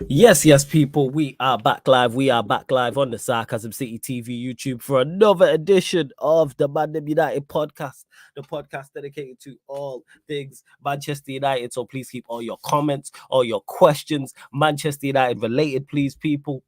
Yes, people, we are back live. We are back live on the Sarcasm City TV YouTube for another edition of the Man United podcast, the podcast dedicated to all things Manchester United. So please keep all your comments, all your questions, Manchester United related, please, people.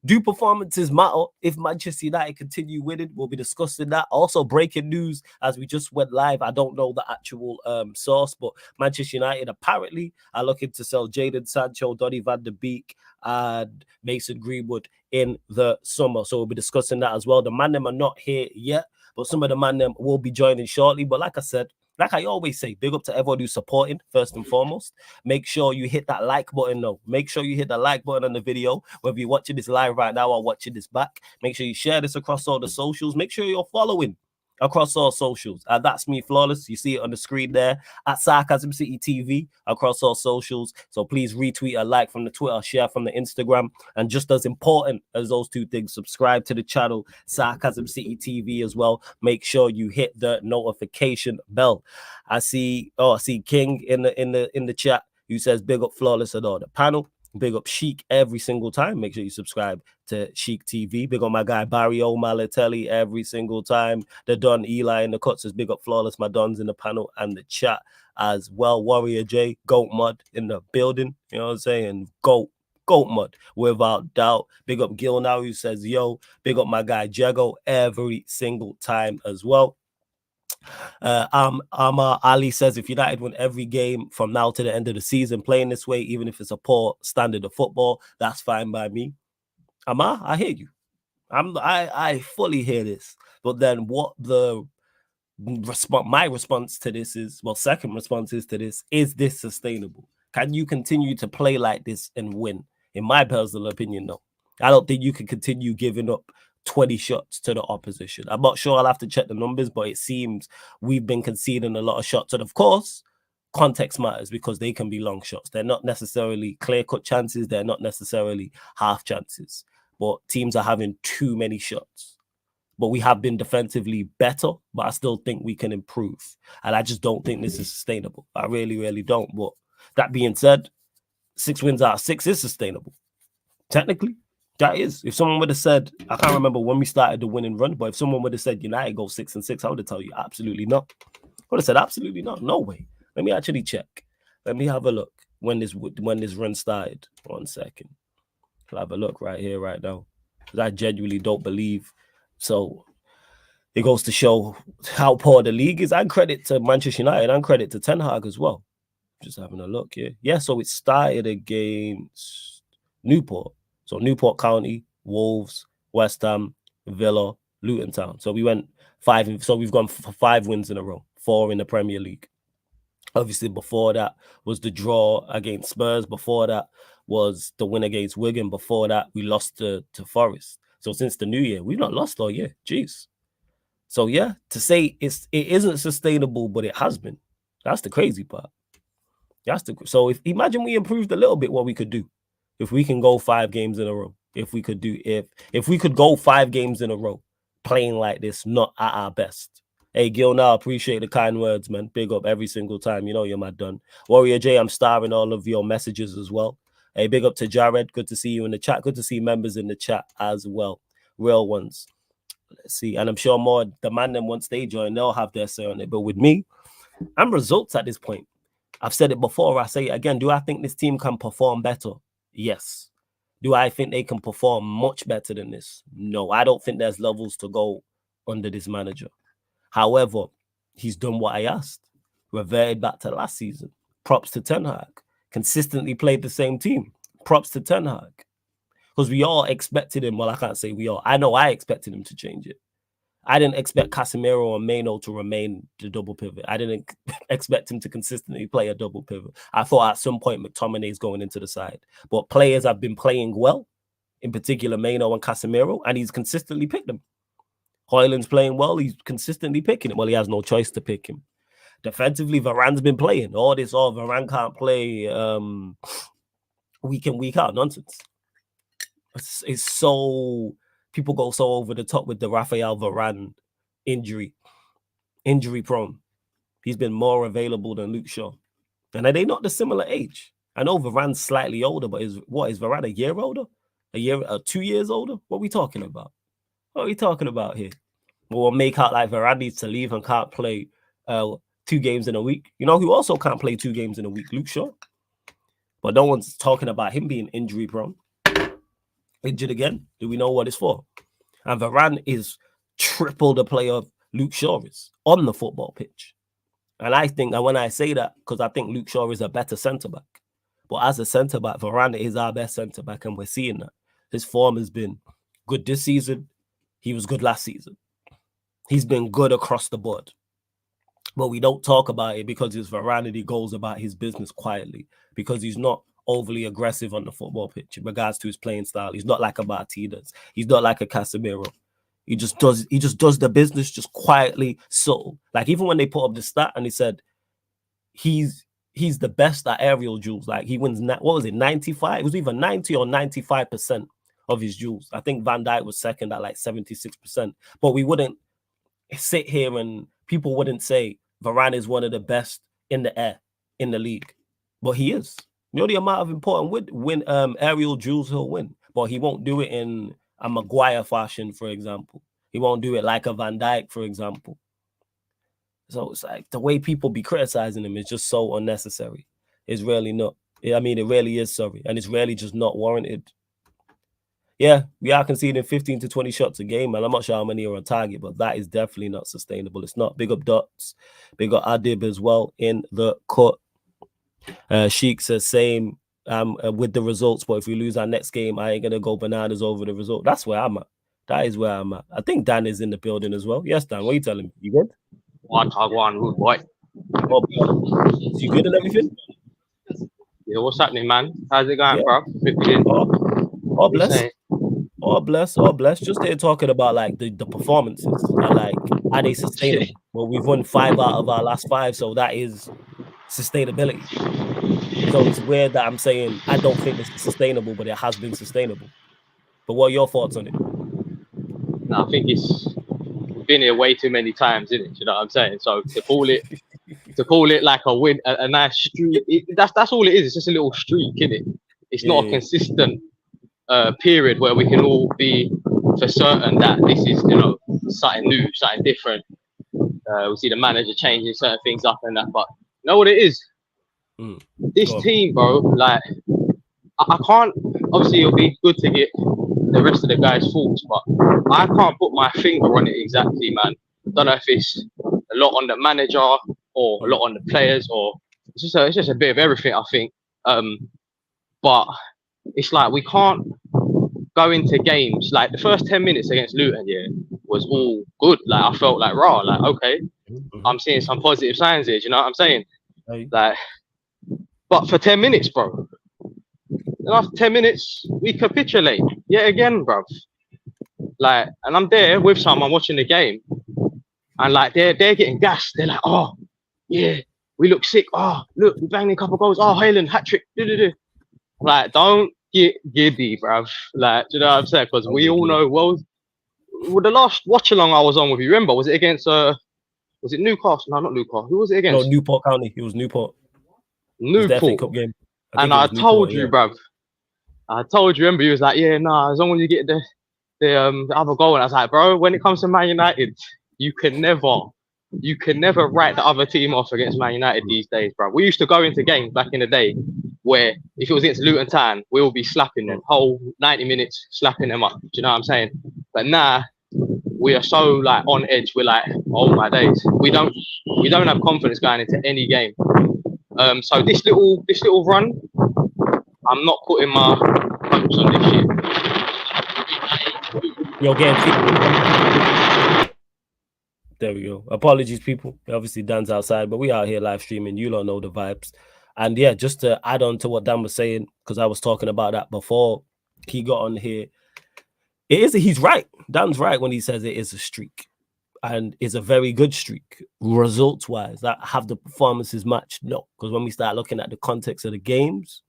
Do performances matter? If Manchester United continue winning, we'll be discussing that. Also, breaking news as we just went live. I don't know the actual source, but Manchester United apparently are looking to sell Jadon Sancho, Donny van de Beek, and Mason Greenwood in the summer. So we'll be discussing that as well. The man them are not here yet, but some of the man them will be joining shortly. But like I said, like I always say, big up to everyone who's supporting, first and foremost. Make sure you hit that like button, though. Make sure you hit the like button on the video, whether you're watching this live right now or watching this back. Make sure you share this across all the socials. Make sure you're following across all socials. And that's me, Flawless. You see it on the screen there at Sarcasm City TV across all socials. So please retweet a like from the Twitter, share from the Instagram. And just as important as those two things, subscribe to the channel, Sarcasm City TV as well. Make sure you hit the notification bell. I see King in the chat who says big up Flawless and all the panel. Big up Sheik every single time. Make sure you subscribe to Sheik TV. Big up my guy Barry O'Malley every single time. The Don Eli in the cuts says big up Flawless. My Don's in the panel and the chat as well. Warrior J, Goat Mud in the building. You know what I'm saying? Goat Mud, without doubt. Big up Gil now who says, yo. Big up my guy Jago every single time as well. Amar Ali says if United win every game from now to the end of the season playing this way, even if it's a poor standard of football, that's fine by me. Amar, I hear you. I fully hear this. But then what my response to this is, well, second response is to this, is this sustainable? Can you continue to play like this and win? In my personal opinion, no. I don't think you can continue giving up 20 shots to the opposition. I'm not sure, I'll have to check the numbers, but it seems we've been conceding a lot of shots. And of course, context matters because they can be long shots. They're not necessarily clear-cut chances. They're not necessarily half chances. But teams are having too many shots. But we have been defensively better, but I still think we can improve. And I just don't think this is sustainable. I really, really don't. But that being said, 6 wins out of 6 is sustainable. Technically, that is. If someone would have said, I can't remember when we started the winning run, but if someone would have said United go 6-6, I would have told you absolutely not. I would have said absolutely not. No way. Let me actually check. Let me have a look when this run started. 1 second. I'll have a look right here, right now. Because I genuinely don't believe. So it goes to show how poor the league is. And credit to Manchester United and credit to Ten Hag as well. Just having a look here. Yeah, so it started against Newport. So Newport County, Wolves, West Ham, Villa, Luton Town. So we went 5. So we've gone for 5 wins in a row, 4 in the Premier League. Obviously, before that was the draw against Spurs. Before that was the win against Wigan. Before that, we lost to Forest. So since the new year, we've not lost all year. Jeez. So yeah, to say it isn't sustainable, but it has been. That's the crazy part. So if imagine we improved a little bit, what we could do. If we can go 5 games in a row, if we could go 5 games in a row, playing like this, not at our best. Hey, Gil, now appreciate the kind words, man. Big up every single time. You know you're my done. Warrior J, I'm starring all of your messages as well. Hey, big up to Jared. Good to see you in the chat. Good to see members in the chat as well. Real ones. Let's see. And I'm sure more the man them once they join, they'll have their say on it. But with me, I'm results at this point. I've said it before. I say it again. Do I think this team can perform better? Yes. Do I think they can perform much better than this? No. I don't think there's levels to go under this manager. However, he's done what I asked. Reverted back to last season. Props to Ten Hag. Consistently played the same team. Props to Ten Hag. Because we all expected him. Well, I can't say we all. I know I expected him to change it. I didn't expect Casemiro or Maino to remain the double pivot. I didn't expect him to consistently play a double pivot. I thought at some point McTominay's going into the side. But players have been playing well, in particular Maino and Casemiro, and he's consistently picked them. Højlund's playing well, he's consistently picking him. Well, he has no choice to pick him. Defensively, Varane's been playing. Varane can't play week in, week out. Nonsense. It's so... People go so over the top with the Rafael Varane injury prone. He's been more available than Luke Shaw. And are they not the similar age? I know Varane's slightly older, but is Varane a year older? 2 years older? What are we talking about? What are we talking about here? We'll make out like Varane needs to leave and can't play 2 games in a week. You know who also can't play 2 games in a week? Luke Shaw. But no one's talking about him being injury prone. Injured again? Do we know what it's for? And Varane is triple the player Luke Shaw is on the football pitch. And I think, and when I say that, because I think Luke Shaw is a better centre-back. But as a centre-back, Varane is our best centre-back, and we're seeing that. His form has been good this season. He was good last season. He's been good across the board. But we don't talk about it because his Varane, he goes about his business quietly, because he's not overly aggressive on the football pitch in regards to his playing style. He's not like a Martinez. He's not like a Casemiro. He just does the business just quietly, subtle. Like even when they put up the stat and he said he's the best at aerial duels. Like he wins, what was it, 95? It was either 90 or 95% of his duels. I think Van Dijk was second at like 76%. But we wouldn't sit here and people wouldn't say Varane is one of the best in the air in the league. But he is. You know the amount of important aerial duels he'll win. But he won't do it in a Maguire fashion, for example. He won't do it like a Van Dijk, for example. So it's like the way people be criticizing him is just so unnecessary. It's really not. I mean, it really is, sorry. And it's really just not warranted. Yeah, we are conceding 15 to 20 shots a game, and I'm not sure how many are on target, but that is definitely not sustainable. It's not. Big up Dots. Big up Adib as well in the cut. Sheik says same with the results, but if we lose our next game, I ain't going to go bananas over the result. That's where I'm at. That is where I'm at. I think Dan is in the building as well. Yes, Dan, what are you telling me? You good? One, good boy. Oh, is you good and everything? Yeah, what's happening, man? How's it going, bro? Oh, bless. Oh, bless. Oh, bless. Just there talking about like the performances and like, are they sustainable? Well, we've won 5 out of our last 5, so that is sustainability. So it's weird that I'm saying I don't think this is sustainable, but it has been sustainable. But what are your thoughts on it? No, I think we've been here way too many times, isn't it? You know what I'm saying? So to call it like a win, a nice streak, that's all it is. It's just a little streak, isn't it? It's not a consistent period where we can all be for certain that this is, you know, something new, something different. We see the manager changing certain things up and that, but you know what it is? This team, bro, like I can't, obviously it'll be good to get the rest of the guys' thoughts, but I can't put my finger on it exactly, man. Don't know if it's a lot on the manager or a lot on the players, or it's just a bit of everything, I think. But it's like we can't go into games like the first 10 minutes against Luton, was all good. Like I felt like raw, like okay, I'm seeing some positive signs here. Do you know what I'm saying? Like, but for 10 minutes, bro. After 10 minutes, we capitulate yet again, bruv. Like, and I'm there with someone watching the game, and like they're getting gassed. They're like, oh, yeah, we look sick. Oh, look, we banged a couple of goals. Oh, Haaland, hat trick. Like, don't get giddy, bruv. Like, do you know what I'm saying? Because we all know, well, the last watch along I was on with you, remember, was it against was it Newcastle? No, not Newcastle. Who was it against? No, Newport County. It was Newport. Newport. It was the FA Cup game. I told you, bruv. I told you, remember, he was like, yeah, nah, as long as you get the other goal. And I was like, bro, when it comes to Man United, you can never write the other team off against Man United these days, bro. We used to go into games back in the day where if it was against Luton Town, we will be slapping them, whole 90 minutes slapping them up. Do you know what I'm saying? But now we are so like on edge. We're like, oh my days. We don't have confidence going into any game. So this little run, I'm not putting my hopes on this shit. Yo, there we go. Apologies, people. Obviously, Dan's outside, but we are here live streaming. You don't know the vibes. And yeah, just to add on to what Dan was saying, because I was talking about that before he got on here. He's right. Dan's right when he says it is a streak. And it's a very good streak, results-wise. That have the performances matched? No. Because when we start looking at the context of the games,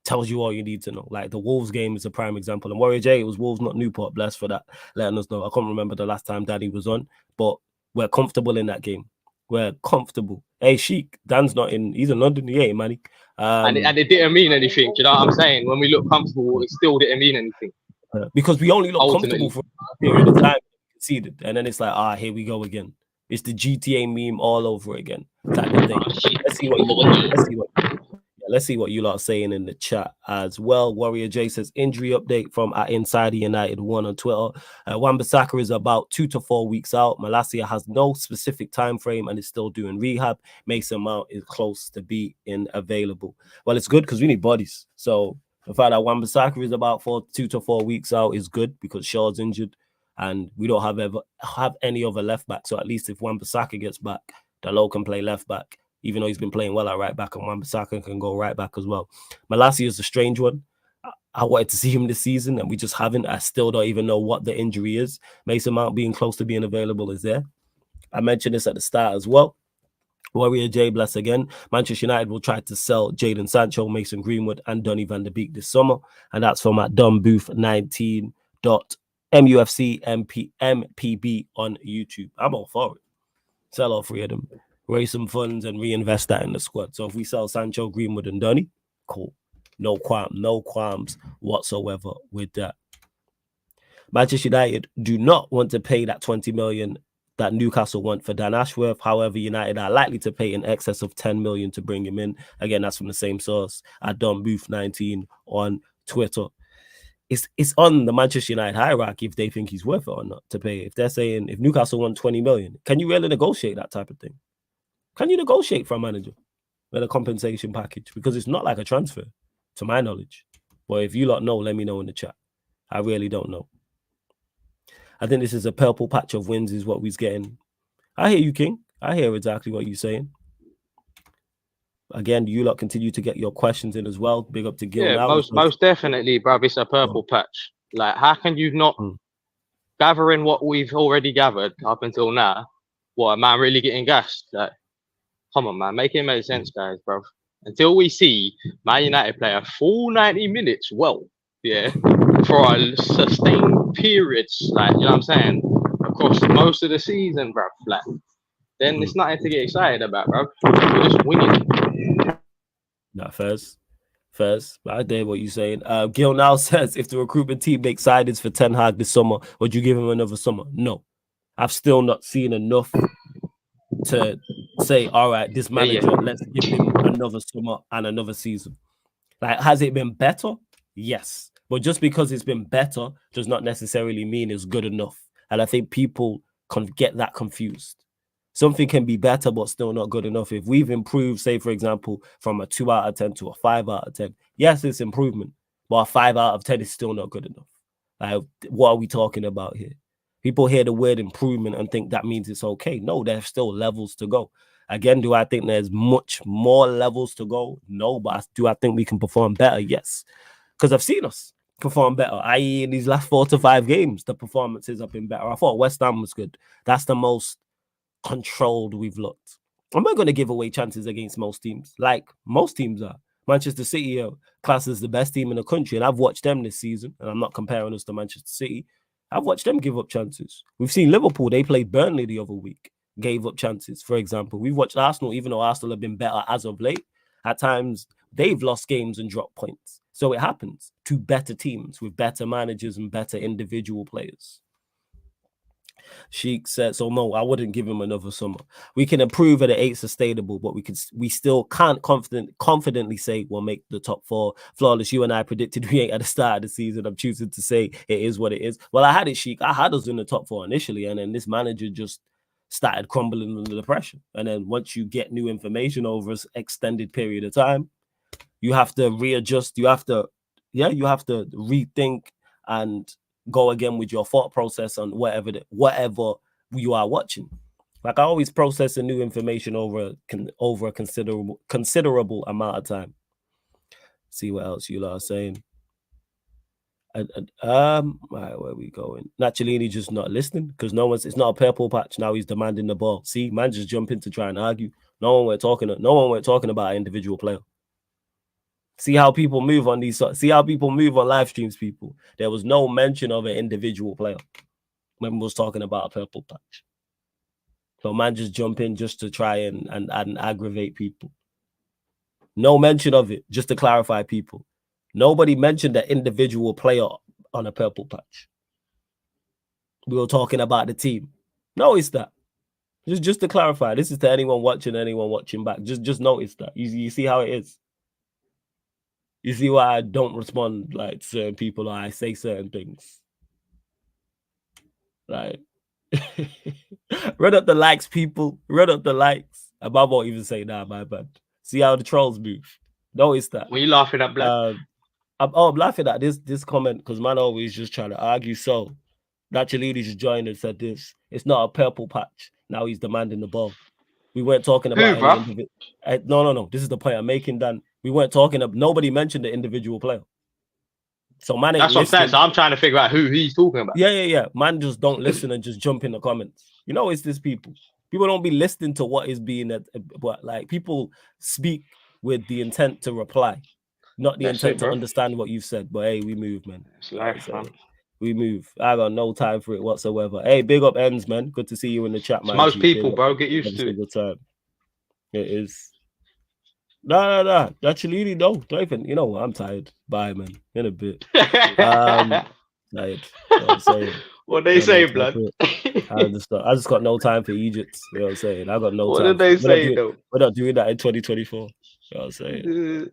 tells you all you need to know. Like the Wolves game is a prime example. And Warrior J, it was Wolves, not Newport. Bless for that, letting us know. I can't remember the last time Danny was on, but we're comfortable in that game. We're comfortable. Hey, Sheik, Dan's not in. He's in London. He ain't, man. And it didn't mean anything. Do you know what I'm saying? When we look comfortable, it still didn't mean anything. Because we only look Ultimately. comfortable for a period of time, conceded, and then it's like, here we go again. It's the GTA meme all over again type of thing. Let's see what you lot are saying in the chat as well. Warrior J says injury update from at Insider United 1 on Twitter. Wan-Bissaka is about 2 to 4 weeks out. Malacia has no specific time frame and is still doing rehab. Mason Mount is close to being available. Well, it's good because we need bodies. So the fact that Wan-Bissaka is about 2 to 4 weeks out is good because Shaw's injured and we don't have any other left back. So at least if Wan-Bissaka gets back, Dalot can play left back. Even though he's been playing well at right back, and Wan-Bissaka can go right back as well. Malacia is a strange one. I wanted to see him this season, and we just haven't. I still don't even know what the injury is. Mason Mount being close to being available is there. I mentioned this at the start as well. Warrior J, bless again. Manchester United will try to sell Jadon Sancho, Mason Greenwood, and Donny van de Beek this summer. And that's from at dumbooth19.mufcmpb on YouTube. I'm all for it. Sell all three of them. Raise some funds and reinvest that in the squad. So if we sell Sancho, Greenwood, and Donny, cool. No qualms whatsoever with that. Manchester United do not want to pay that 20 million that Newcastle want for Dan Ashworth. However, United are likely to pay in excess of 10 million to bring him in. Again, that's from the same source at dumbooth19 on Twitter. It's on the Manchester United hierarchy if they think he's worth it or not to pay. If they're saying if Newcastle want 20 million, can you really negotiate that type of thing? Can you negotiate for a manager with a compensation package? Because it's not like a transfer, to my knowledge. But if you lot know, let me know in the chat. I really don't know. I think this is a purple patch of wins is what we're getting. I hear you, King. I hear exactly what you're saying. Again, you lot continue to get your questions in as well. Big up to Gil. Yeah, most definitely, bruv. It's a purple patch. Like, how can you not gathering what we've already gathered up until now? What, a man really getting gassed? Like, come on, man, make it make sense, guys, bro. Until we see Man United play a full 90 minutes, for a sustained periods, like, you know what I'm saying, across most of the season, bro, like, then it's nothing to get excited about, bro. We're just winning. Not first. I hear what you're saying. Gil now says, if the recruitment team makes signings for Ten Hag this summer, would you give him another summer? No. I've still not seen enough to say, all right, this manager, let's give him another summer and another season. Like, has it been better? Yes. But just because it's been better does not necessarily mean it's good enough. And I think people can get that confused. Something can be better, but still not good enough. If we've improved, say, for example, from a 2 out of 10 to a 5 out of 10, yes, it's improvement, but a 5 out of 10 is still not good enough. Like, what are we talking about here? People hear the word improvement and think that means it's okay. No, there's still levels to go. Again, do I think there's much more levels to go? No, but do I think we can perform better? Yes, because I've seen us perform better, i.e. in these last 4 to 5 games, the performances have been better. I thought West Ham was good. That's the most controlled we've looked. I'm not going to give away chances against most teams, like most teams are. Manchester City are classed as the best team in the country, and I've watched them this season, and I'm not comparing us to Manchester City. I've watched them give up chances. We've seen Liverpool, they played Burnley the other week, gave up chances, for example. We've watched Arsenal, even though Arsenal have been better as of late, at times they've lost games and dropped points. So it happens to better teams with better managers and better individual players. Sheik said, so no, I wouldn't give him another summer. We can improve at it ain't sustainable, but we still can't confidently say we'll make the top 4. Flawless, you and I predicted we ain't at the start of the season. I'm choosing to say it is what it is. Well, I had it, Sheik. I had us in the top 4 initially, and then this manager just started crumbling under the pressure. And then once you get new information over an extended period of time, you have to readjust. You have to rethink and go again with your thought process on whatever you are watching. Like, I always process the new information over a considerable amount of time. See what else you are saying. Right, where are we going? Naturally, just not listening because it's not a purple patch. Now he's demanding the ball. See, man, just jump in to try and argue. No one we're talking about an individual player. See how people move on live streams, people. There was no mention of an individual player when we was talking about a purple patch. But man just jump in just to try and aggravate people. No mention of it, just to clarify people. Nobody mentioned the individual player on a purple patch. We were talking about the team. Notice that. Just to clarify, this is to anyone watching back. Just notice that. You see how it is. You see why I don't respond like to certain people or I say certain things. Like, run up the likes, people. Run up the likes. I won't even say that, my bad. See how the trolls move. Notice that. Were you laughing at Black? I'm laughing at this comment because man always just trying to argue. So that Chalidi just joined and said this. It's not a purple patch. Now he's demanding the ball. We weren't talking about any individual. No. This is the point I'm making, Dan. We weren't talking about. Nobody mentioned the individual player. So man, that's what I'm saying. So I'm trying to figure out who he's talking about. Yeah. Man, just don't listen and just jump in the comments. You know, it's these people. People don't be listening to what is being, but like people speak with the intent to reply, not the intent to understand what you've said. But hey, we move, man. It's life, man. We move. I got no time for it whatsoever. Hey, big up ends, man. Good to see you in the chat, man. Most people, bro, get used to it. Time. It is. No. Actually, no. Don't even. You know what? I'm tired. Bye, man. In a bit. Tired. You know what I'm saying? What they say, blood? I just got no time for Egypt. You know what I'm saying? I got no what time. What did they say, though? We're not doing that in 2024. You know what I'm saying?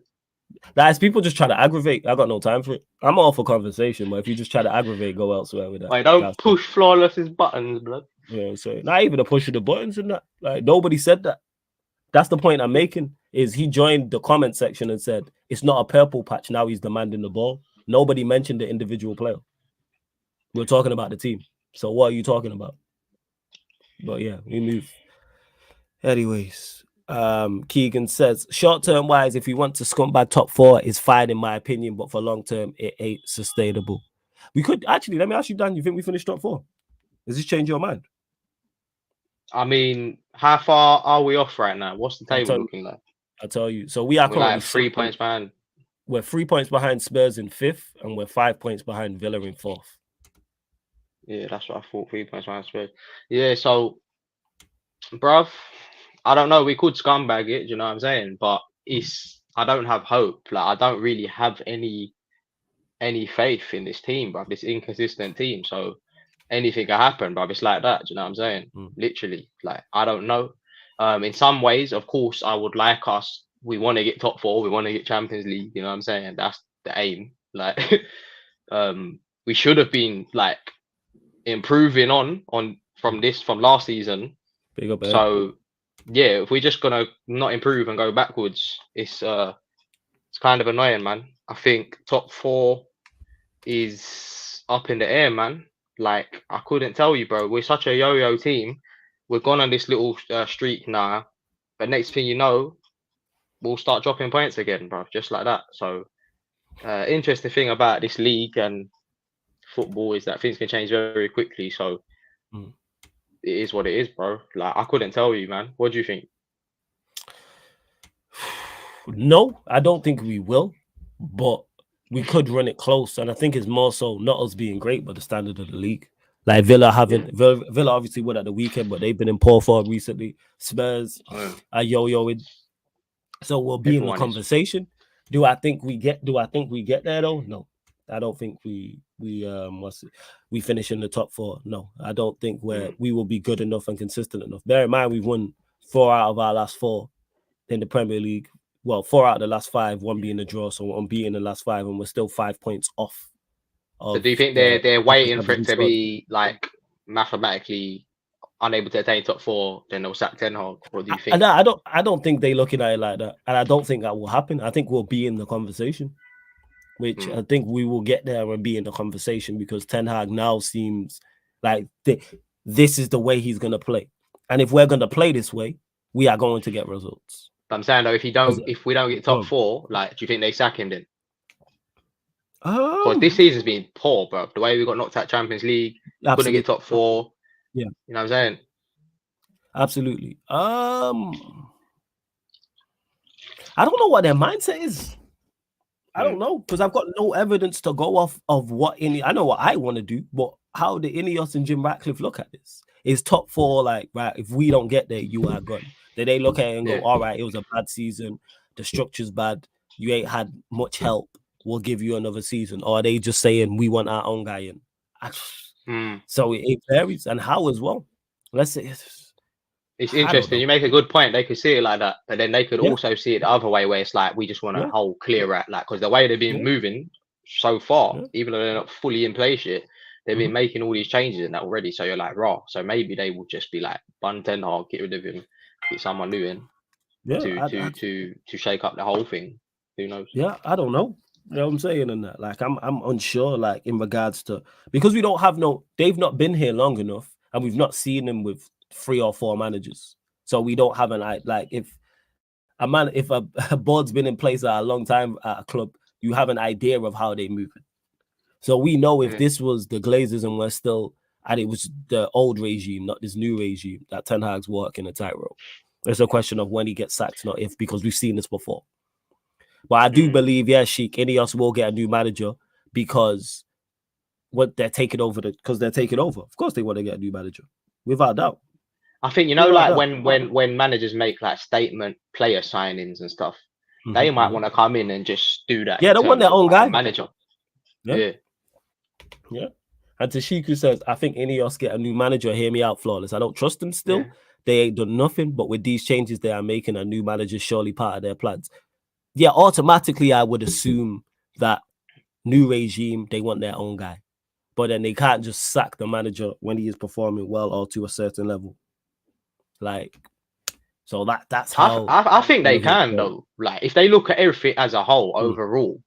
Guys, people just try to aggravate. I got no time for it. I'm all for conversation, but if you just try to aggravate, go elsewhere with that. Wait, don't push Flawless's buttons, blood. You know what I'm saying? Not even a push of the buttons and that. Like, nobody said that. That's the point I'm making, is he joined the comment section and said, it's not a purple patch, now he's demanding the ball. Nobody mentioned the individual player. We're talking about the team. So what are you talking about? But yeah, we move. Anyways, Keegan says, short-term wise, if you want to scumbag top 4, is fine in my opinion, but for long-term, it ain't sustainable. We could, actually, let me ask you, Dan, you think we finished top 4? Does this change your mind? I mean, how far are we off right now? What's the table looking like? I'll tell you. So we're currently like 3 points behind. We're 3 points behind Spurs in 5th, and we're 5 points behind Villa in 4th. Yeah, that's what I thought. 3 points behind Spurs. Yeah, so, bruv, I don't know. We could scumbag it, you know what I'm saying? But I don't have hope. Like, I don't really have any faith in this team, bruv. This inconsistent team. So anything can happen, bruv. It's like that. Do you know what I'm saying? Literally, like, I don't know. In some ways, of course, I would like us. We want to get top 4. We want to get Champions League. You know what I'm saying? That's the aim. Like, we should have been like improving from last season. Big up, so yeah, if we're just gonna not improve and go backwards, it's kind of annoying, man. I think top 4 is up in the air, man. Like, I couldn't tell you, bro. We're such a yo-yo team. We're gone on this little streak now, but next thing you know, we'll start dropping points again, bro, just like that. So, interesting thing about this league and football is that things can change very quickly. So, it is what it is, bro. Like, I couldn't tell you, man. What do you think? No, I don't think we will, but we could run it close. And I think it's more so not us being great, but the standard of the league. Like Villa Villa obviously won at the weekend, but they've been in poor form recently. Spurs are yo-yoing. So we'll be in the conversation. Do I think we get there though? No. I don't think we finish in the top 4. No, I don't think we will be good enough and consistent enough. Bear in mind, we've won 4 out of our last 4 in the Premier League. Well, 4 out of the last 5, 1 being a draw, so unbeaten in the last 5, and we're still 5 points off. So do you think they're waiting for it to be like mathematically unable to attain top 4, then they'll sack Ten Hag? Or do you think? I don't think they're looking at it like that, and I don't think that will happen. I think we'll be in the conversation, which I think we will get there and be in the conversation because Ten Hag now seems like this is the way he's going to play, and if we're going to play this way, we are going to get results. But I'm saying though, if we don't get top 4, like, do you think they sack him then? Because this season's been poor, bro. The way we got knocked out Champions League, couldn't get top 4. Yeah, you know what I'm saying? Absolutely. I don't know what their mindset is. I don't know because I've got no evidence to go off of what I know what I want to do, but how the Ineos and Jim Ratcliffe look at this. Is top 4 like, right, if we don't get there, you are gone? Then they look at it and go, all right, it was a bad season. The structure's bad. You ain't had much help. We'll give you another season. Or are they just saying we want our own guy in? So it varies. And how as well. Let's say it's interesting. You make a good point. They could see it like that, but then they could also see it the other way, where it's like we just want a whole clear at, like, because the way they've been moving so far, even though they're not fully in place yet, they've been making all these changes in that already. So you're like, raw. So maybe they will just be like, bun Ten Hag, get rid of him, get someone new in to shake up the whole thing. Who knows? Yeah, I don't know. You know what I'm saying? And that, like, I'm unsure, like, in regards to, because we don't have they've not been here long enough, and we've not seen them with 3 or 4 managers. So we don't have if a board's been in place a long time at a club, you have an idea of how they move it. So we know if this was the Glazers and we're still, and it was the old regime, not this new regime, that Ten Hag's working a tightrope. It's a question of when he gets sacked, not if, because we've seen this before. But I do believe, Sheik, Ineos will get a new manager because they're taking over. Of course they want to get a new manager, without doubt. I think, like when managers make like statement player signings and stuff, they might want to come in and just do that. Yeah, they want their own guy. Manager. Yeah. And Tashiku says, I think Ineos get a new manager. Hear me out, Flawless. I don't trust them still. Yeah. They ain't done nothing, but with these changes they are making, a new manager surely part of their plans. Yeah, automatically I would assume that new regime, they want their own guy. But then they can't just sack the manager when he is performing well or to a certain level. Like, so that's how I think they can though. Like, if they look at everything as a whole overall,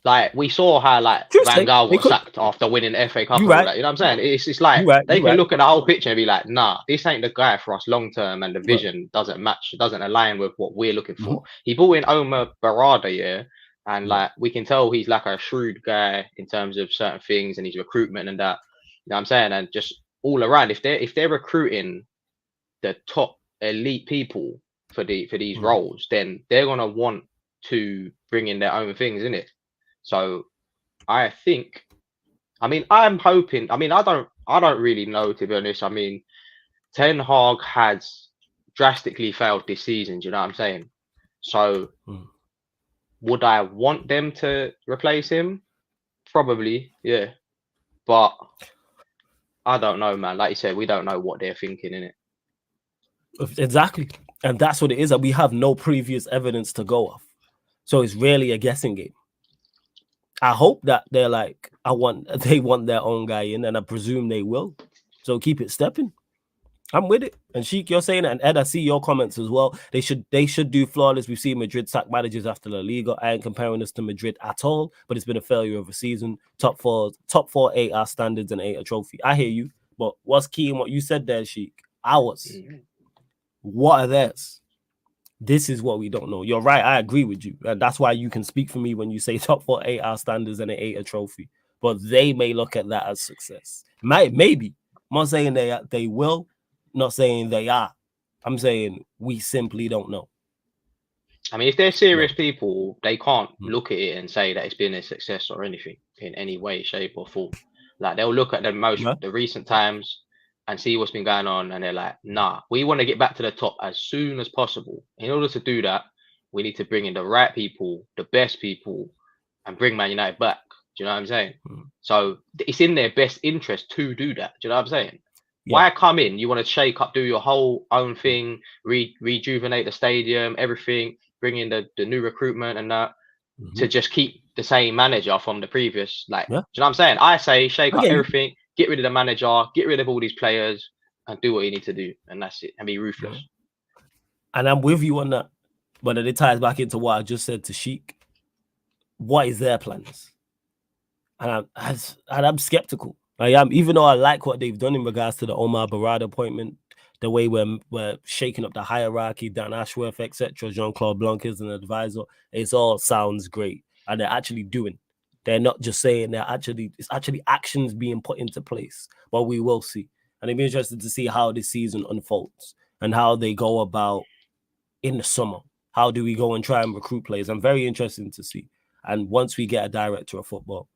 like we saw how like Van Gaal got sacked after winning the FA Cup. You know what I'm saying? It's like they can look at the whole picture and be like, nah, this ain't the guy for us long term, and the vision doesn't match, doesn't align with what we're looking for. He brought in Omar Barada, and like we can tell he's like a shrewd guy in terms of certain things and his recruitment and that. You know what I'm saying? And just all around, if they're recruiting the top elite people for these roles, then they're gonna want to bring in their own things, innit? So I think, I'm hoping, I don't really know, to be honest. Ten Hag has drastically failed this season, do you know what I'm saying? So would I want them to replace him? Probably, yeah. But I don't know, man. Like you said, we don't know what they're thinking, innit? Exactly. And that's what it is, that we have no previous evidence to go off. So it's really a guessing game. I hope that they're like, they want their own guy in, and I presume they will. So keep it stepping. I'm with it. And Sheik, you're saying it, and Ed, I see your comments as well. They should do flawless. We've seen Madrid sack managers after La Liga. I ain't comparing this to Madrid at all, but it's been a failure of a season. Top four, 8 are standards and 8 a trophy. I hear you, but what's key in what you said there, Sheik? Ours. What are theirs? This is what we don't know. You're right. I agree with you. And that's why you can speak for me when you say top 4, 8 are standards and an 8 a trophy. But they may look at that as success. Maybe. I'm not saying they will. Not saying they are. I'm saying we simply don't know. If they're serious people, they can't look at it and say that it's been a success or anything in any way, shape, or form. Like, they'll look at the recent times and see what's been going on, and they're like, nah, we want to get back to the top as soon as possible. In order to do that, we need to bring in the right people, the best people, and bring Man United back. Do you know what I'm saying? So it's in their best interest to do that. Do you know what I'm saying? Why come in? You want to shake up, do your whole own thing, rejuvenate the stadium, everything, bring in the new recruitment and that, to just keep the same manager from the previous. Like, do you know what I'm saying? I say shake up everything, get rid of the manager, get rid of all these players, and do what you need to do, and that's it, and be ruthless. And I'm with you on that, but it ties back into what I just said to Sheik. What is their plans? And I'm skeptical. I am, even though I like what they've done in regards to the Omar Barada appointment, the way we're shaking up the hierarchy, Dan Ashworth, etc., Jean-Claude Blanc is an advisor. It all sounds great, and they're actually doing. They're not just saying, it's actually actions being put into place. But we will see. And it'll be interesting to see how this season unfolds and how they go about in the summer. How do we go and try and recruit players? I'm very interested to see. And once we get a director of football,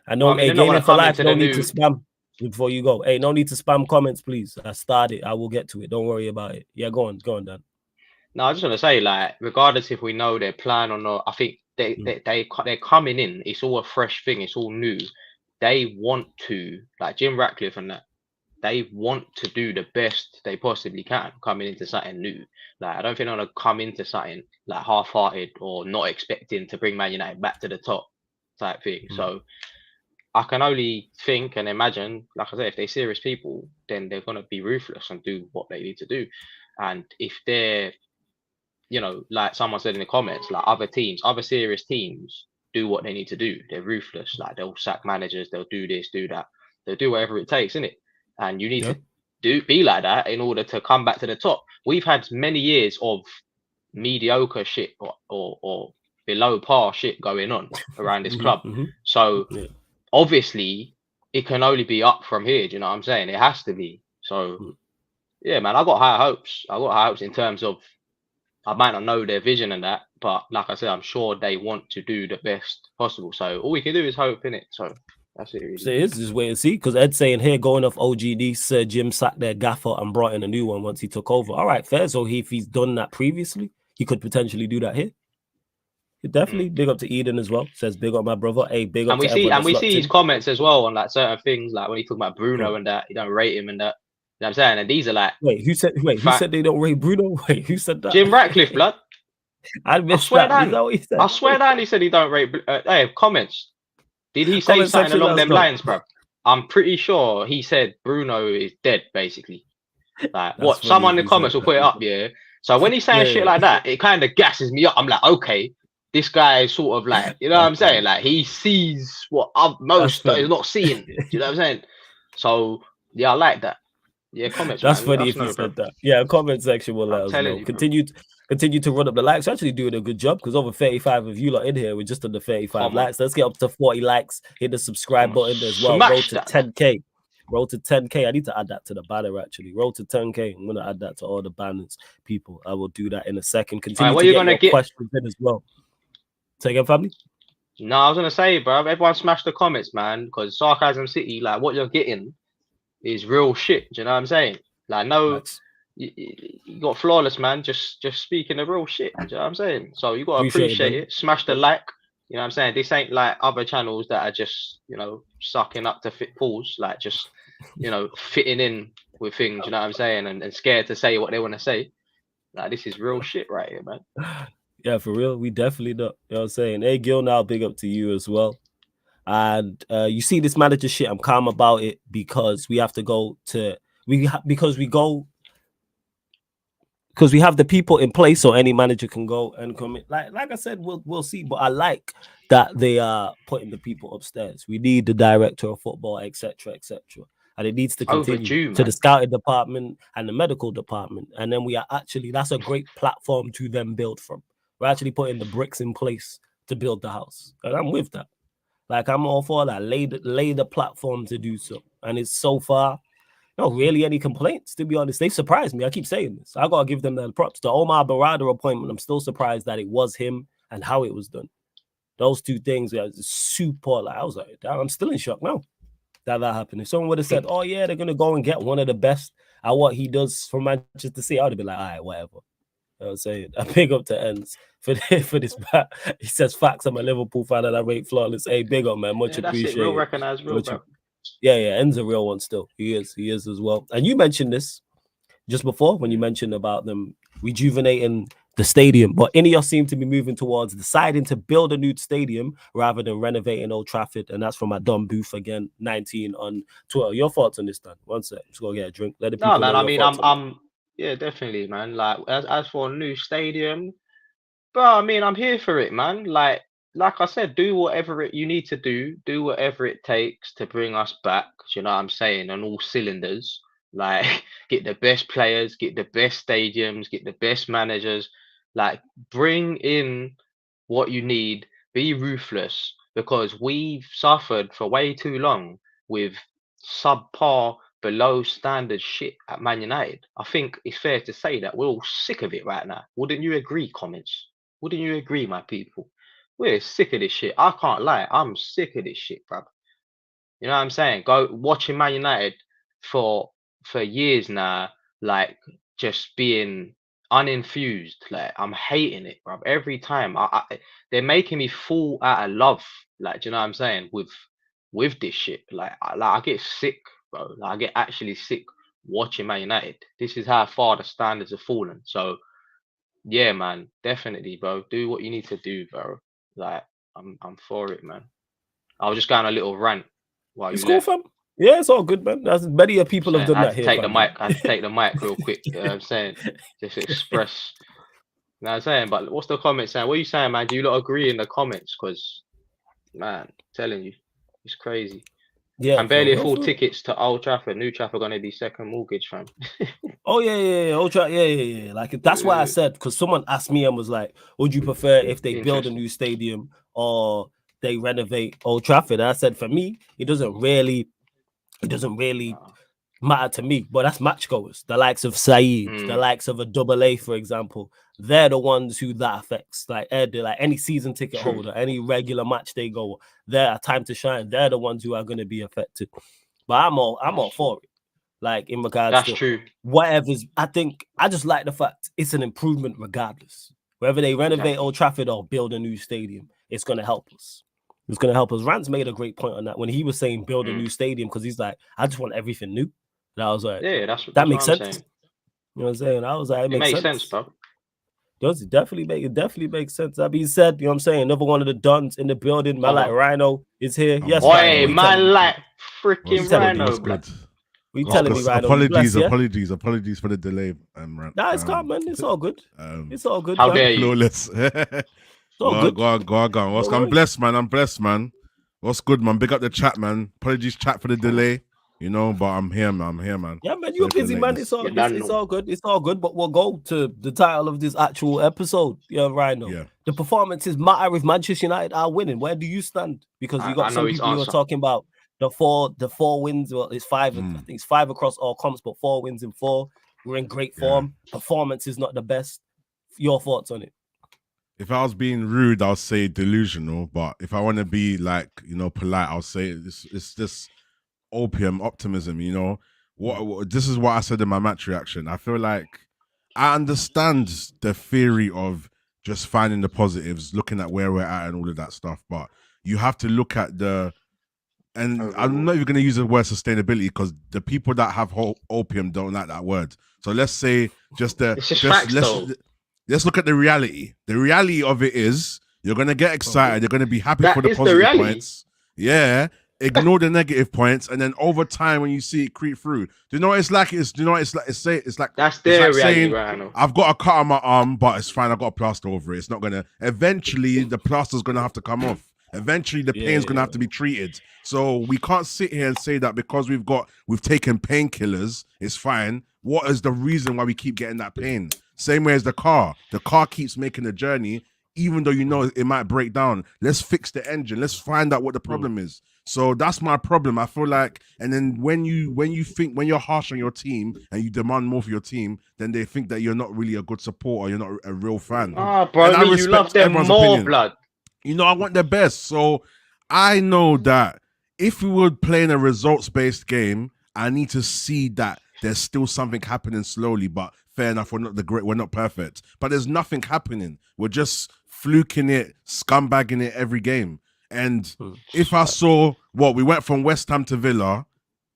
I know, Gaming for Life, no need to spam. before you go. Hey, no need to spam comments, please. I started. I will get to it. Don't worry about it. Yeah, go on, Dan. No, I just want to say, like, regardless if we know their plan or not, I think they're coming in. It's all a fresh thing. It's all new. They want to, like Jim Ratcliffe and that, they want to do the best they possibly can coming into something new. Like, I don't think they're gonna come into something like half-hearted or not expecting to bring Man United back to the top type thing. So I can only think and imagine, like I said, if they're serious people, then they're gonna be ruthless and do what they need to do. And if they're, you know, like someone said in the comments, like other teams, other serious teams do what they need to do. They're ruthless. Like they'll sack managers, they'll do this, do that. They'll do whatever it takes, innit? And you need to be like that in order to come back to the top. We've had many years of mediocre shit or below par shit going on around this club. So obviously it can only be up from here. Do you know what I'm saying? It has to be. So yeah, man, I got high hopes. I got high hopes in terms of I might not know their vision and that, but like I said, I'm sure they want to do the best possible. So all we can do is hope, innit? So that's it, really. So it is just wait and see, because Ed's saying here, going off OGD, Sir Jim sacked their gaffer and brought in a new one once he took over. All right, fair. So if he's done that previously, he could potentially do that here. Definitely big up to Eden as well. Says big up my brother. Hey, big up. And we see his comments as well on like certain things, like when he talk about Bruno and that, he don't rate him and that. You know what I'm saying? And these are like, who said they don't rate Bruno? Wait, who said that? Jim Ratcliffe, blood. I swear that. Is that what he said? I swear that he said he don't rate. Hey, comments. Did he say something along them lines, bro? I'm pretty sure he said Bruno is dead, basically. Like what? Someone in the comments will put it up, yeah. So when he's saying shit like that, it kind of gasses me up. I'm like, okay, this guy is sort of like, you know what I'm saying? Like he sees what most is not seeing. You know what I'm saying? So yeah, I like that. Yeah, comments. That's funny if you said that. Yeah, comment section will let us know. Continue to run up the likes. You're actually doing a good job, because over 35 of you lot in here, we're just under 35 likes. Let's get up to 40 likes. Hit the subscribe button as well. Roll to 10K. Roll to 10K. I need to add that to the banner, actually. Roll to 10K. I'm going to add that to all the banners, people. I will do that in a second. Continue to get your questions in as well. Say again, family? No, I was going to say, bro, everyone smash the comments, man, because Sarcasm City, like what you're getting is real shit. Do you know what I'm saying? Like, no, you got flawless, man. Just speaking the real shit. Do you know what I'm saying? So you got to appreciate it. Smash the like. You know what I'm saying? This ain't like other channels that are just, you know, sucking up to fit pools, like just, you know, fitting in with things. You know what I'm saying? And scared to say what they want to say. Like, this is real shit right here, man. Yeah, for real. We definitely do. You know what I'm saying? Hey, Gil, now big up to you as well. And you see this manager shit, I'm calm about it, because we have to go to because we have the people in place, so any manager can go and commit. Like I said, we'll see. But I like that they are putting the people upstairs. We need the director of football, etc., and it needs to continue to the scouting department and the medical department. And then we are actually, that's a great platform to then build from. We're actually putting the bricks in place to build the house, and I'm with that. Like, I'm all for that. Lay the platform to do so. And it's so far, not really any complaints, to be honest. They surprised me. I keep saying this. I got to give them the props. The Omar Barada appointment, I'm still surprised that it was him and how it was done. Those two things were super. Like, I was like, I'm still in shock now that happened. If someone would have said, oh, yeah, they're going to go and get one of the best at what he does for Manchester City, I would have been like, all right, whatever. You know what I'm saying? I big up to Ends for this back. He says, facts, I'm a Liverpool fan and I rate flawless. Hey, big up, man. Much appreciated. Real recognized, real, bro. Yeah, Ends a real one still. He is as well. And you mentioned this just before when you mentioned about them rejuvenating the stadium, but Ineos seem to be moving towards deciding to build a new stadium rather than renovating Old Trafford. And that's from my Don Booth again, 19 on Twitter. Your thoughts on this, Dan? One sec. Just go get a drink. Let the people know. I mean, I'm yeah, definitely, man. Like, as for a new stadium, bro, I mean, I'm here for it, man. Like I said, do whatever you need to do whatever it takes to bring us back. You know what I'm saying? On all cylinders. Like, get the best players, get the best stadiums, get the best managers. Like, bring in what you need. Be ruthless, because we've suffered for way too long with subpar, below standard shit at Man United. I think it's fair to say that we're all sick of it right now. Wouldn't you agree, comments? Wouldn't you agree, my people? We're sick of this shit. I can't lie. I'm sick of this shit, bruv. You know what I'm saying? Go watching Man United for years now, like just being uninfused. Like I'm hating it, bro. Every time they're making me fall out of love. Like, do you know what I'm saying? With this shit. Like I get sick, bro. Like, I get actually sick watching Man United. This is how far the standards have fallen. So yeah, man, definitely, bro. Do what you need to do, bro. Like I'm for it, man. I was just going on a little rant while It's you cool, left. fam. Yeah, it's all good, man. That's many of people have Saying, done I had that to here, take the fam. mic. I had to take the mic real quick. You know what I'm saying? Just express. You know what I'm saying? But what's the comment saying? What are you saying, man? Do you lot agree in the comments? Because, man, I'm telling you, it's crazy. Yeah, Can barely for real, afford for real. tickets to Old Trafford. New Trafford gonna be second mortgage, fam. Oh yeah. Ultra, yeah. Like that's why I said, because someone asked me and was like, "Would you prefer if they build a new stadium or they renovate Old Trafford?" And I said, for me, it doesn't really matter to me. But that's match goers, the likes of Saeed, the likes of a Double A, for example. They're the ones who that affects. Like any season ticket holder, any regular match they go, they're a time to shine. They're the ones who are going to be affected. But I'm all for it. Like in regards That's to true. Whatever's, I think I just like the fact it's an improvement regardless. Whether they renovate Old Trafford or build a new stadium, it's going to help us. It's going to help us. Rance made a great point on that when he was saying build a new stadium, because he's like, I just want everything new. And I was like, yeah, that makes sense. saying. You know what I'm saying? I was like, it makes sense, bro. Does it definitely makes sense? That being said, you know what I'm saying? Another one of the Dons in the building, man, like Rhino is here. Yes, boy, man, like freaking Rhino, good. We telling me, Rhino? Apologies for the delay. Nah, it's calm, man. It's all good. It's all good. How dare you? Flawless. All good. Go on. I'm blessed, man. What's good, man? Big up the chat, man. Apologies, chat, for the delay. You know, but I'm here, man. Yeah, man, you're busy, man. It's all good. It's all good. But we'll go to the title of this actual episode. Yeah, Rhino. Yeah. The performances matter if Manchester United are winning. Where do you stand? Because you got some people who are talking about the four wins. Well, it's five. I think it's 5 across all comps, but 4 wins in 4. We're in great form. Performance is not the best. Your thoughts on it? If I was being rude, I'll say delusional. But if I want to be polite, I'll say it's just opium optimism. You know what? This is what I said in my match reaction. I feel like I understand the theory of just finding the positives, looking at where we're at and all of that stuff. But you have to look at and I'm not even going to use the word sustainability, because the people that have opium don't like that word. So let's say let's look at the reality. The reality of it is you're going to get excited. You're going to be happy for the positive points. Yeah. Ignore the negative points, and then over time, when you see it creep through, do you know what it's like? It's like that's their reality, right? I've got a cut on my arm, but it's fine. I've got a plaster over it. It's not gonna. Eventually, the plaster's gonna have to come off. Eventually, the pain's gonna have to be treated. So we can't sit here and say that because we've taken painkillers, it's fine. What is the reason why we keep getting that pain? Same way as the car. The car keeps making the journey, even though you know it might break down. Let's fix the engine. Let's find out what the problem is. So that's my problem. I feel like, and then when you're harsh on your team and you demand more for your team, then they think that you're not really a good supporter. You're not a real fan. Oh, bro, you love them more, opinion. Blood. You know, I want their best. So I know that if we were playing a results-based game, I need to see that there's still something happening slowly. But fair enough, we're not perfect. But there's nothing happening. We're just fluking it, scumbagging it every game. And if I saw we went from West Ham to Villa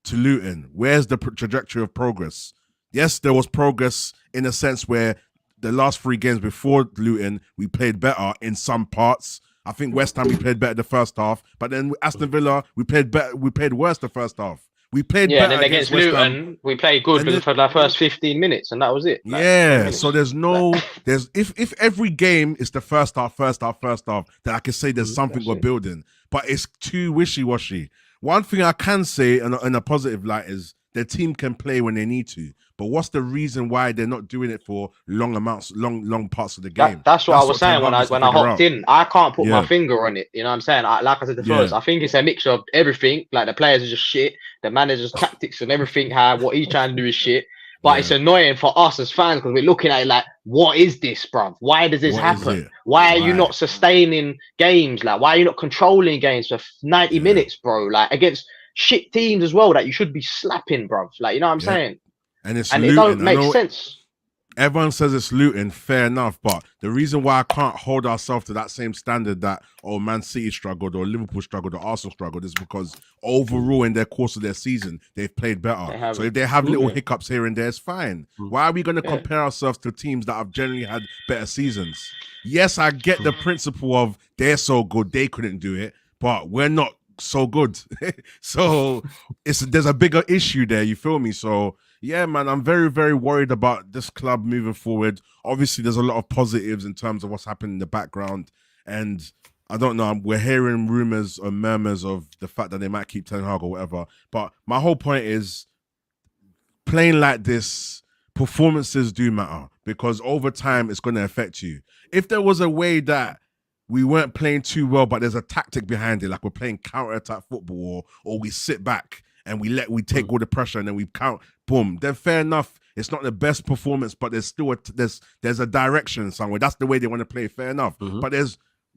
to Luton, where's the trajectory of progress? Yes, there was progress in a sense where the last 3 games before Luton, we played better in some parts. I think West Ham, we played better the first half, but then Aston Villa, we played worse the first half. We played better, and then against Luton, we played good for the first 15 minutes, and that was it. So if every game is the first half, then I can say there's something we're building. But it's too wishy-washy. One thing I can say in a positive light is the team can play when they need to. But what's the reason why they're not doing it for long parts of the game? That's what I was saying when I hopped in. I can't put my finger on it. You know what I'm saying? Like I said first, I think it's a mixture of everything. Like the players are just shit. The manager's tactics and everything, what he's trying to do is shit. But it's annoying for us as fans because we're looking at it like, what is this, bruv? Why does this happen? Why are you not sustaining games? Like, why are you not controlling games for 90 minutes, bro? Like against shit teams as well that you should be slapping, bruv. Like, you know what I'm saying? And it's And it Luton. don't make sense. Everyone says it's Luton, fair enough. But the reason why I can't hold ourselves to that same standard that, Man City struggled or Liverpool struggled or Arsenal struggled is because overall in their course of their season, they've played better. So if they have little hiccups here and there, it's fine. Why are we going to compare ourselves to teams that have generally had better seasons? Yes, I get the principle of they're so good, they couldn't do it, but we're not so good. So there's a bigger issue there, you feel me? So yeah, man, I'm very, very worried about this club moving forward. Obviously, there's a lot of positives in terms of what's happening in the background. And I don't know, we're hearing rumors or murmurs of the fact that they might keep Ten Hag or whatever. But my whole point is, playing like this, performances do matter because over time, it's going to affect you. If there was a way that we weren't playing too well, but there's a tactic behind it, like we're playing counter-attack football or we sit back and we take all the pressure and then we count, boom, then fair enough. It's not the best performance, but there's still there's a direction somewhere. That's the way they want to play, fair enough. But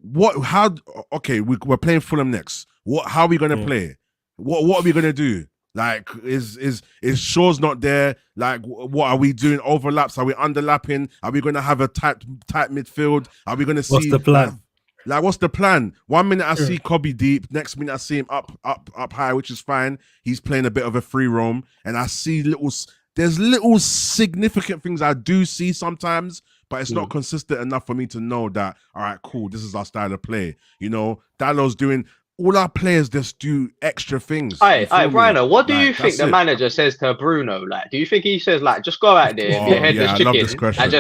we're playing Fulham next. How are we going to play? What are we going to do? Like, is Shaw's not there? Like, what are we doing? Overlaps? Are we underlapping? Are we going to have a tight midfield? Are we going to see? What's the plan? Like, what's the plan? 1 minute I see Cobby deep, next minute I see him up high, which is fine. He's playing a bit of a free roam, and I see there's little significant things I do see sometimes, but it's not consistent enough for me to know that, all right, cool, this is our style of play. You know, Dallow's doing, all our players just do extra things. Hey, Rhino, what do you think the manager says to Bruno? Like, do you think he says, like, just go out there, be a headless chicken, and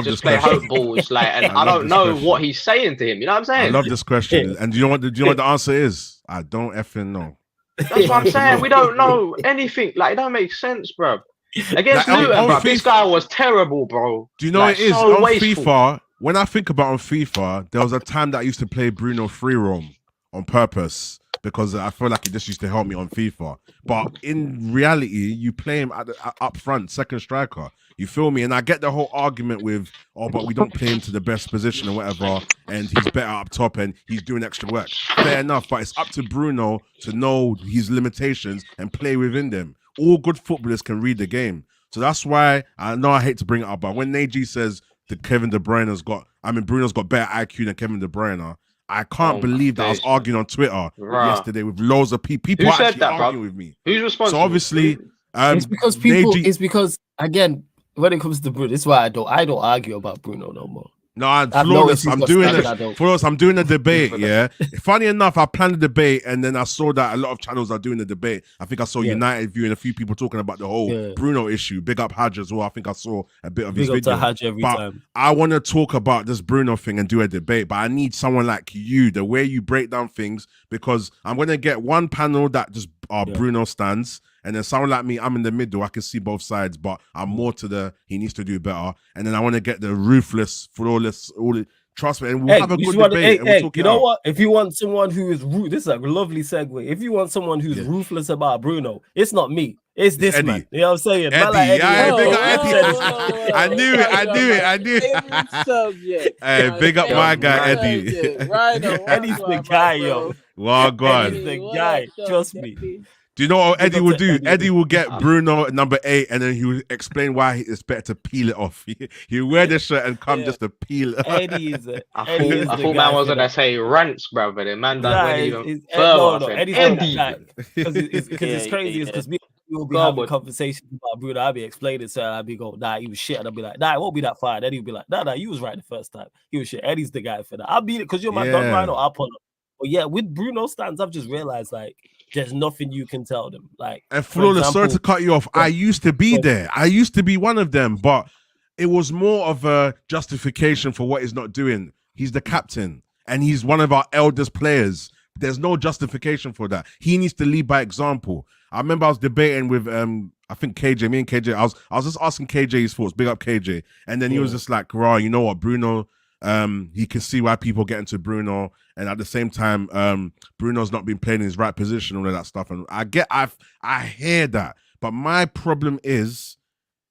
just play hope balls? Like, and I don't know what he's saying to him. You know what I'm saying? I love this question. And do you know what the answer is? I don't effing know. That's what I'm saying. We don't know anything. Like, it don't make sense, bro. Against Luton, bro, this guy was terrible, bro. Do you know what it is? On FIFA, when I think about on FIFA, there was a time that I used to play Bruno free roam on purpose because I feel like it just used to help me on FIFA. But in reality, you play him up front, second striker. You feel me? And I get the whole argument with, but we don't play him to the best position or whatever, and he's better up top and he's doing extra work. Fair enough, but it's up to Bruno to know his limitations and play within them. All good footballers can read the game. So that's why I know I hate to bring it up, but when Nagy says that Bruno's got better IQ than Kevin De Bruyne, I can't believe that I was arguing on Twitter yesterday with loads of people. People said actually that, arguing with me. Who's responsible? So obviously, it's because people. It's because again, when it comes to Bruno, this is why I don't argue about Bruno no more. No, Flawless. I'm doing a debate. Yeah. Funny enough, I planned a debate, and then I saw that a lot of channels are doing the debate. I think I saw United View and a few people talking about the whole Bruno issue. Big up Hadj as well. I think I saw a bit of his video. Big up to Hadj every time. I want to talk about this Bruno thing and do a debate, but I need someone like you, the way you break down things, because I'm gonna get one panel that just Bruno stands. And then someone like me, I'm in the middle. I can see both sides, but I'm more to he needs to do better. And then I want to get the ruthless, flawless, trust me, and we'll have a good debate. You know what? If you want someone who is this is a lovely segue. If you want someone who's ruthless about Bruno, it's not me. It's this Eddie. Man. You know what I'm saying? Eddie. I knew it. Hey, big up my guy, Eddie. Eddie's the guy, yo. Well, God. Eddie's the guy. Trust me. Do you know what Eddie will do? Eddie will get Bruno at number 8, and then he will explain why it's better to peel it off. He'll wear the shirt and come just to peel it. Eddie is it. I thought man was gonna say rants, bro, but the man doesn't even further. No, Eddie's Eddie. Because it's crazy. Because we will be having conversations about Bruno. I'll be explaining, so I'll be going, nah, he was shit. And I'll be like, nah, it won't be that far. And Eddie will be like, nah, you was right the first time. He was shit. Eddie's the guy for that. I'll beat it because you're my dog, Rhino. I'll pull up. But yeah, with Bruno stands, I've just realized like there's nothing you can tell them. Like, and Flawless, sorry to cut you off. I used to be there. I used to be one of them, but it was more of a justification for what he's not doing. He's the captain, and he's one of our eldest players. There's no justification for that. He needs to lead by example. I remember I was debating with I think KJ, me and KJ. I was just asking KJ his thoughts. Big up KJ, and then he was just like, "Raw, you know what, Bruno." He can see why people get into Bruno, and at the same time, Bruno's not been playing in his right position, all of that stuff. And I hear that, but my problem is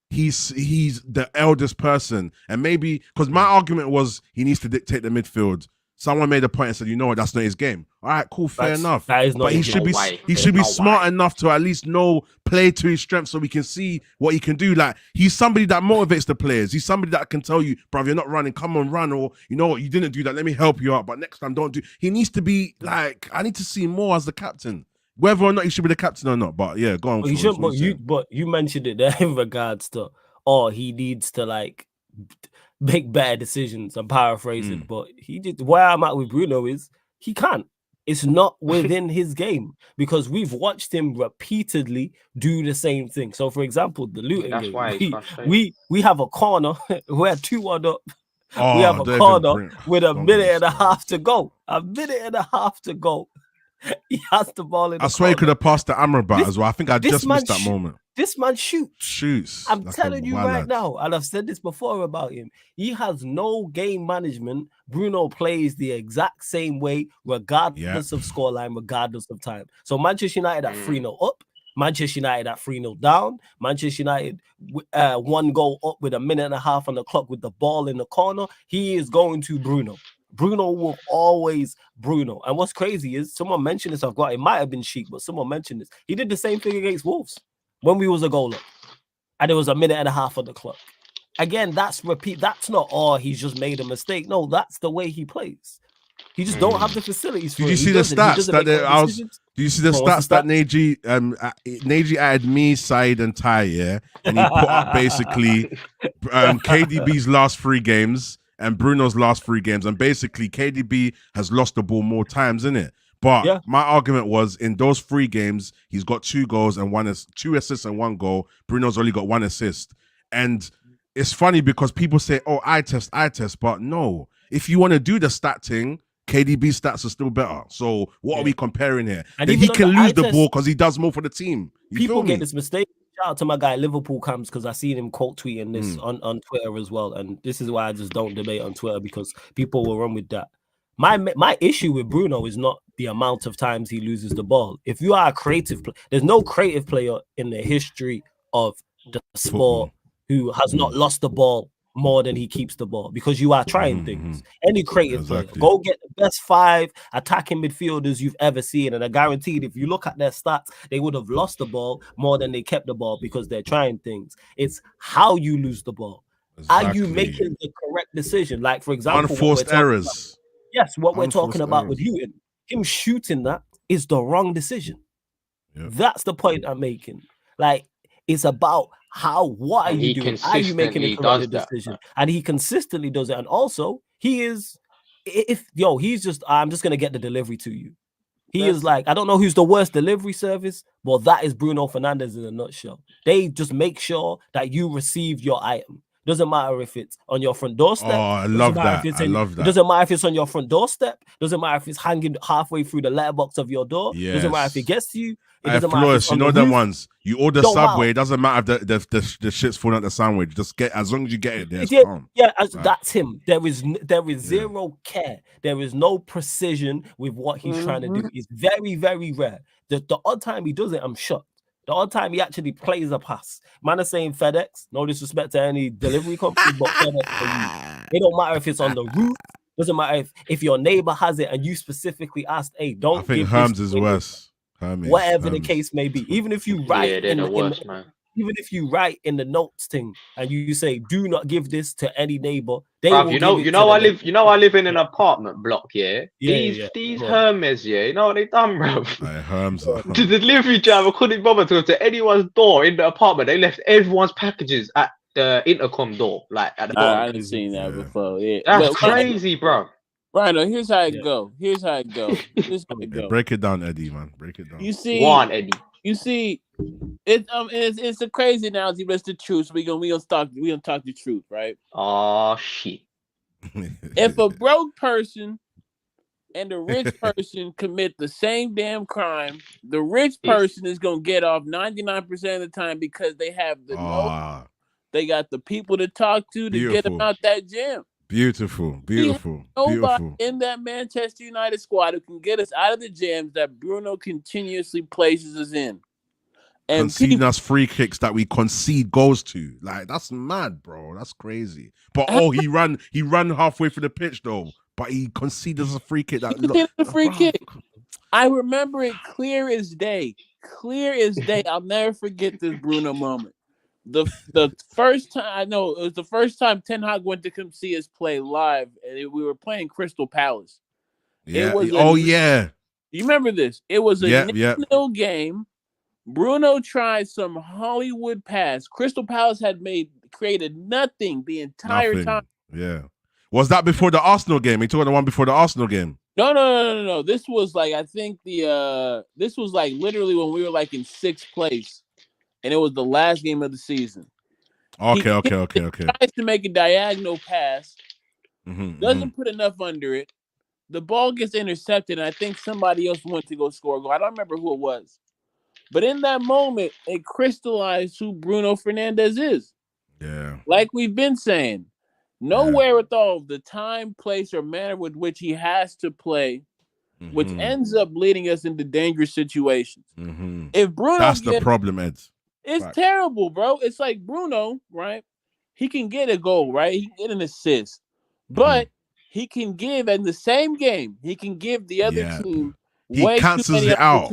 he's the eldest person, and maybe because my argument was he needs to dictate the midfield. someone made a point and said, you know what, that's not his game. All right, cool, fair enough. That is not But he his should be way. he should be There's no smart way. enough to at least know play to his strengths so we can see what he can do. Like, he's somebody that motivates the players. He's somebody that can tell you, bro, you're not running, come on, run, or you know what, you didn't do that, let me help you out, but next time don't do. He needs to be like, I need to see more as the captain. Whether or not he should be the captain or not, but yeah, go on. But, you mentioned it there in regards to, he needs to like make better decisions. I'm paraphrasing, but where I'm at with Bruno is he can't. It's not within his game because we've watched him repeatedly do the same thing. So, for example, the Luton That's game, why he's we have a corner. We're 2-1 up. Oh, we have a corner with a don't minute and a understand. half to go. A minute and a half to go. He has the ball in the I swear he could corner. have passed the Amrabat This- as well. I think I this just man missed that moment. This man shoots. Shoots. I'm like a telling you wild right lad. now, and I've said this before about him. He has no game management. Bruno plays the exact same way, regardless of scoreline, regardless of time. So Manchester United at 3-0 up, Manchester United at 3-0 down, Manchester United 1 goal up with a minute and a half on the clock with the ball in the corner. He is going to Bruno. Bruno will always Bruno. And what's crazy is someone mentioned this. It might have been Sheik, but someone mentioned this. He did the same thing against Wolves when we was a goal up, and it was a minute and a half on the clock. Again, that's not, he's just made a mistake. No, that's the way he plays. He just don't have the facilities for Did it. you see the stats Did you see the stats that Neji added me, Said, and Ty, yeah? And he put up basically KDB's last 3 games and Bruno's last 3 games, and basically KDB has lost the ball more times, innit? But my argument was, in those 3 games, he's got 2 goals and 2 assists and 1 goal. Bruno's only got 1 assist. And it's funny because people say, oh, eye test, but no. If you want to do the stat thing, KDB stats are still better. So what are we comparing here? And he can lose the ball because he does more for the team. People get this mistake. Shout out to my guy Liverpool Camps, because I seen him quote tweeting this on Twitter as well. And this is why I just don't debate on Twitter, because people will run with that. My issue with Bruno is not the amount of times he loses the ball. If you are a creative player, there's no creative player in the history of the sport who has not lost the ball more than he keeps the ball, because you are trying things. Any creative player, go get the best 5 attacking midfielders you've ever seen, and I guaranteed if you look at their stats, they would have lost the ball more than they kept the ball, because they're trying things. It's how you lose the ball. Are you making the correct decision? Like, for example, unforced errors. Yes, what we're talking about with Luton, him shooting that is the wrong decision. That's the point I'm making. Like, it's about what are you doing? Are you making a correct decision? And he consistently does it. And also, he's just, I'm just gonna get the delivery to you. He is like, I don't know who's the worst delivery service, but that is Bruno Fernandes in a nutshell. They just make sure that you receive your item. Doesn't matter if it's on your front doorstep. Oh, I love that. I love that. Doesn't matter if it's on your front doorstep. Doesn't matter if it's hanging halfway through the letterbox of your door. Yes. Doesn't matter if it gets to you. It doesn't matter Flores, you know them ones. You order Subway. It doesn't matter if the shit's falling out the sandwich. Just get, as long as you get it there. That's him. There is zero care. There is no precision with what he's trying to do. It's very, very rare. The odd time he does it, I'm shocked. The odd time he actually plays a pass. Man is saying FedEx. No disrespect to any delivery company, but FedEx for you. It don't matter if it's on the roof. Doesn't matter if your neighbor has it and you specifically asked, hey, don't. I think Herms is worse. Whatever the case may be, even if you write man. Even if you write in the notes thing and you say, do not give this to any neighbor, I live in an apartment block, these Hermes, you know what they done, bro? Hermes. The delivery driver couldn't bother to go to anyone's door in the apartment. They left everyone's packages at the intercom door, like at the bottom. I haven't seen that before. Yeah, that's crazy, bro. Right, no, here's how it go. Break it down, Eddie, man. Break it down. You see, Eddie. You see, it's a crazy analogy, but it's the truth. So we gonna talk the truth, right? Oh shit! If a broke person and a rich person commit the same damn crime, the rich person is gonna get off 99% of the time because they have they got the people to talk to get them out that gym. Beautiful. Nobody in that Manchester United squad who can get us out of the jams that Bruno continuously places us in. And conceding us free kicks that we concede goals to. Like, that's mad, bro. That's crazy. But he ran halfway through the pitch though. but he conceded a free kick. That a free kick. I remember it clear as day. Clear as day. I'll never forget this Bruno moment. The first time, I know it was the first time Ten Hag went to come see us play live, and we were playing Crystal Palace. Yeah. It was yeah. You remember this? It was a 0-0 game. Bruno tried some Hollywood pass. Crystal Palace had created nothing the entire time. Yeah. Was that before the Arsenal game? He took the one before the Arsenal game. No. This was like, I think this was like literally when we were like in 6th place. And it was the last game of the season. Okay. He tries to make a diagonal pass, doesn't put enough under it. The ball gets intercepted, and I think somebody else went to go score a goal. I don't remember who it was. But in that moment, it crystallized who Bruno Fernandes is. Yeah. Like we've been saying, no wherewithal of the time, place, or manner with which he has to play, which ends up leading us into dangerous situations. If Bruno That's the problem, Ed. It's terrible, bro. It's like Bruno, right? He can get a goal, right? He can get an assist. But he can give in the same game, he can give the other team he cancels it out.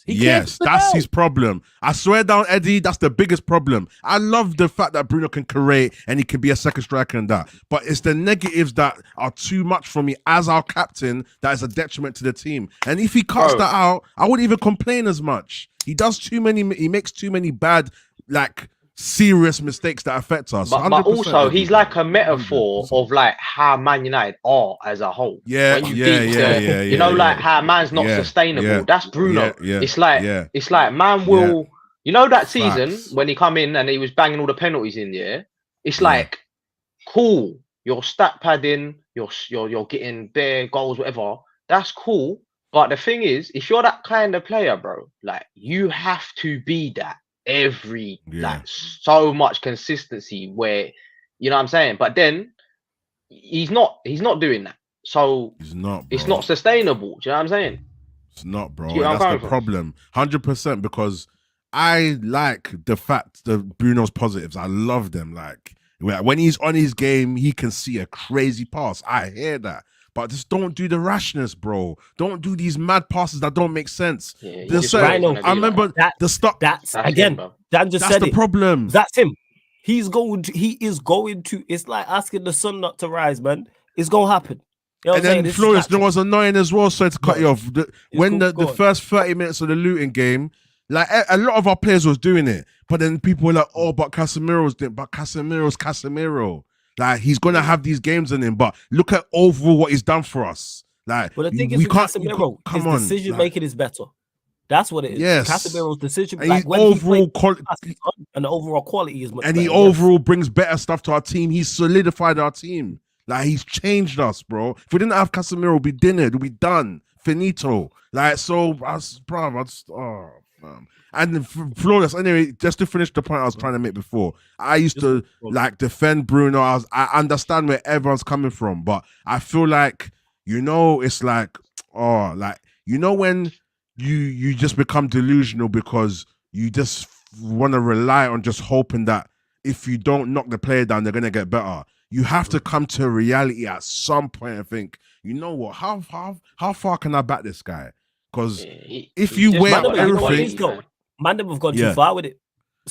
Yes, that's his problem. I swear down, Eddie, that's the biggest problem. I love the fact that Bruno can create and he can be a second striker and that. But it's the negatives that are too much for me as our captain that is a detriment to the team. And if he cuts that out, I wouldn't even complain as much. He makes too many bad, like, serious mistakes that affect us. But also, he's like a metaphor of like how Man United are as a whole. You know, like how man's not sustainable. That's Bruno. It's like man will. You know that season when he come in and he was banging all the penalties in the it's like cool. Your stat padding, you're getting bare goals, whatever. That's cool. But the thing is, if you're that kind of player, bro, like you have to be that. Like so much consistency where you know what I'm saying, but then he's not doing that, so it's not sustainable. Do you know what I'm saying? It's not, bro. That's the problem, 100%. Because I like the fact that Bruno's positives. I love them. Like when he's on his game, he can see a crazy pass. I hear that. But just don't do the rashness, bro. Don't do these mad passes that don't make sense. I remember the stop. That's again. Dan just said the problem. That's him. He is going to. It's like asking the sun not to rise, man. It's gonna happen. You know and then Flores, there was annoying as well. So to cut you off, the first 30 minutes of the Luton game, like a lot of our players was doing it, but then people were like, "Oh, but Casemiro's doing." But Casemiro's Casemiro. Like he's gonna have these games in him, but look at overall what he's done for us. Like, well, the thing is, Casemiro, his decision making is better. That's what it is. Yes, Casemiro's decision, and like overall and the overall quality is much and better. He overall brings better stuff to our team. He's solidified our team. Like he's changed us, bro. If we didn't have Casemiro, we'd be dinner. We'd be done. Finito. Like so, And Flores, anyway, just to finish the point I was trying to make before, I used to like defend Bruno. I understand where everyone's coming from, but I feel like, it's like, when you just become delusional because you just want to rely on just hoping that if you don't knock the player down, they're going to get better. You have to come to reality at some point and think, you know what, how far can I back this guy? Because if you weigh up everything... Man, have gone too far with it.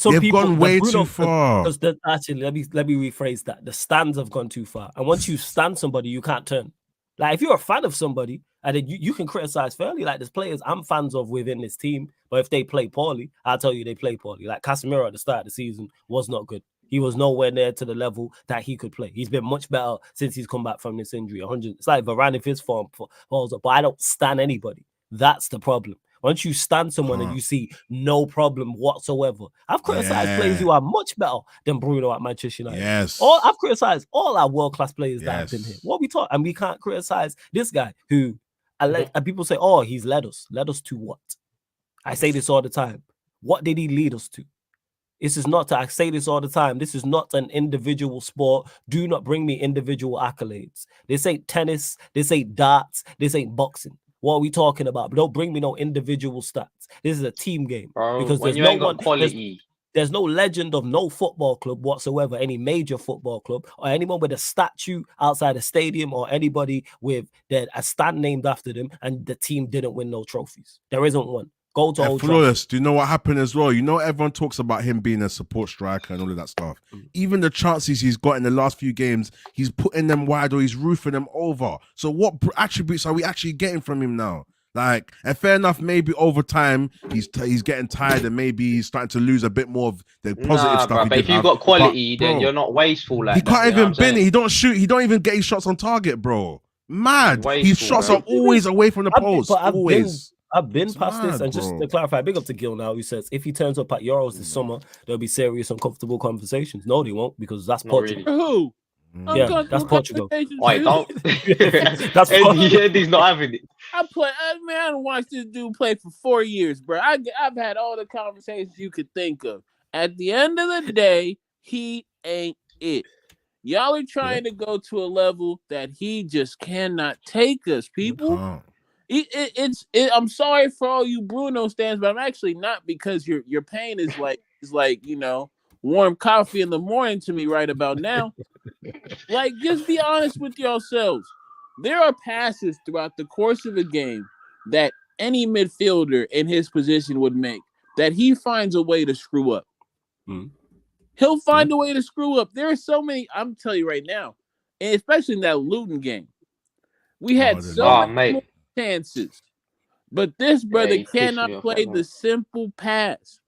They've gone way too far. Actually, let me rephrase that. The stands have gone too far. And once you stand somebody, you can't turn. Like, if you're a fan of somebody, and then you can criticize fairly. Like, there's players I'm fans of within this team, but if they play poorly, I'll tell you they play poorly. Like, Casemiro at the start of the season was not good. He was nowhere near to the level that he could play. He's been much better since he's come back from this injury. It's like Varane if his form falls up, but I don't stand anybody. That's the problem. Once you stand someone and you see no problem whatsoever. I've criticized players who are much better than Bruno at Manchester United. Yes. I've criticized all our world-class players that have been here. What we talk, and we can't criticize this guy who, and people say, oh, he's led us. Led us to what? I say this all the time. What did he lead us to? I say this all the time. This is not an individual sport. Do not bring me individual accolades. This ain't tennis. This ain't darts. This ain't boxing. What are we talking about? But don't bring me no individual stats. This is a team game. Bro, because there's no one quality. There's no legend of no football club whatsoever, any major football club, or anyone with a statue outside a stadium, or anybody with a stand named after them, and the team didn't win no trophies. There isn't one. Go to Old Trafford. Flawless. Do you know what happened as well? You know, everyone talks about him being a support striker and all of that stuff. Even the chances he's got in the last few games, he's putting them wide or he's roofing them over. So what attributes are we actually getting from him now? Like, and fair enough, maybe over time he's getting tired and maybe he's starting to lose a bit more of the positive stuff. Bro, but if you've got quality, then you're not wasteful. Like he can't even bin it. He don't shoot. He don't even get his shots on target, bro. Mad. His shots are always away from the post. I've been past this, and just to clarify, big up to Gil now, who says if he turns up at Euros this summer, there'll be serious, uncomfortable conversations. No, they won't, because that's Portugal. Really. Who? Yeah, that's Portugal. Wait, don't. That's Eddie's not having it. I don't watch this dude play for 4 years, bro. I've had all the conversations you could think of. At the end of the day, he ain't it. Y'all are trying to go to a level that he just cannot take us, people. I'm sorry for all you Bruno stands, but I'm actually not, because your pain is like warm coffee in the morning to me right about now. Like, just be honest with yourselves. There are passes throughout the course of a game that any midfielder in his position would make that he finds a way to screw up. He'll find a way to screw up. There are so many. I'm telling you right now, and especially in that Luton game, we had so many chances, but this brother cannot play the simple pass.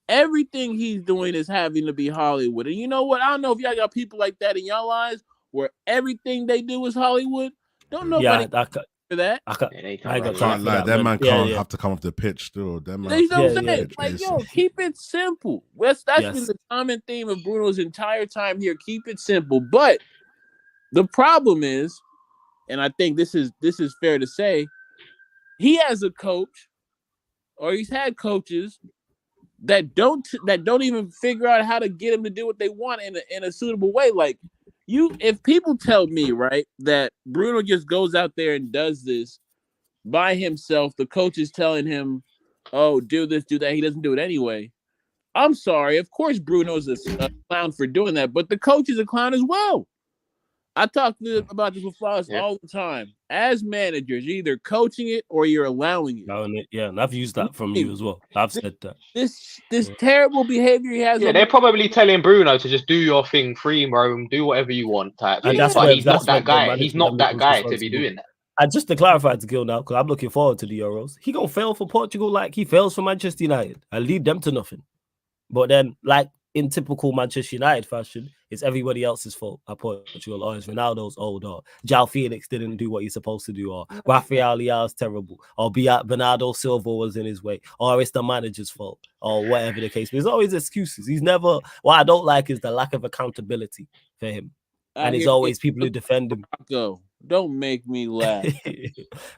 Everything he's doing is having to be Hollywood. And you know what? I don't know if y'all got people like that in y'all lives where everything they do is Hollywood. Don't nobody for that. I can't lie. That man can't have to come off the pitch still. That man. You know what I'm saying? Like, yo, keep it simple. That's been the common theme of Bruno's entire time here. Keep it simple. But the problem is, and I think this is fair to say, he has a coach, or he's had coaches that don't even figure out how to get him to do what they want in a suitable way. Like, if people tell me, right, that Bruno just goes out there and does this by himself, the coach is telling him, oh, do this, do that, he doesn't do it anyway. I'm sorry. Of course Bruno's a clown for doing that, but the coach is a clown as well. I talk about this with Flowers all the time. As managers, you're either coaching it or you're allowing it. Yeah, and I've used that from you as well. I've said that. This terrible behavior he has. Yeah, they're probably telling Bruno to just do your thing, free roam, do whatever you want type thing. But he's not that guy. He's not that guy to be doing that. And just to clarify to Gil now, because I'm looking forward to the Euros, he gonna fail for Portugal like he fails for Manchester United and lead them to nothing. But then, like in typical Manchester United fashion, it's everybody else's fault at Portugal, or it's Ronaldo's old, or João Felix didn't do what he's supposed to do, or Rafael Leão's terrible, or Bernardo Silva was in his way, or it's the manager's fault, or whatever the case. But there's always excuses. He's never. What I don't like is the lack of accountability for him, and it's always people who defend him. Go, don't make me laugh.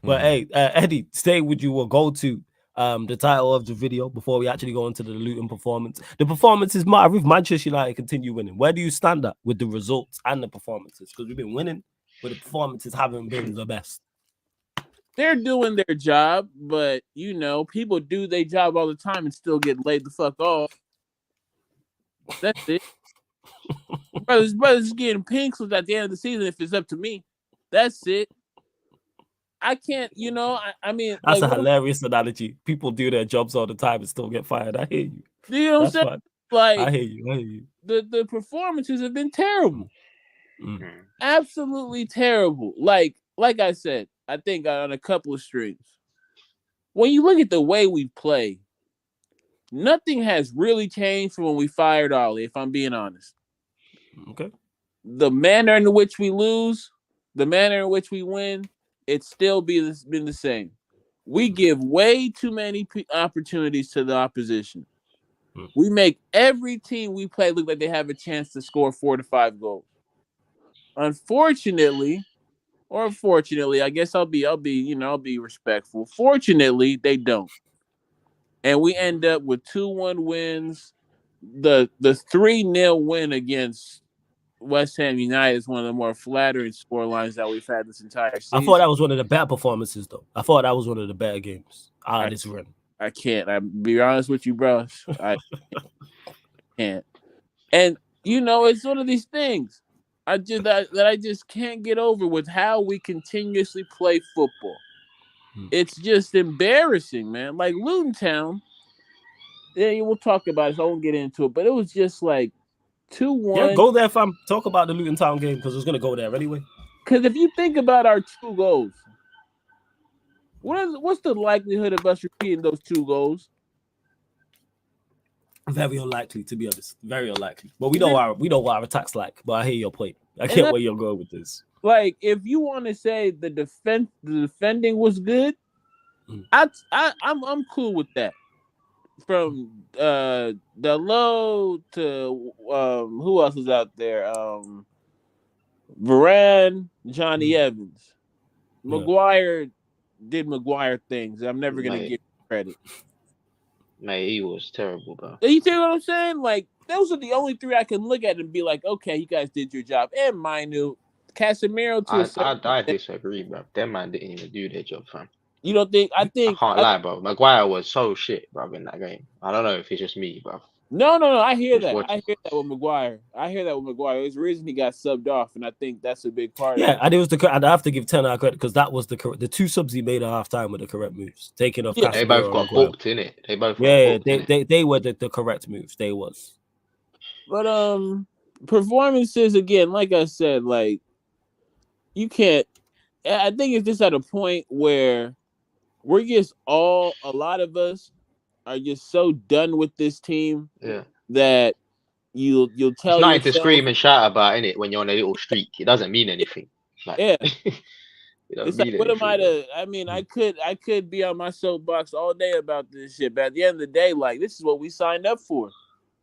But hey, Eddie, stay with you. We'll go to the title of the video before we actually go into the Luton performance. The performances matter if Manchester United continue winning. Where do you stand at with the results and the performances? Because we've been winning, but the performances haven't been the best. They're doing their job, but people do their job all the time and still get laid the fuck off. That's it. brothers getting pink slips at the end of the season if it's up to me. That's it. I can't, I mean, that's a hilarious analogy. People do their jobs all the time and still get fired. I hear you. You know what I'm saying? Fine. Like, I hear you. The performances have been terrible. Absolutely terrible. Like I said, I think on a couple of streams. When you look at the way we play, nothing has really changed from when we fired Ollie, if I'm being honest. Okay. The manner in which we lose, the manner in which we win, it's still been the same. We give way too many opportunities to the opposition. We make every team we play look like they have a chance to score 4 to 5 goals. Unfortunately, or fortunately, I guess I'll be respectful. Fortunately, they don't. And we end up with 2-1 wins. The 3-0 win against West Ham United is one of the more flattering scorelines that we've had this entire season. I thought that was one of the better performances, though. I thought that was one of the better games out of this run. I can't. I'll be honest with you, bro. can't. And it's one of these things. I just can't get over with how we continuously play football. It's just embarrassing, man. Like Luton Town. Yeah, we'll talk about it. So I won't get into it, but it was just like 2-1. Yeah, go there, fam. Talk about the Luton Town game because it's gonna go there anyway. Because if you think about our 2 goals, what's the likelihood of us repeating those 2 goals? Very unlikely, to be honest. Very unlikely. But we know what our attack's like. But I hear your point. I get where you're going with this. Like, if you want to say the defending was good, I'm cool with that. From the low to who else was out there? Varane, Johnny Evans, Maguire did Maguire things. I'm never gonna give credit. Mate, he was terrible, bro. You see what I'm saying? Like, those are the only 3 I can look at and be like, okay, you guys did your job. And Minu, Casemiro I disagree, bro. That man didn't even do their job, fam. You don't think? I can't lie, bro. Maguire was so shit, bro, in that game. I don't know if it's just me, bro. No. I hear that. I hear that with Maguire. There's a reason he got subbed off, and I think that's a big part. Yeah, and it was I'd have to give Ten Hag credit because that was the 2 subs he made at halftime were the correct moves. Taking off. Yeah, they both got booked in it. They both. They were the correct moves. They was. But performances again, like I said, like you can't. I think it's just at a point where we're just a lot of us are just so done with this team that you'll tell it's nothing to scream and shout about, innit? When you're on a little streak, it doesn't mean anything. Like, it's like, what am I to? I mean, I could be on my soapbox all day about this shit, but at the end of the day, like, this is what we signed up for.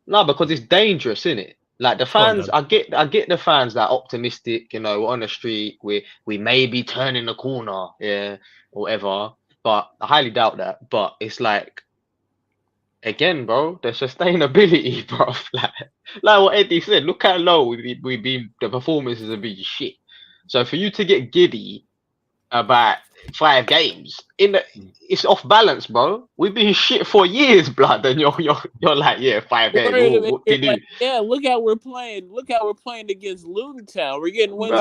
No, because it's dangerous, innit? Like the fans, I get the fans that are optimistic. We're on the streak, we may be turning the corner, or whatever. But I highly doubt that. But it's like, again, bro, the sustainability, bro. Like what Eddie said, look how low we've been. The performances have been shit. So for you to get giddy about 5 games, it's off balance, bro. We've been shit for years, blood, and you're like, 5 games. What did like, look how we're playing. Look how we're playing against Luton Town. We're getting wins.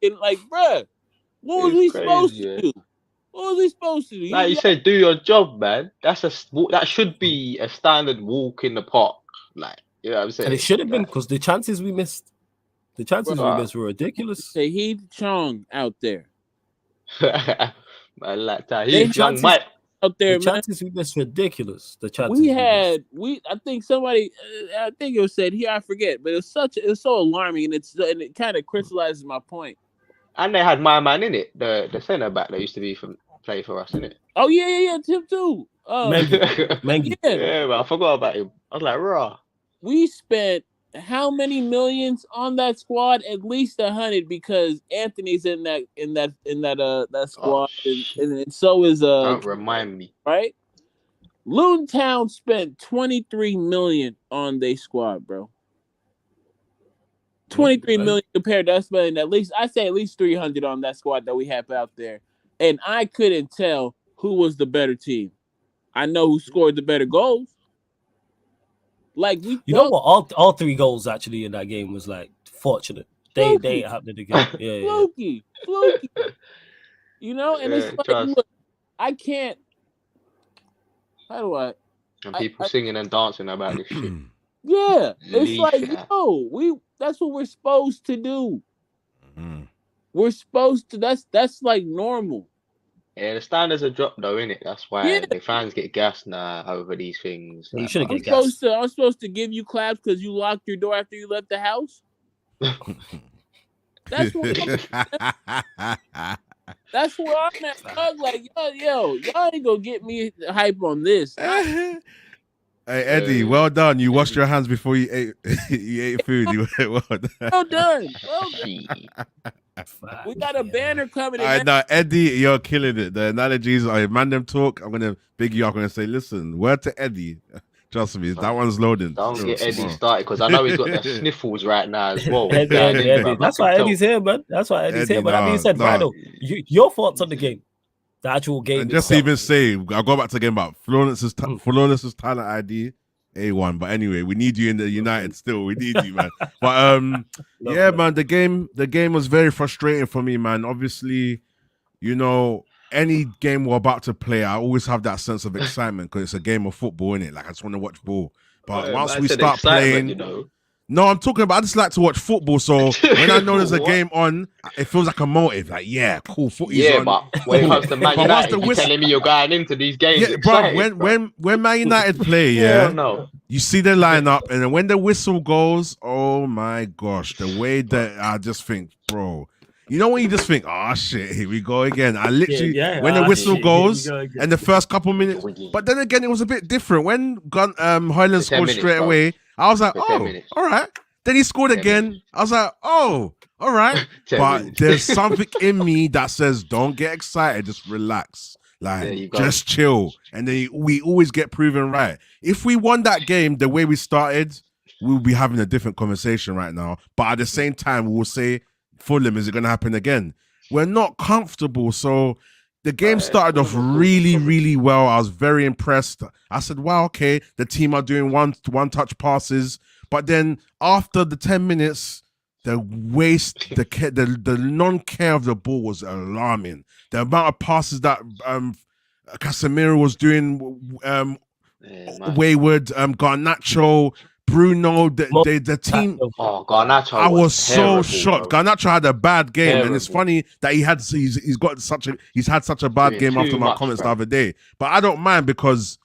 Bruh, what was we supposed to do? What was he supposed to do? Like you said, do your job, man. That should be a standard walk in the park. Like, you know what I'm saying? And it should have been, because the chances we missed were ridiculous. Shahid Chong out there. Man, like that. He's young Mike out there, the chances we missed ridiculous. The chances I think somebody, I think it was said here, I forget, but it's so alarming, and it kind of crystallizes my point. And they had my man in it, the centre back that used to play for us, innit? Oh yeah, Tim too. Mengi. Yeah, but I forgot about him. I was like, raw. We spent how many millions on that squad? At least 100, because Anthony's in that squad, and so is Don't remind me. Right? Luton Town spent 23 million on their squad, bro. 23 million compared to us spending at least 300 on that squad that we have out there. And I couldn't tell who was the better team. I know who scored the better goals. Like, you know what? All 3 goals actually in that game was like fortunate. They happened again. Yeah, fluky. And it's like, look, I can't. How do I? And people singing and dancing about this shit. Yeah, it's like, that's what we're supposed to do. Mm-hmm. We're supposed to. That's like normal. Yeah, the standards are dropped though, innit? That's why the fans get gassed now over these things. You shouldn't get gassed. I'm supposed to give you claps because you locked your door after you left the house. That's what. That's where I'm at. I'm like, y'all ain't gonna get me hype on this. Hey Eddie, well done. You washed your hands before you ate food. Well done. Well done. We got a banner coming in. I know, Eddie, you're killing it. The analogies, I man them talk. I'm gonna big you up. I'm gonna say, listen, word to Eddie. Trust me, that one's loading. Don't get Eddie started, because I know he's got the sniffles right now as well. Eddie. That's why Eddie's here, man. That's why Eddie's here. But that being said, Rhino, your thoughts on the game, the actual game. And just to even say, I'll go back to the game about Flawless's talent ID. A1. But anyway, we need you in the United still. We need you, man. But yeah, man, the game was very frustrating for me, man. Obviously, you know, any game we're about to play, I always have that sense of excitement because it's a game of football, innit? Like I just want to watch ball. But once we start playing, you know. no, I'm talking about I just like to watch football. So when I know there's a game on, it feels like a motive. Like, yeah, cool, footy's on. But when it comes to Man United, you're telling me you're going into these games. Yeah, excited, bro, when Man United play, you see the lineup, and then when the whistle goes, oh my gosh, the way that I just think, bro. You know when you just think, oh shit, here we go again. I literally when the whistle goes and the first couple minutes, but then again it was a bit different. When Højlund scored straight away, I was like, oh, all right. Then he scored again. I was like, oh, all right. But there's something in me that says, don't get excited, just relax. Like, just chill. And then we always get proven right. If we won that game the way we started, we'll be having a different conversation right now. But at the same time, we will say, Fulham, is it going to happen again? We're not comfortable. So the game started off really, really well. I was very impressed. I said, wow, okay, the team are doing one-touch passes. But then after the 10 minutes, the waste, the non-care of the ball was alarming. The amount of passes that Casemiro was doing, Wayward, Garnacho, Bruno, the team. Oh, Garnacho! I was so shocked. Bro. Garnacho had a bad game, and it's funny that he's had such a bad game after my comments the other day. But I don't mind because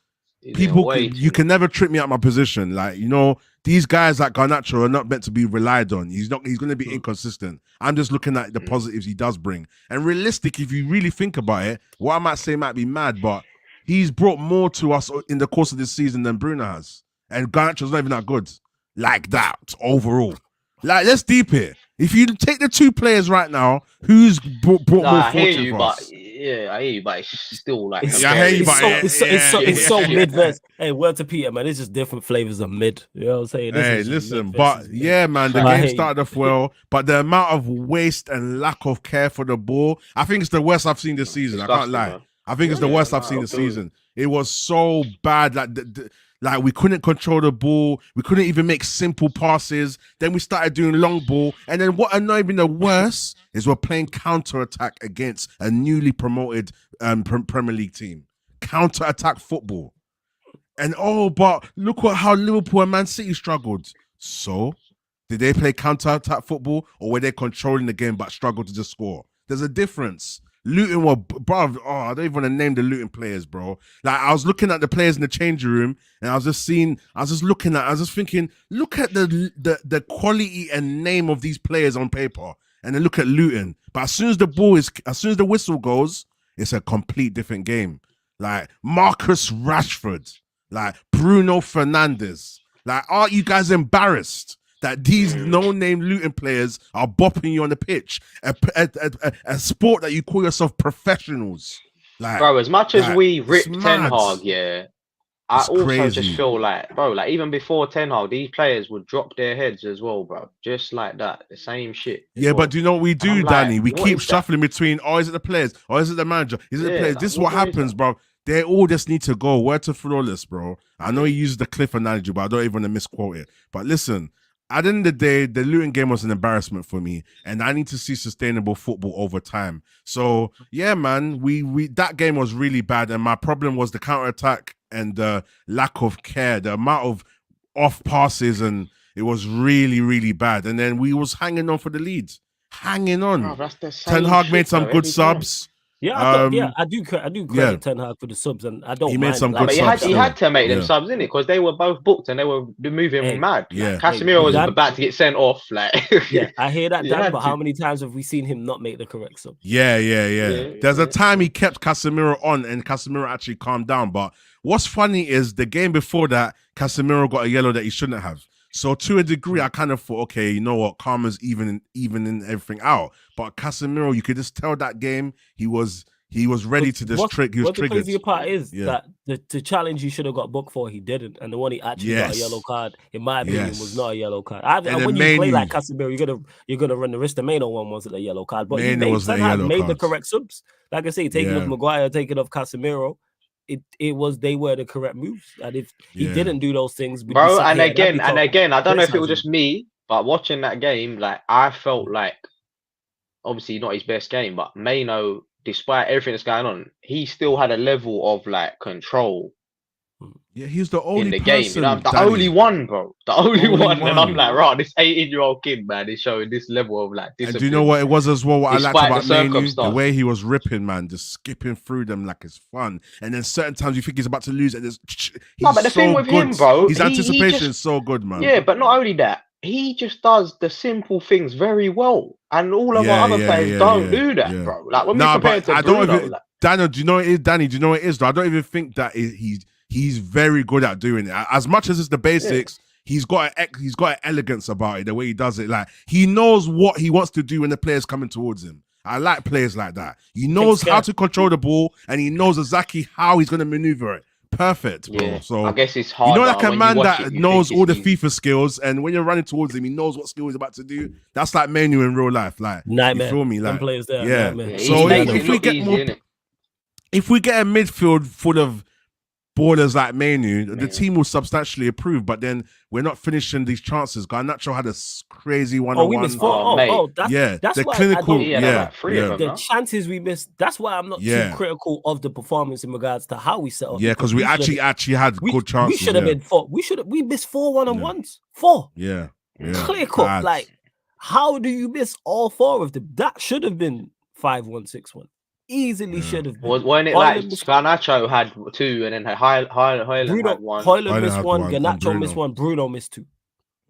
you can never trick me out my position. Like, you know, these guys like Garnacho are not meant to be relied on. He's going to be inconsistent. I'm just looking at the positives he does bring. And realistic, if you really think about it, what I might say might be mad, but he's brought more to us in the course of this season than Bruno has. And Garnacho's not even that good like that overall. Like, let's deep it. If you take the two players right now, who's brought more fortune for us? Yeah, I hear you, but it's still like... It's so mid-verse. Hey, word to Peter, man. It's just different flavors of mid. You know what I'm saying? Hey, listen, but yeah, man, the game started off well, but the amount of waste and lack of care for the ball, I think it's the worst I've seen this season. I can't lie. I think it's the worst I've seen this season. It was so bad. Like we couldn't control the ball. We couldn't even make simple passes. Then we started doing long ball. And then what annoyed me the worst is we're playing counter-attack against a newly promoted Premier League team. Counter-attack football. And but look at how Liverpool and Man City struggled. So, did they play counter-attack football or were they controlling the game but struggled to just score? There's a difference. Luton were, bro. Oh, I don't even want to name the Luton players, bro. Like, I was looking at the players in the changing room, and I was just thinking, look at the quality and name of these players on paper, and then look at Luton. But as soon as the whistle goes, it's a complete different game. Like Marcus Rashford, like Bruno Fernandes. Like, aren't you guys embarrassed that these no-name Luton players are bopping you on the pitch? A sport that you call yourself professionals. Like, bro, as much as we rip Ten Hag, I also just feel like, bro, like even before Ten Hag, these players would drop their heads as well, bro. Just like that. The same shit. Yeah, but do you know what we do, Danny? We keep shuffling between, is it the players? Or is it the manager? Is it the players? This is what happens, bro. They all just need to go. Word to Flawless, bro. I know he uses the Cliff analogy, but I don't even want to misquote it. But listen, at the end of the day, the Luton game was an embarrassment for me, and I need to see sustainable football over time. So yeah, man, we that game was really bad, and my problem was the counter-attack and the lack of care, the amount of off passes, and it was really, really bad. And then we was hanging on for the lead, hanging on. Bro, that's the same. Ten Hag made some good subs. Yeah, I do credit Ten Hag for the subs, and I don't. He made some good subs. He had to make them subs, innit? Because they were both booked and they were moving mad. Yeah, Casemiro was about to get sent off. Like, I hear that, Dan. But how many times have we seen him not make the correct sub? Yeah. There's a time he kept Casemiro on, and Casemiro actually calmed down. But what's funny is the game before that, Casemiro got a yellow that he shouldn't have. So to a degree, I kind of thought, okay, you know what, karma's even in everything out. But Casemiro, you could just tell that game he was ready to just trick. He was triggered. The crazy part is that the challenge he should have got booked for, he didn't, and the one he actually got a yellow card, in my opinion, was not a yellow card. And when you play like Casemiro, you're gonna run the risk. The Maino one wasn't a yellow card, but he made the correct subs. Like I say, taking off Maguire, taking off Casemiro. they were the correct moves. And if he didn't do those things, we'd be bro, sat and here I'd be again, talking- I don't know if it was criticizing just me, but watching that game, like I felt like obviously not his best game, but Maino, despite everything that's going on, he still had a level of like control Yeah, he's the only in the person, game. You know, the Danny. only one, bro. The only Only one. And I'm one. like, right, this 18-year-old kid, man, is showing this level of like discipline. And do you know what it was as well? What I liked Despite about the Manu, the circumstance. way he was ripping, man, just skipping through them like it's fun. And then certain times you think he's about to lose, and he's No, but the thing with him, bro, his he anticipation just- is so good, man. Yeah, but not only that, he just does the simple things very well, and all of our other players don't do that, bro. Like when we compare it to Bruno, like, Daniel, do you know what it is, Danny? Do you know what it is? Though? I don't even think that he's very good at doing it. As much as it's the basics, he's got an elegance about it. The way he does it, like he knows what he wants to do when the player's coming towards him. I like players like that. He knows how to control the ball, and he knows exactly how he's going to maneuver it. Perfect, bro. So I guess it's hard. You know, like a man that knows all the FIFA skills, and when you're running towards him, he knows what skill he's about to do. That's like Manu in real life, like nightmare. You feel me? Like Them players there, yeah. nightmare. So He if we get easy, more, innit? if we get a midfield full of ballers like Manu, the team will substantially improve. But then we're not finishing these chances. Garnacho had a crazy one. Oh, we missed four. That's the why clinical. The chances we missed. That's why I'm not too critical of the performance in regards to how we set up. Yeah, because we actually had good chances. We should have been four. We missed 4 1-on-1s. 4. Yeah. Clear cut. Like, how do you miss all 4 of them? That should have been 5-1, 6-1. Easily should have been. Wasn't it like Garnacho had 2 and then Højlund had 1? Højlund missed 1, Garnacho missed 1, Bruno missed 2.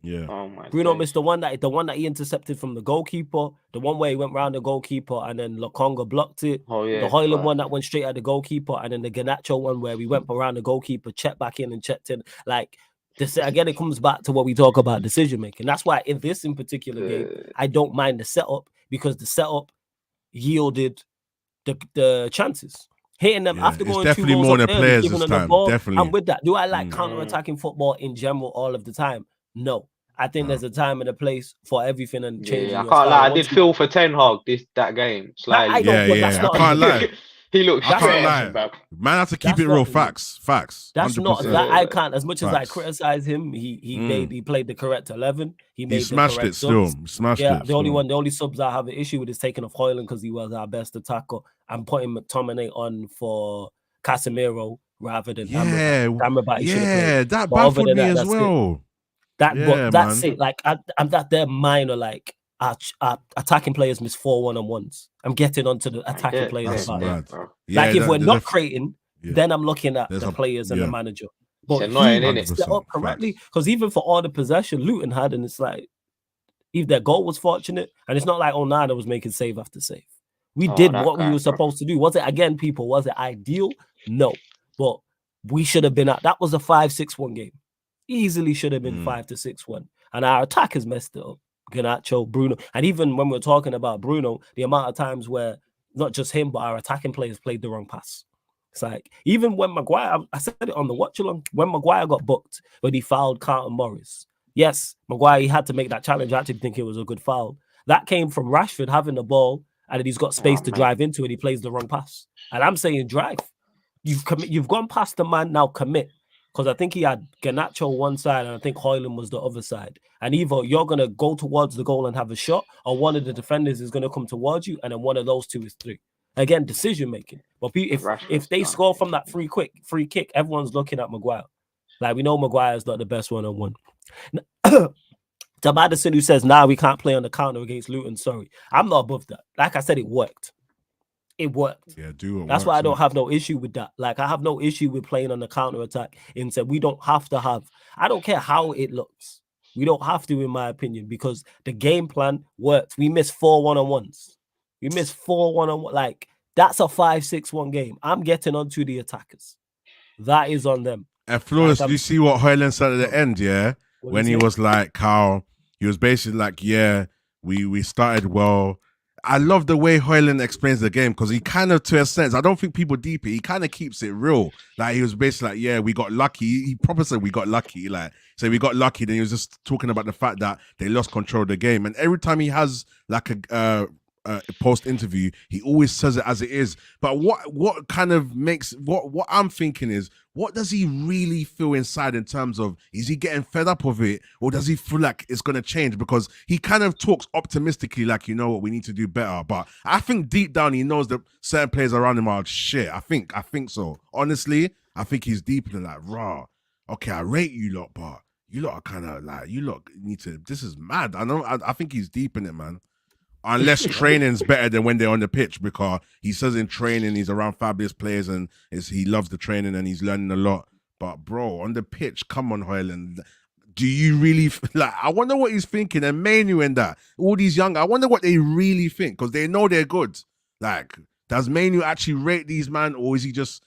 Yeah. Oh my Bruno days. missed the one that he intercepted from the goalkeeper, the one where he went round the goalkeeper and then Lokonga blocked it. Oh yeah. The Højlund one that went straight at the goalkeeper, and then the Garnacho one where we went around the goalkeeper, checked back in and checked in. Like this again, it comes back to what we talk about decision making. That's why in this in particular game, I don't mind the setup because the setup yielded the chances. Hitting them after going definitely 2 goals more up than there, players giving this them the time. ball. Definitely. And with that, do I like counter-attacking football in general all of the time? No. I think there's a time and a place for everything and changing. I can't lie. I did feel for Ten Hag that game. Slightly. I can't lie. He looked I can't lie. bro. Man, I have to keep it real. Facts. That's 100%. not that I can't. As much as I criticize him, he played the correct 11. He smashed it still. Smashed it. The only subs I have an issue with is taking off Højlund because he was our best attacker. I'm putting McTominay on for Casemiro rather than Amrabat. That baffled me as well. That's it. Like I'm that they're minor. Like our attacking players miss 4 1-on-1s. I'm getting onto the attacking players about it. Like if we're not creating, then I'm looking at the players and the manager. But it's annoying, isn't it? Set up correctly because even for all the possession Luton had, and it's like if their goal was fortunate, and it's not like Onana was making save after save. We did what we were supposed to do. Was it again, people? Was it ideal? No, but we should have been at. That was a 5-6-1 game. Easily should have been 5-6-1, and our attack has messed it up. Garnacho, Bruno, and even when we're talking about Bruno, the amount of times where not just him, but our attacking players played the wrong pass. It's like even when Maguire, I said it on the watch along, when Maguire got booked, when he fouled Carlton Morris. Yes, Maguire, he had to make that challenge. I actually think it was a good foul. That came from Rashford having the ball, and then he's got space to drive into it. He plays the wrong pass, and I'm saying drive. You've gone past the man, now commit. Because I think he had Garnacho one side and I think Højlund was the other side. And either you're going to go towards the goal and have a shot, or one of the defenders is going to come towards you, and then one of those two is 3. Again, decision making. But if they score from that free kick, everyone's looking at Maguire. Like we know Maguire's not the best 1-on-1. To Madison, who says, we can't play on the counter against Luton. Sorry. I'm not above that. Like I said, it worked. It worked. Yeah, That's why I don't have no issue with that. Like I have no issue with playing on the counter attack. Instead, we don't have to have. I don't care how it looks. We don't have to, in my opinion, because the game plan worked. We missed 4 1-on-1s. We missed 4 1-on-1. Like that's a 5-6-1 game. I'm getting onto the attackers. That is on them. And Flores, you see what Højlund said at the end, yeah? When he was like, how he was basically like, we started well. I love the way Højlund explains the game because he kind of, to a sense, I don't think people deep it. He kind of keeps it real. Like he was basically like, we got lucky. He probably said we got lucky. Like, so we got lucky. Then he was just talking about the fact that they lost control of the game. And every time he has like post interview, he always says it as it is. But what kind of makes what I'm thinking is, what does he really feel inside in terms of, is he getting fed up of it, or does he feel like it's going to change? Because he kind of talks optimistically, like, you know what, we need to do better. But I think deep down he knows that certain players around him are shit. I think so. Honestly, I think he's deep in like, raw. Okay, I rate you lot, but you lot are kind of like, you lot need to. This is mad. I think he's deep in it, man. Unless training's better than when they're on the pitch, because he says in training he's around fabulous players and he loves the training and he's learning a lot. But bro, on the pitch, come on, Hoyland. Do you really like? I wonder what he's thinking. And Manu and that, all these young, I wonder what they really think, because they know they're good. Like, does Manu actually rate these man, or is he just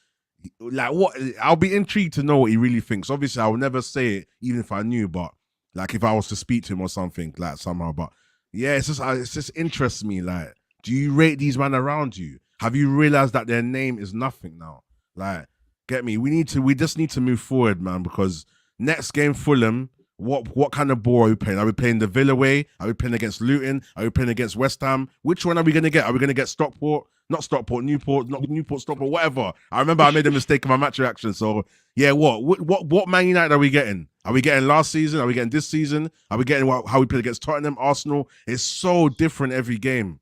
like what? I'll be intrigued to know what he really thinks. Obviously, I would never say it, even if I knew. But like, if I was to speak to him or something, like somehow, but. Yeah, it's just interests me. Like, do you rate these men around you? Have you realized that their name is nothing now? Like, get me? We just need to move forward, man. Because next game, Fulham. What kind of ball are we playing? Are we playing the Villa way? Are we playing against Luton? Are we playing against West Ham? Which one are we gonna get? Are we gonna get Stockport? Not Stockport, Newport, not Newport, Stockport, whatever. I remember I made a mistake in my match reaction. So yeah, what Man United are we getting? Are we getting last season? Are we getting this season? Are we getting how we played against Tottenham, Arsenal? It's so different every game.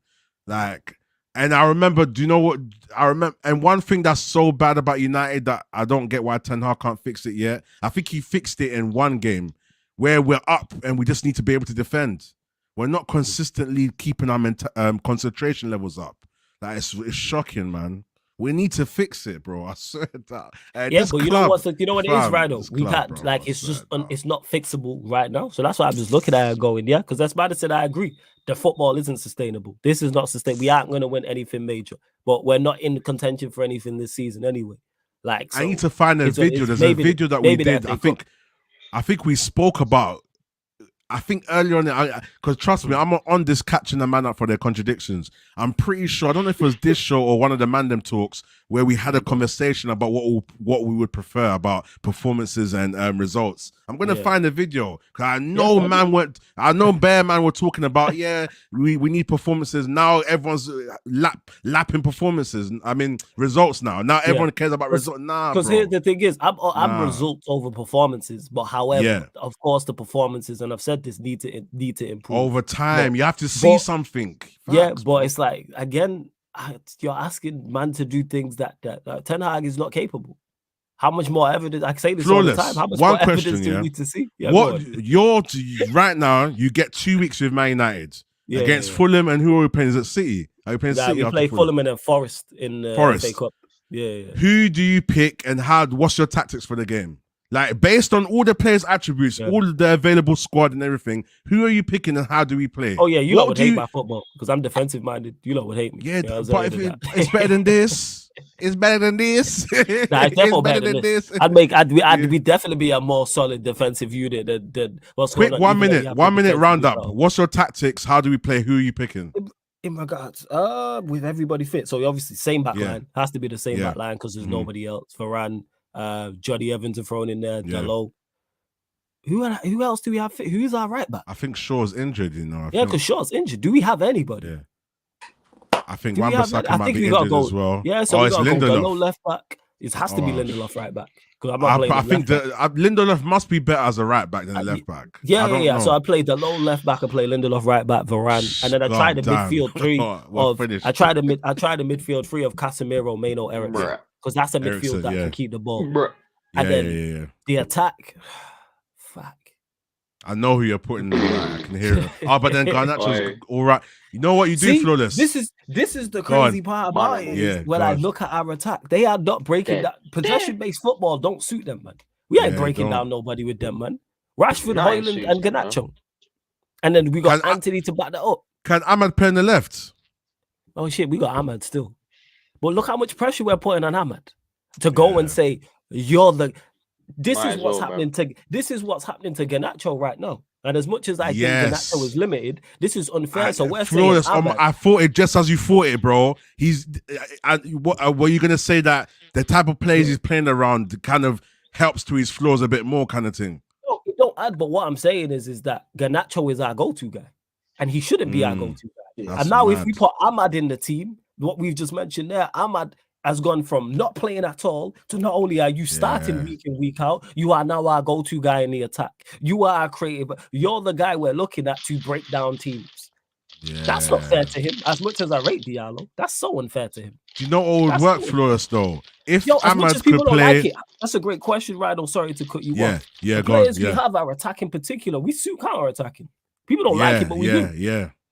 Like, and I remember, do you know what I remember? And one thing that's so bad about United that I don't get why Ten Hag can't fix it yet. I think he fixed it in one game where we're up and we just need to be able to defend. We're not consistently keeping our concentration levels up. Like, it's shocking, man. We need to fix it, bro. I swear that. Yeah, but you know what it is, right? Though we've had bro, like it's just it's not fixable right now. So that's why I'm just looking at it going, yeah, because that's why I said I agree. The football isn't sustainable. This is not sustainable. We aren't going to win anything major, but we're not in contention for anything this season anyway. Like, so I need to find a video. There's a video that we did. I think we spoke about. I think earlier on, because trust me, I'm on this catching the man up for their contradictions. I'm pretty sure, I don't know if it was this show or one of the Mandem talks where we had a conversation about what we would prefer about performances and results. I'm going to find the video, because I know Bear Man were talking about, we need performances. Now everyone's lapping performances. I mean, results now. Now everyone cares about results. Nah, because here the thing is, I'm results over performances, but however, of course, the performances, and I've said this, need to improve over time. You have to see something. Facts, but it's like, again, you're asking man to do things that Ten Hag is not capable. How much more evidence? I say this Flawless. all the time. How much One more question, evidence do we need to see? Right now, you get 2 weeks with Man United against Fulham, and who are we playing? Is it City? Are we playing City? We play Fulham and then Forest in FA Cup. Yeah. Who do you pick, and what's your tactics for the game? Like, based on all the players' attributes, all the available squad and everything, who are you picking and how do we play? Oh, yeah, you lot would hate my football because I'm defensive minded. You lot would hate me. Yeah, but if it's better than this. It's better than this. Nah, it's definitely better than this. We'd definitely be a more solid defensive unit than what's quick. going on. 1 minute roundup. What's your tactics? How do we play? Who are you picking? In regards, with everybody fit. So obviously, same back line has to be the same back line because there's nobody else. Varane. Johnny Evans are thrown in there. Dalot. Who else do we have fit? Who's our right back? I think Shaw's injured, you know. Because Shaw's injured. Do we have anybody? Yeah. I think Wan-Bissaka might be injured as well. Yeah, so it's Lindelof left back. It has to be Lindelof right back. I think Lindelof must be better as a right back than a left back. Yeah. So I played the low left back. I play Lindelof right back, Varane, and then I tried the midfield three I tried the midfield three of Casemiro, Maino, Eriksen, because that's a midfield that can keep the ball. And then the attack. Fuck. I know who you're putting there. Right? I can hear it. But then Garnacho's all right. You know what you do, Flawless? This is the crazy part about it. Is when I look at our attack, they are not breaking that possession-based football. Don't suit them, man. We ain't breaking down nobody with them, man. Rashford, Højlund, and Garnacho, and then we got Anthony to back that up. Can Ahmad play on the left? Oh shit, we got Ahmad still. But look how much pressure we're putting on Ahmad to go and say you're the. This is what's happening to Garnacho right now. And as much as I think Garnacho is limited, this is unfair. So we're saying I thought it just as you thought it, bro. Were you gonna say that the type of plays he's playing around kind of helps to his flaws a bit more, kind of thing? No, it don't add. But what I'm saying is that Garnacho is our go-to guy, and he shouldn't be our go-to guy. And now if we put Ahmad in the team, what we've just mentioned there, Ahmad has gone from not playing at all to not only are you starting week in, week out, you are now our go-to guy in the attack. You are our creative. You're the guy we're looking at to break down teams. Yeah. That's not fair to him. As much as I rate Diallo, that's so unfair to him. Do you know what would work for us though? If Ahmad could play, like it, that's a great question, Rydell. Sorry to cut you off. The players we have our attack in particular, we suit counter attacking. People don't like it, but we do.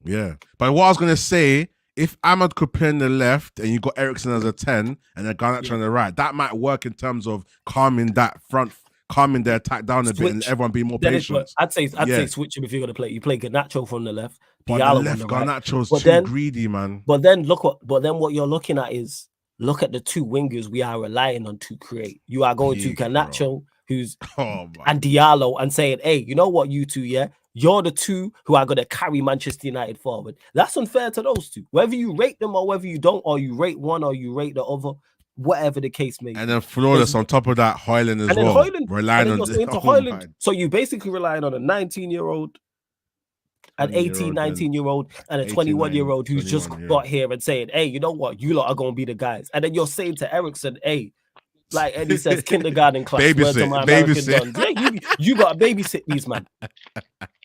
Yeah. But what I was gonna say, if Ahmad could play on the left and you got Eriksen as a 10 and then Garnacho on the right, that might work in terms of calming the attack down a bit and everyone being more patient. I'd say switch him if you're gonna play. You play Garnacho from the left. But the left Garnacho's too greedy, man. But then what you're looking at is look at the two wingers we are relying on to create. You are going to Garnacho, who's and Diallo, and saying, hey, you know what, you two, you're the two who are going to carry Manchester United forward. That's unfair to those two. Whether you rate them or whether you don't, or you rate one or you rate the other, whatever the case may be. And then Flawless on top of that, Højlund as well. Relying on Højlund. So you basically relying on a 19-year-old, an 18, 19-year-old, and a 21-year-old who's just got here and saying, hey, you know what? You lot are going to be the guys. And then you're saying to Eriksen, hey, like Eddie says, kindergarten class. Babysit. Yeah, you got to babysit these, man. You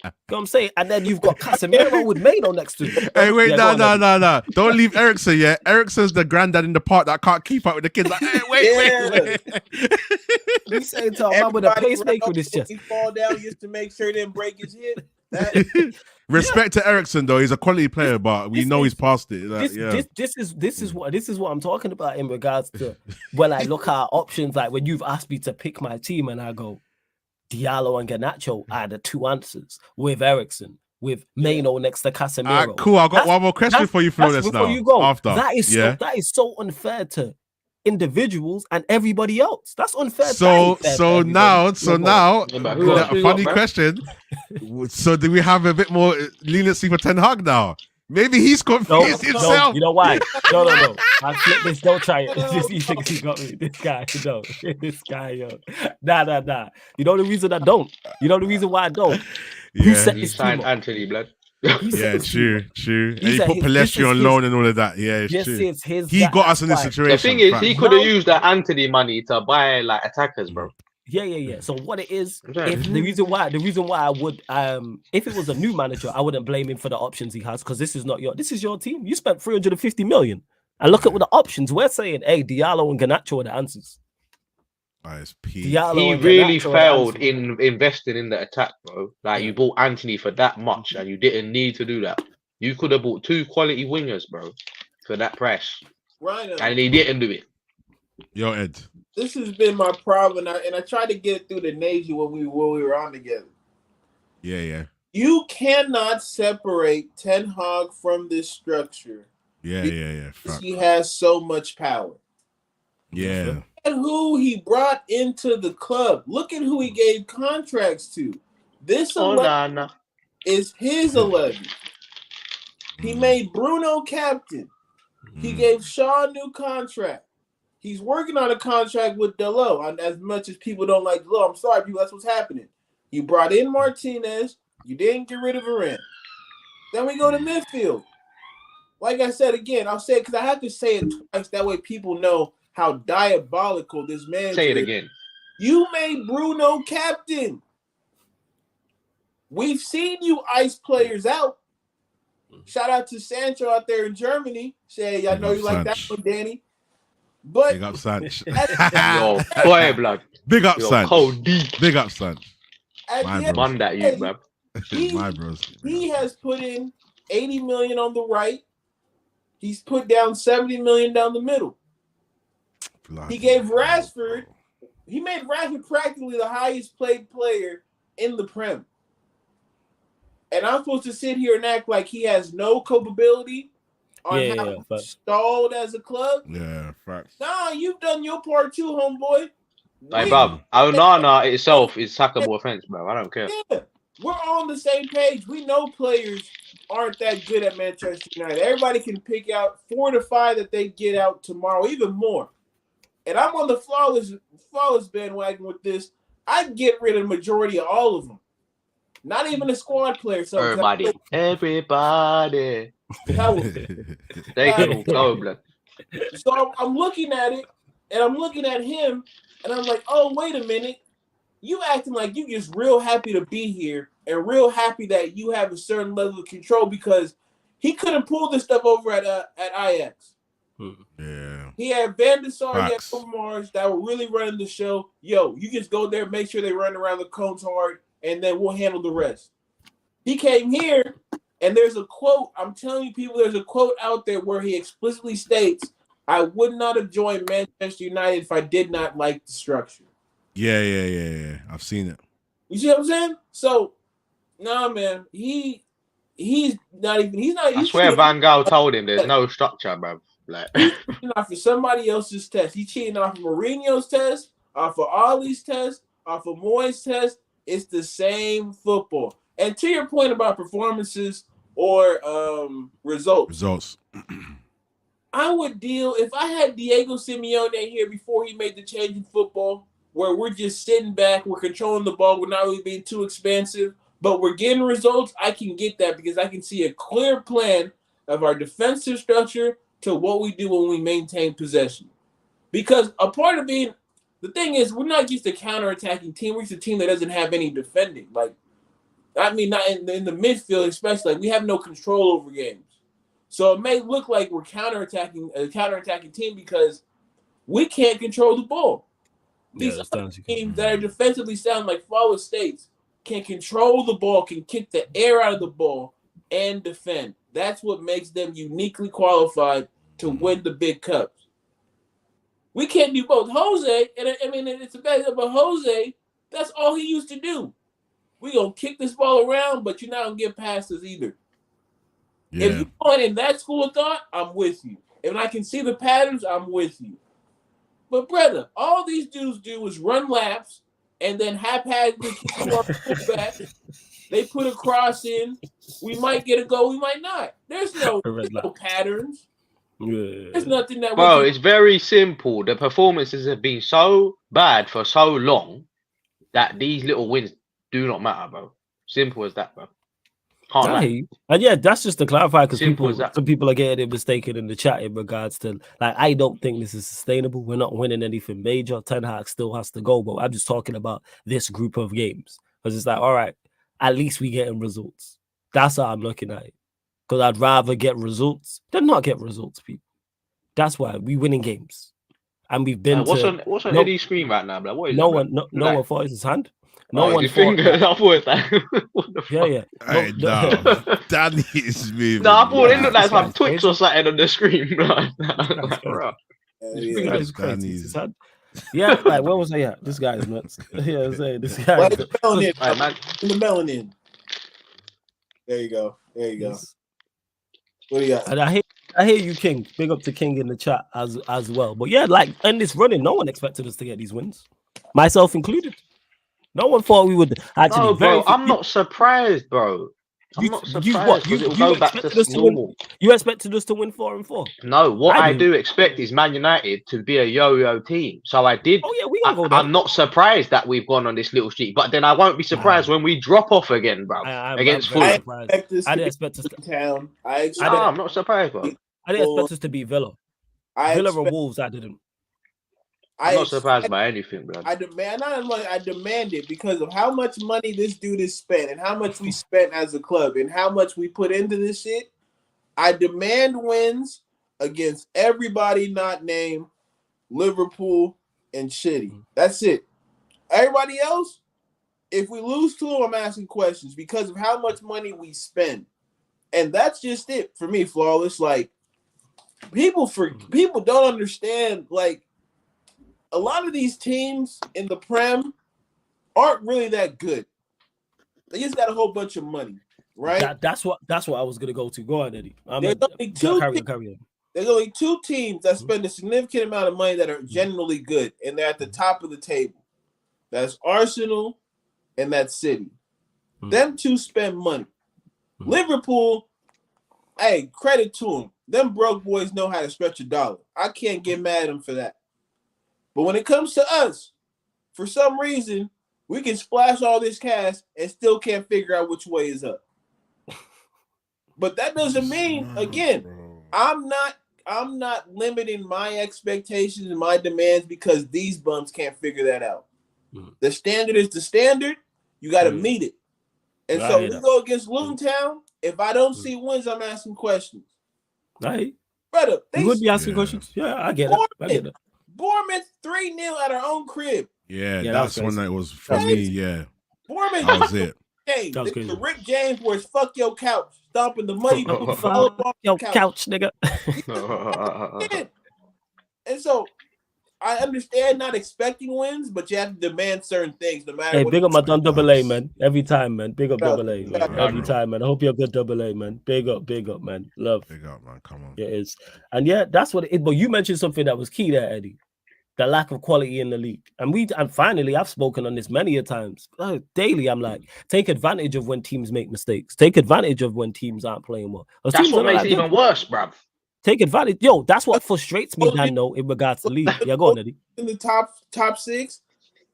know what I'm saying? And then you've got Casemiro with Mano next to him. Hey, wait, no. Don't leave Eriksen yet. Eriksen's the granddad in the park that can't keep up with the kids. Like, hey, wait. He's saying to a man with a pacemaker in his chest. He fall down just to make sure he didn't break his hip. Respect to Eriksen though, he's a quality player, but we know he's past it. This is what I'm talking about in regards to when I look at options. Like when you've asked me to pick my team, and I go, Diallo and Garnacho are the two answers with Eriksen, with Mano next to Casemiro. Cool. I've got one more question for you, Flawless. Now, you go. That is so unfair to individuals and everybody else. That's unfair. So now, funny question. So do we have a bit more leniency for Ten Hag now? Maybe he's confused himself. No, you know why? No. I flip this. Don't try it. He thinks he got me. This guy, This guy, yo. Nah. You know the reason I don't? You know the reason why I don't? He signed Anthony, blood. True. And he put Palestri on loan and all of that. Yeah, it's true. He got us in this situation. The thing is, he could have used that Anthony money to buy like attackers, bro. Yeah. So what it is, if the reason why I would, if it was a new manager, I wouldn't blame him for the options he has, because this is your team. You spent 350 million, and look at what the options we're saying. Hey, Diallo and Garnacho are the answers. He really failed in investing in the attack, bro. Like you bought Anthony for that much, and you didn't need to do that. You could have bought two quality wingers, bro, for that price, right? And he didn't do it. Yo, Ed. This has been my problem, and I tried to get it through the Navy when we were on together. Yeah. You cannot separate Ten Hag from this structure. Yeah. He has so much power. Yeah. Look at who he brought into the club. Look at who he gave contracts to. This 11 is his 11. He made Bruno captain. He gave Shaw a new contract. He's working on a contract with Delo. And as much as people don't like Delo, I'm sorry, people, that's what's happening. You brought in Martinez. You didn't get rid of Varane. Then we go to midfield. Like I said again, I'll say it because I have to say it twice. That way people know how diabolical this man is. Say it again. You made Bruno captain. We've seen you ice players out. Shout out to Sancho out there in Germany. Say, I know you like that one, Danny. But big up, Sanch. Yo, boy, blood. Big up, Sanch. Cold deep. Big up, Sanch. Man, that you, bruv. My bros. He has put in 80 million on the right. He's put down 70 million down the middle. He gave Rashford. He made Rashford practically the highest paid player in the Prem. And I'm supposed to sit here and act like he has no culpability on how stalled as a club? Yeah, facts. Nah, you've done your part too, homeboy. Like, bruv, Onana itself is sackable offense, bro. I don't care. Yeah, we're all on the same page. We know players aren't that good at Manchester United. Everybody can pick out 4 to 5 that they get out tomorrow, even more. And I'm on the flawless bandwagon with this. I'd get rid of the majority of all of them. Not even a squad player. So everybody. They can all go, blood. So I'm looking at it, and I'm looking at him, and I'm like, oh, wait a minute. You acting like you just real happy to be here and real happy that you have a certain level of control because he couldn't pull this stuff over at Ajax. Yeah. He had Van der Sar, he had Overmars that were really running the show. Yo, you just go there, make sure they run around the cones hard, and then we'll handle the rest. He came here, and there's a quote. I'm telling you, people, there's a quote out there where he explicitly states, I would not have joined Manchester United if I did not like the structure. Yeah. I've seen it. You see what I'm saying? So, nah, man, he's not even. I swear, Van Gaal told him there's no structure, bro. Like, he's cheating off of somebody else's test. He's cheating off of Mourinho's test, off of Ollie's test, off of Moyes' test. It's the same football. And to your point about performances or results. I would deal if I had Diego Simeone here before he made the change in football, where we're just sitting back, we're controlling the ball, we're not really being too expansive, but we're getting results. I can get that because I can see a clear plan of our defensive structure to what we do when we maintain possession. Because a part of being, the thing is, we're not just a counterattacking team. We're just a team that doesn't have any defending. Like, I mean, not in the midfield, especially. Like, we have no control over games. So it may look like we're a counterattacking team because we can't control the ball. These other teams that are defensively sound like flawless states can control the ball, can kick the air out of the ball, and defend. That's what makes them uniquely qualified to win the big cups. We can't do both. Jose, and I mean, it's a bad, but Jose, that's all he used to do. We're going to kick this ball around, but you're not going to get past us either. Yeah. If you're going in that school of thought, I'm with you. If I can see the patterns, I'm with you. But, brother, all these dudes do is run laps and then haphazardly kick to our fullback. They put a cross in. We might get a goal. We might not. There's no patterns. Yeah. There's nothing that. Bro, it's very simple. The performances have been so bad for so long that these little wins do not matter, bro. Simple as that, bro. And yeah, that's just to clarify because some people are getting it mistaken in the chat in regards to like I don't think this is sustainable. We're not winning anything major. Ten Hag still has to go, but I'm just talking about this group of games because it's like, all right, at least we getting results. That's how I'm looking at it. Because I'd rather get results than not get results, people. That's why we winning games, and we've been. What's on Eddie's screen right now, bro? What is no one thought it's his hand. No one finger. I thought that. Yeah. Danny is moving. No, I thought it looked like some Twix or something on the screen. It's crazy. His hand. Yeah, like where was I at? This guy is nuts. Yeah, I'm saying this guy. In the melanin. There you go. What do you got? And I hear you, King. Big up to King in the chat as well. But yeah, like in this running, no one expected us to get these wins, myself included. No one thought we would actually. No, bro, I'm not surprised, bro. I'm not surprised. You expected us to win 4-4? No, what I do expect is Man United to be a yo-yo team. So I did. Oh yeah, we gonna go there. I'm not surprised that we've gone on this little streak, but then I won't be surprised when we drop off again, bro. Against Fulham. I didn't expect us to town. I'm not surprised, bro. I didn't expect us to beat Villa. Villa or Wolves, I didn't. I'm not surprised by anything, bro. I demand it because of how much money this dude has spent and how much we spent as a club and how much we put into this shit. I demand wins against everybody not named Liverpool and City. That's it. Everybody else, if we lose to them, I'm asking questions because of how much money we spend. And that's just it for me, Flawless. Like, people don't understand, like, a lot of these teams in the Prem aren't really that good. They just got a whole bunch of money, right? That's what I was gonna go to. Go on, Eddie. There's only two teams that spend a significant amount of money that are generally good, and they're at the top of the table. That's Arsenal and that's City. Them two spend money. Liverpool, hey, credit to them. Them broke boys know how to stretch a dollar. I can't get mad at them for that. But when it comes to us, for some reason, We can splash all this cash and still can't figure out which way is up. But that doesn't mean, again, I'm not limiting my expectations and my demands because these bums can't figure that out. The standard is the standard. You got to meet it. And so we go against Luton Town. If I don't see wins, I'm asking questions. Right. Brother, you would be asking questions. Yeah, I get it. Bournemouth 3-0 at our own crib. Yeah, that's when that was for me. Yeah. Bournemouth. That was it. Hey, the Rick James was fuck your couch, stomping the money. Your couch, nigga. And so I understand not expecting wins, but you have to demand certain things no matter what. Hey, big up my Don Double A, man. Every time, man. Big up Double A, man. Every time, man. I hope you're good, Double A, man. Big up, man. Love. Big up, man. Come on. It is. And yeah, that's what it is. But you mentioned something that was key there, Eddie. The lack of quality in the league. And finally, I've spoken on this many a times. Daily, I'm like, take advantage of when teams make mistakes. Take advantage of when teams aren't playing well. That's what makes it even worse, bruv. Take advantage. Yo, that's what frustrates me, Dan, though, in regards to league. Yeah, go on, Eddie. In the top six,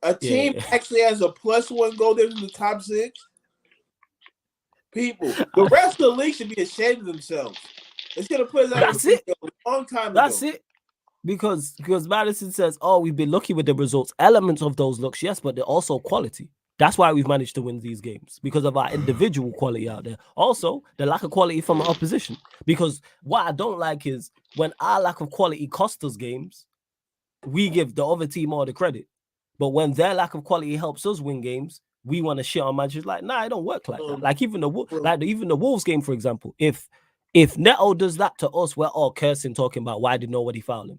a team actually has a +1 goal there in the top six. People, the rest of the league should be ashamed of themselves. They should have put us out a long time ago. That's it. Because Madison says, we've been lucky with the results. Elements of those looks, yes, but they're also quality. That's why we've managed to win these games, because of our individual quality out there. Also, the lack of quality from our opposition. Because what I don't like is when our lack of quality costs us games, we give the other team all the credit. But when their lack of quality helps us win games, we want to shit on managers. Like, nah, it don't work like that. Like even the Wolves game, for example, if Neto does that to us, we're all cursing, talking about why did nobody foul him.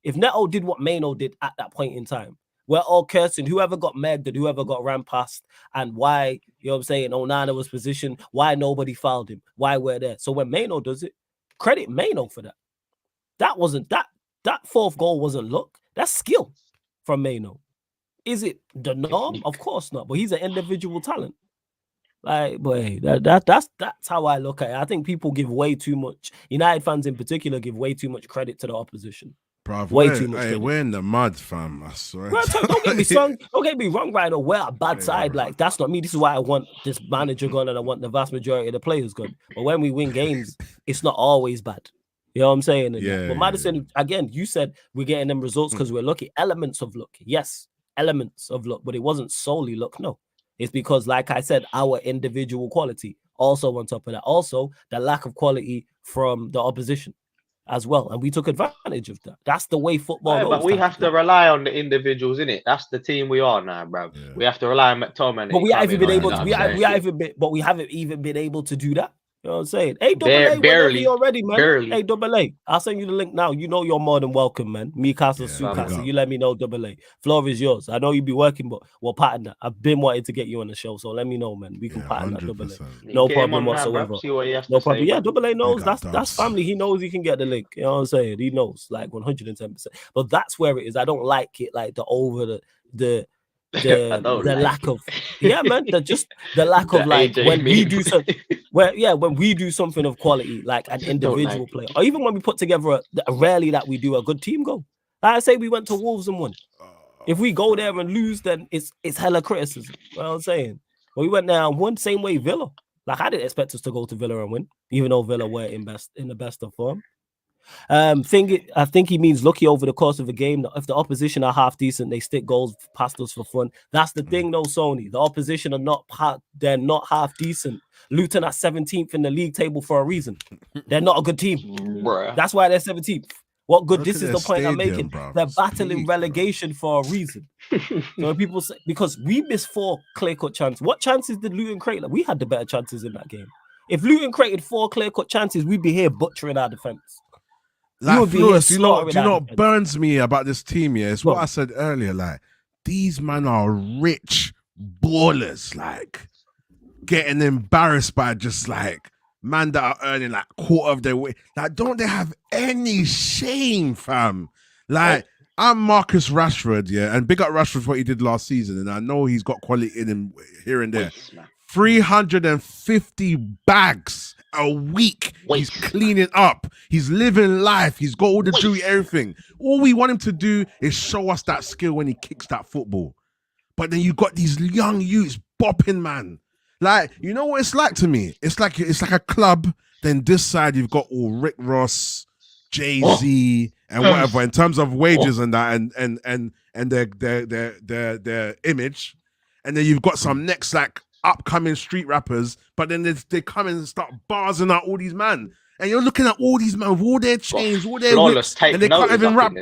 If Neto did what Mano did at that point in time, we're all cursing whoever got megged and whoever got ran past and why, you know what I'm saying, Onana was positioned, why nobody fouled him, why we're there. So when Mano does it, credit Mano for that. That fourth goal wasn't luck. That's skill from Mano. Is it the norm? Of course not, but he's an individual talent. Like, boy, that's how I look at it. I think people give way too much, United fans in particular, give way too much credit to the opposition. Bruv, way too much. Hey, we're in the mud, fam. I swear. Bro, don't get me wrong, right? Or we're a bad side. Like, that's not me. This is why I want this manager gone and I want the vast majority of the players gone. But when we win games, it's not always bad. You know what I'm saying? But Madison, again, you said we're getting them results because we're lucky. Elements of luck. Yes, elements of luck. But it wasn't solely luck. No. It's because, like I said, our individual quality. Also on top of that. Also, the lack of quality from the opposition as well, and we took advantage of that. That's the way football goes. But we have to rely on the individuals, innit? That's the team we are now, bro. Yeah. We have to rely on McTominay. But we haven't been able to. But we haven't even been able to do that. You know what I'm saying? Hey, barely already, man. Barely. Hey, Double A. I'll send you the link now. You know you're more than welcome, man. Me, Castle, Sukasa. You let me know, Double A. Floor is yours. I know you be working, but we'll pattern that. I've been wanting to get you on the show, so let me know, man. We can pattern that, Double A. No problem whatsoever. No problem. Yeah, Double A knows. That's family. He knows he can get the link. You know what I'm saying? He knows, like 110%. But that's where it is. I don't like it, like the lack of man, the lack of like when we do something when we do something of quality, like an individual player, or even when we put together rarely that we do a good team goal. Like I say, we went to Wolves and won. If we go there and lose, then it's hella criticism. You know what I'm saying? But we went there and won, same way Villa. Like I didn't expect us to go to Villa and win, even though Villa were in the best of form. I think he means lucky over the course of a game. If the opposition are half decent, they stick goals past us for fun. That's the thing, though, Sony. The opposition are not half decent. Luton are 17th in the league table for a reason. They're not a good team. Bruh. That's why they're 17th. What good? This is the point I'm making. They're battling relegation for a reason. So people say, because we missed 4 clear-cut chances. What chances did Luton create? Like, we had the better chances in that game. If Luton created 4 clear-cut chances, we'd be here butchering our defense. Like, Lewis, you know what burns me about this team, yeah? It's what I said earlier, like, these men are rich ballers, like, getting embarrassed by just, like, man that are earning, like, quarter of their way. Like, don't they have any shame, fam? Like, I'm Marcus Rashford, yeah? And big up Rashford for what he did last season, and I know he's got quality in him here and there. 350 bags a week. He's cleaning up. He's living life. He's got all the jewelry, everything. All we want him to do is show us that skill when he kicks that football. but then you got these young youths bopping, man. Like, you know what it's like to me? It's like a club. Then this side you've got all Rick Ross, Jay-Z, and whatever in terms of wages and that, and their image. And then you've got some next like upcoming street rappers, but then they come in and start barsing out all these man. And you're looking at all these men with all their chains, all their whips, and they can't even rap.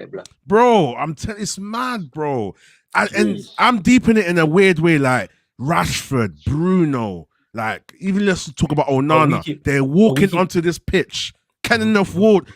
Bro, I'm telling, it's mad, bro. And I'm deep in it in a weird way, like Rashford, Bruno, like even let's talk about Onana. They're walking onto this pitch, Kenilworth World,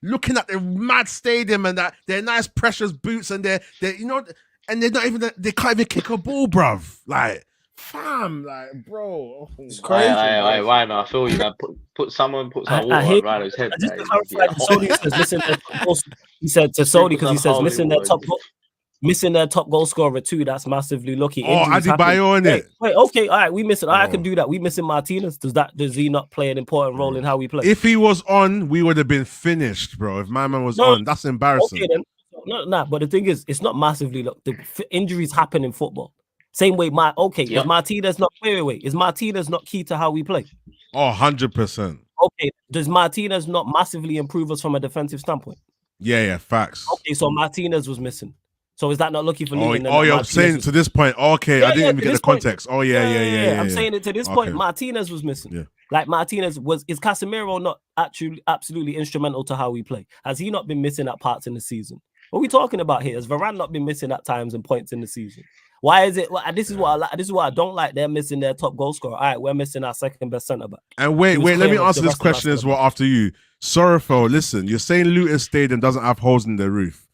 looking at the mad stadium and that their nice precious boots and their you know, and they're not even, they can't even kick a ball, bruv. Like, fam, like, bro, it's crazy. Why not? I feel you, man. Put some water around his head. Just to clarify, Sony says missing their top goal. He said to Sony because he says missing their top goal scorer too. That's massively lucky. Adebayo in it. Wait, okay, all right, we missing. I can do that. We missing Martinez. Does he not play an important role in how we play? If he was on, we would have been finished, bro. If my man was on, that's embarrassing. Okay, then. No, but the thing is, it's not massively. Look, the injuries happen in football. Same way, is Martinez not is Martinez not key to how we play? 100%. Okay, does Martinez not massively improve us from a defensive standpoint? Yeah, facts. Okay, so Martinez was missing. So is that not lucky for Luton? You're saying to this point. Okay, I didn't even get the context. Oh, yeah. I'm saying it to this point. Martinez was missing. Yeah. Like Martinez is Casemiro not actually absolutely instrumental to how we play? Has he not been missing at parts in the season? What are we talking about here? Has Varane not been missing at times and points in the season? Why is it? This is what I like. This is what I don't like. They're missing their top goal scorer. All right, we're missing our second best centre back. And wait. Let me answer this question as well after you. Sorrowful. Listen, you're saying Luton Stadium doesn't have holes in the roof.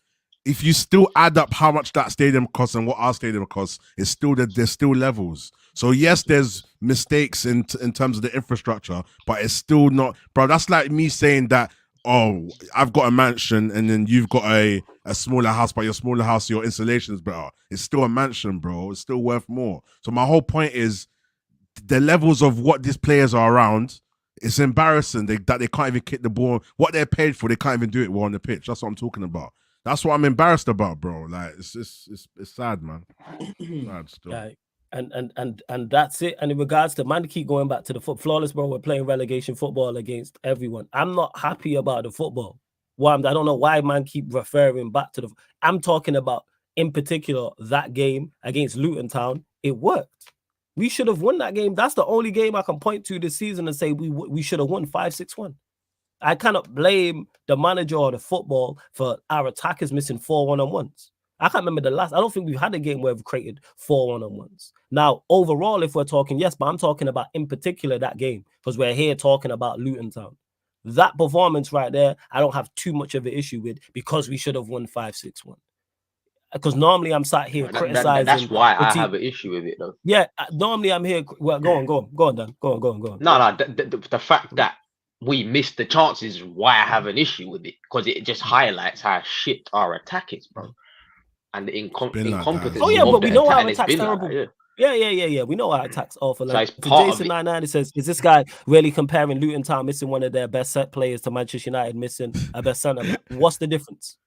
If you still add up how much that stadium costs and what our stadium costs, it's still there's still levels. So yes, there's mistakes in terms of the infrastructure, but it's still not, bro. That's like me saying that. Oh, I've got a mansion and then you've got a smaller house, but your smaller house, your insulation is better. It's still a mansion, bro. It's still worth more. So my whole point is the levels of what these players are around. It's embarrassing that they can't even kick the ball. What they're paid for, they can't even do it well on the pitch. That's what I'm talking about. That's what I'm embarrassed about, bro. Like it's sad, man. Sad still. Like, and that's it. And in regards to man, keep going back to the flawless, bro. We're playing relegation football against everyone. I'm not happy about the football. I don't know why man keep referring back to I'm talking about in particular that game against Luton Town. It worked. We should have won that game. That's the only game I can point to this season and say we should have won 5-6-1. I cannot blame the manager or the football for our attackers missing 4 one-on-ones. I can't remember the last. I don't think we've had a game where we've created 4 one-on-ones. Now, overall, if we're talking, yes, but I'm talking about in particular that game because we're here talking about Luton Town. That performance right there, I don't have too much of an issue with because we should have won 5-6-1. Because normally I'm sat here criticizing. That's why I have an issue with it, though. Yeah, normally I'm here. Well, go on, Dan. Go on. No, the fact that we missed the chances is why I have an issue with it because it just highlights how shit our attack is, bro. And the incompetence. Oh yeah, but we know our attack's terrible. Yeah. We know our attack's awful. Like, so Jason 99 says, is this guy really comparing Luton Town missing one of their best set players to Manchester United missing a best centre back? What's the difference?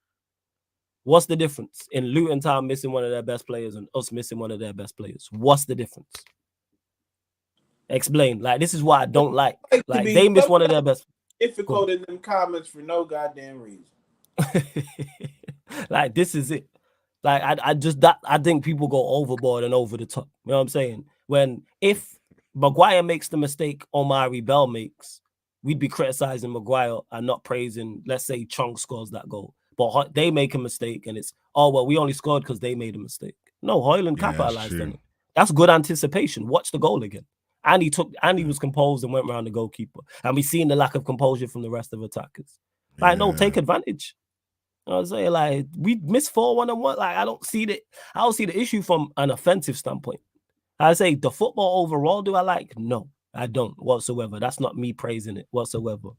What's the difference in Luton Town missing one of their best players and us missing one of their best players? What's the difference? Explain. Like, this is why I don't like they miss one of their best. Difficult in them comments for no goddamn reason. Like, this is it. Like, I think people go overboard and over the top. You know what I'm saying? If Maguire makes the mistake Omari Bell makes, we'd be criticizing Maguire and not praising, let's say, Chong scores that goal. But they make a mistake and it's, we only scored because they made a mistake. No, Højlund capitalized on it. That's good anticipation. Watch the goal again. And he was composed and went around the goalkeeper. And we've seen the lack of composure from the rest of attackers. Like, no, take advantage. You know what I'm saying? Like, we missed 4 one-on-one. Like, I don't see the issue from an offensive standpoint. I say the football overall, do I like? No, I don't whatsoever. That's not me praising it whatsoever.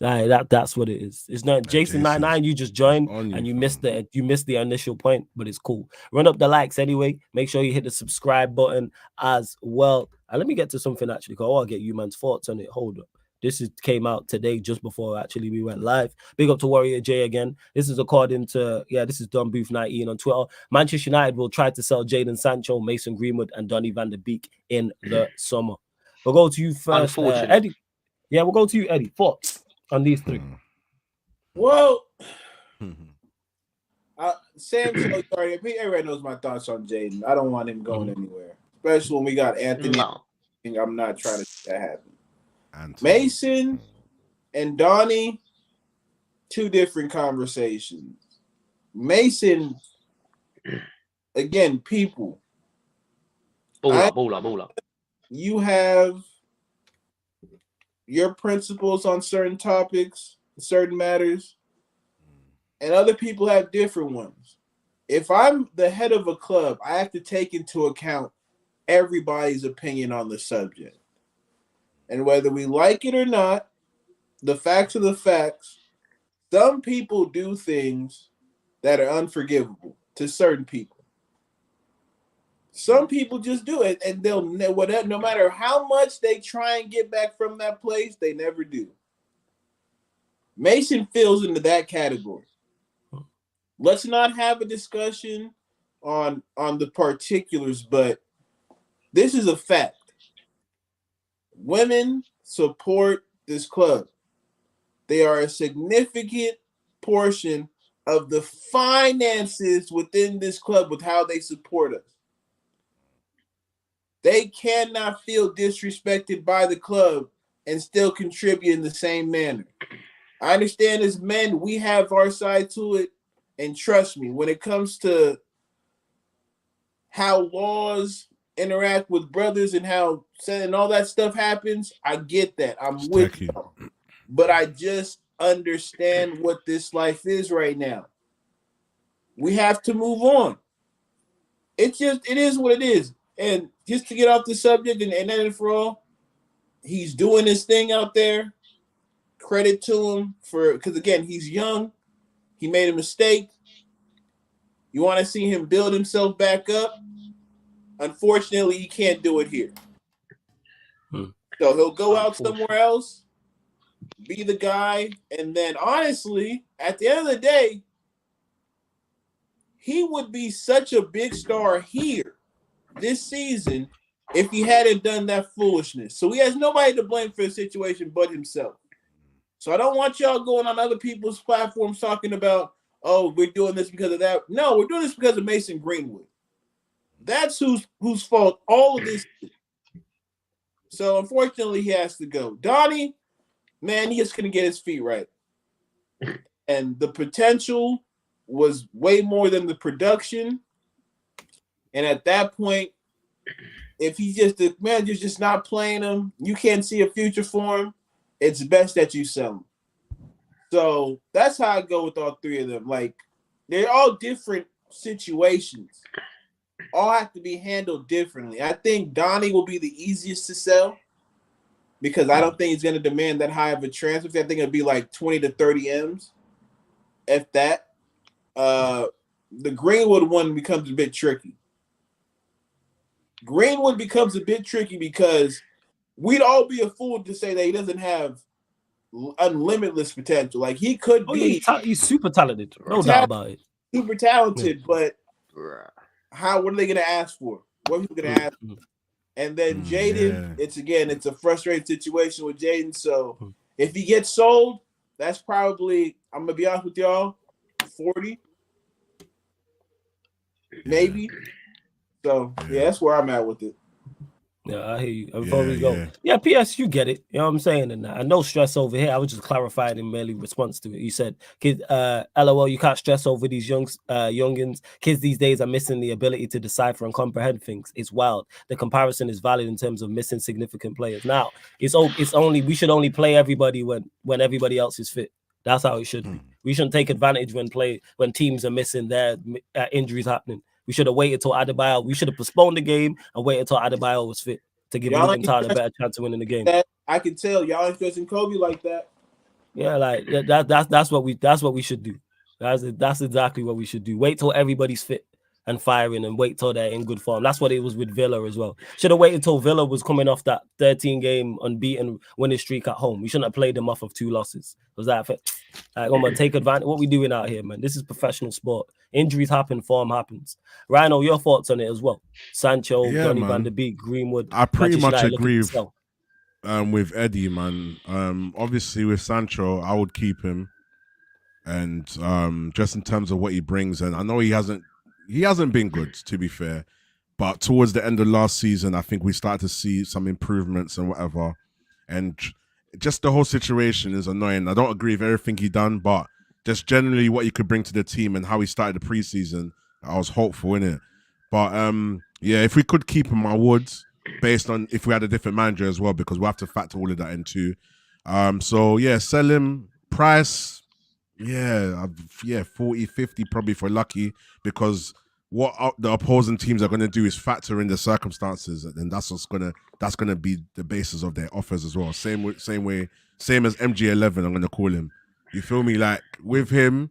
That's what it is. It's not Jason 99. You just joined and you missed the initial point, but it's cool. Run up the likes anyway. Make sure you hit the subscribe button as well. And let me get to something actually, because I want to get you man's thoughts on it. Hold up. came out today, just before actually we went live. Big up to Warrior J again. This is according to, this is Don Booth 19 on Twitter. Manchester United will try to sell Jadon Sancho, Mason Greenwood, and Donny van der Beek in the summer. We'll go to you first, Eddie. Yeah, we'll go to you, Eddie. Thoughts on these three? Well, Sam, everybody knows my thoughts on Jadon. I don't want him going anywhere, especially when we got Anthony. No. I'm not trying to see that happen. Mason and Donnie, two different conversations. Mason, again, people. Ball up. You have your principles on certain topics, certain matters, and other people have different ones. If I'm the head of a club, I have to take into account everybody's opinion on the subject. And whether we like it or not, the facts are the facts. Some people do things that are unforgivable to certain people. Some people just do it, and they'll no matter how much they try and get back from that place, they never do. Mason falls into that category. Let's not have a discussion on the particulars, but this is a fact. Women support this club. They are a significant portion of the finances within this club with how they support us. They cannot feel disrespected by the club and still contribute in the same manner. I understand as men, we have our side to it, and trust me, when it comes to how laws interact with brothers and how and all that stuff happens, I get that. I'm with you. But I just understand what this life is right now. We have to move on. It is what it is. And just to get off the subject and then for all, he's doing his thing out there. Credit to him because again, he's young. He made a mistake. You want to see him build himself back up? Unfortunately, he can't do it here. So he'll go out somewhere else, be the guy, and then honestly, at the end of the day, he would be such a big star here this season if he hadn't done that foolishness. So he has nobody to blame for the situation but himself. So I don't want y'all going on other people's platforms talking about, oh, we're doing this because of that. No, we're doing this because of Mason Greenwood. That's whose fault all of this is. So unfortunately, he has to go. Donnie, man, he's going to get his feet right. And the potential was way more than the production. And at that point, if the manager's just not playing him, you can't see a future for him, it's best that you sell him. So that's how I go with all three of them. Like, they're all different situations. All have to be handled differently. I think Donnie will be the easiest to sell because I don't think he's going to demand that high of a transfer fee. I think it'll be like 20 to 30 M's, if that. The Greenwood one becomes a bit tricky. Greenwood becomes a bit tricky because we'd all be a fool to say that he doesn't have unlimitless potential. Like, he could be. He's super talented. No doubt about it. Super talented, but what are they going to ask for? What are people going to ask for? And then Jadon, it's a frustrating situation with Jadon. So if he gets sold, that's probably, I'm going to be honest with y'all, 40. Maybe. So, that's where I'm at with it. Yeah, I hear you. Before we go. Yeah, PS, you get it. You know what I'm saying? And I know stress over here. I was just clarifying in merely response to it. You said, "Kid, LOL, you can't stress over these youngins. Kids these days are missing the ability to decipher and comprehend things. It's wild. The comparison is valid in terms of missing significant players. Now, we should only play everybody when everybody else is fit. That's how it should be. We shouldn't take advantage when teams are missing their injuries happening. We should have waited till Adebayo. We should have postponed the game and waited until Adebayo was fit to give Luton Town a better chance of winning the game. I can tell y'all ain't stressing Kobe like that. Yeah, like that's what we should do. That's exactly what we should do. Wait till everybody's fit and firing and wait till they're in good form. That's what it was with Villa as well. Should have waited till Villa was coming off that 13-game unbeaten winning streak at home. We shouldn't have played them off of 2 losses. Was that fair? Like, I'm gonna take advantage. What we doing out here, man? This is professional sport. Injuries happen, form happens. Rhino, your thoughts on it as well? Sancho, Donny van der Beek, Greenwood. I pretty much agree with Eddie, man. Obviously with Sancho, I would keep him. And just in terms of what he brings, and I know he hasn't been good, to be fair, but towards the end of last season, I think we started to see some improvements and whatever. And just the whole situation is annoying. I don't agree with everything he done, but just generally what he could bring to the team and how he started the preseason, I was hopeful in it. But yeah, if we could keep him, I would, based on if we had a different manager as well, because we have to factor all of that in too. So yeah, sell him. Price, yeah, 40, 50 probably for lucky, because what the opposing teams are going to do is factor in the circumstances, and that's gonna be the basis of their offers as well. Same as MG11, I'm gonna call him. You feel me? Like with him,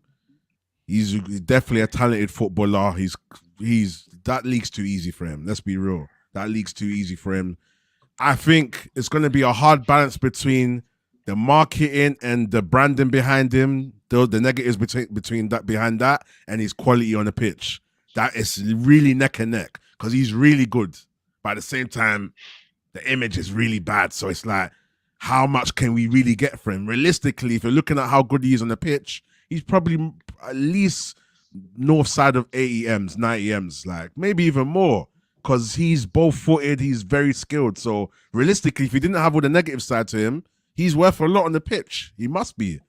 he's definitely a talented footballer. He's that league's too easy for him. Let's be real. That league's too easy for him. I think it's gonna be a hard balance between the marketing and the branding behind him, the negatives between that behind that and his quality on the pitch. That is really neck and neck, because he's really good. But at the same time, the image is really bad. So it's like, how much can we really get for him? Realistically, if you're looking at how good he is on the pitch, he's probably at least north side of 80 M's, 90 M's, like maybe even more, because he's both-footed, he's very skilled. So realistically, if he didn't have all the negative side to him, he's worth a lot on the pitch. He must be.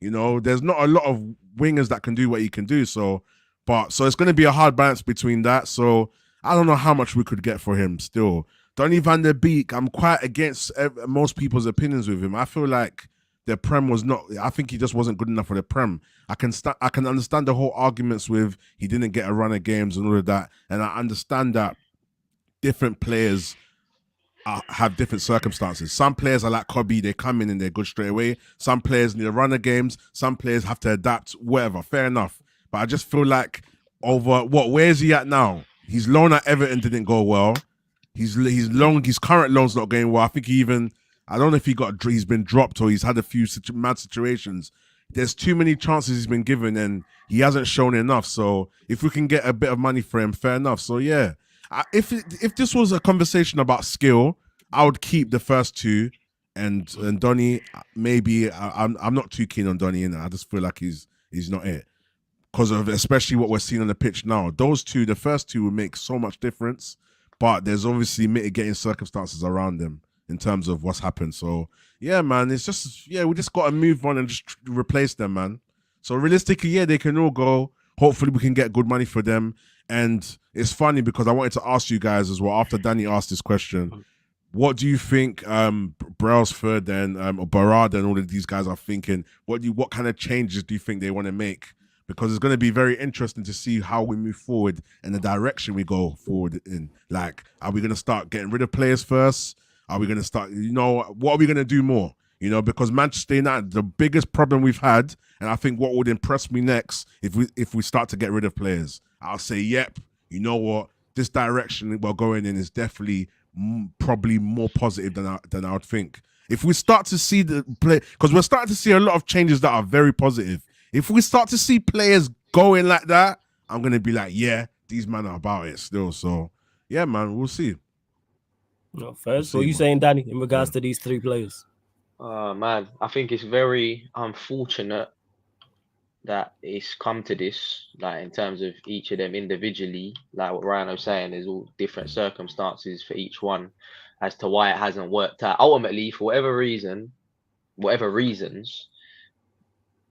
You know, there's not a lot of wingers that can do what he can do. So it's going to be a hard balance between that. So I don't know how much we could get for him still. Donny van der Beek, I'm quite against most people's opinions with him. I feel like the Prem was not, I think he just wasn't good enough for the Prem. I can understand the whole arguments with he didn't get a run of games and all of that. And I understand that different players have different circumstances. Some players are like Kobe, they come in and they're good straight away. Some players need a run of games. Some players have to adapt, whatever. Fair enough. But I just feel like where is he at now? His loan at Everton didn't go well. His current loan's not going well. I think I don't know if he's been dropped or he's had a few mad situations. There's too many chances he's been given and he hasn't shown enough. So if we can get a bit of money for him, fair enough. So yeah. If this was a conversation about skill, I would keep the first two, and Donny, maybe I'm not too keen on Donny, and I just feel like he's not it, because of especially what we're seeing on the pitch now. Those two, the first two, would make so much difference, but there's obviously mitigating circumstances around them in terms of what's happened. So yeah, man, we just got to move on and just replace them, man. So realistically, yeah, they can all go. Hopefully, we can get good money for them. And it's funny because I wanted to ask you guys as well, after Danny asked this question, what do you think Brailsford and Barada and all of these guys are thinking? What kind of changes do you think they want to make? Because it's going to be very interesting to see how we move forward and the direction we go forward in. Like, are we going to start getting rid of players first? Are we going to start, what are we going to do more? Because Manchester United, the biggest problem we've had, and I think what would impress me next, if we start to get rid of players, I'll say, yep, you know what? This direction we're going in is definitely probably more positive than I would think. If we start to see the play, because we're starting to see a lot of changes that are very positive. If we start to see players going like that, I'm going to be like, yeah, these men are about it still. So, yeah, man, we'll see. No, first, what are you saying, Danny, in regards to these 3 players? Man, I think it's very unfortunate that it's come to this, like in terms of each of them individually, like what Rhino's saying, there's all different circumstances for each one as to why it hasn't worked out. Ultimately, for whatever reasons,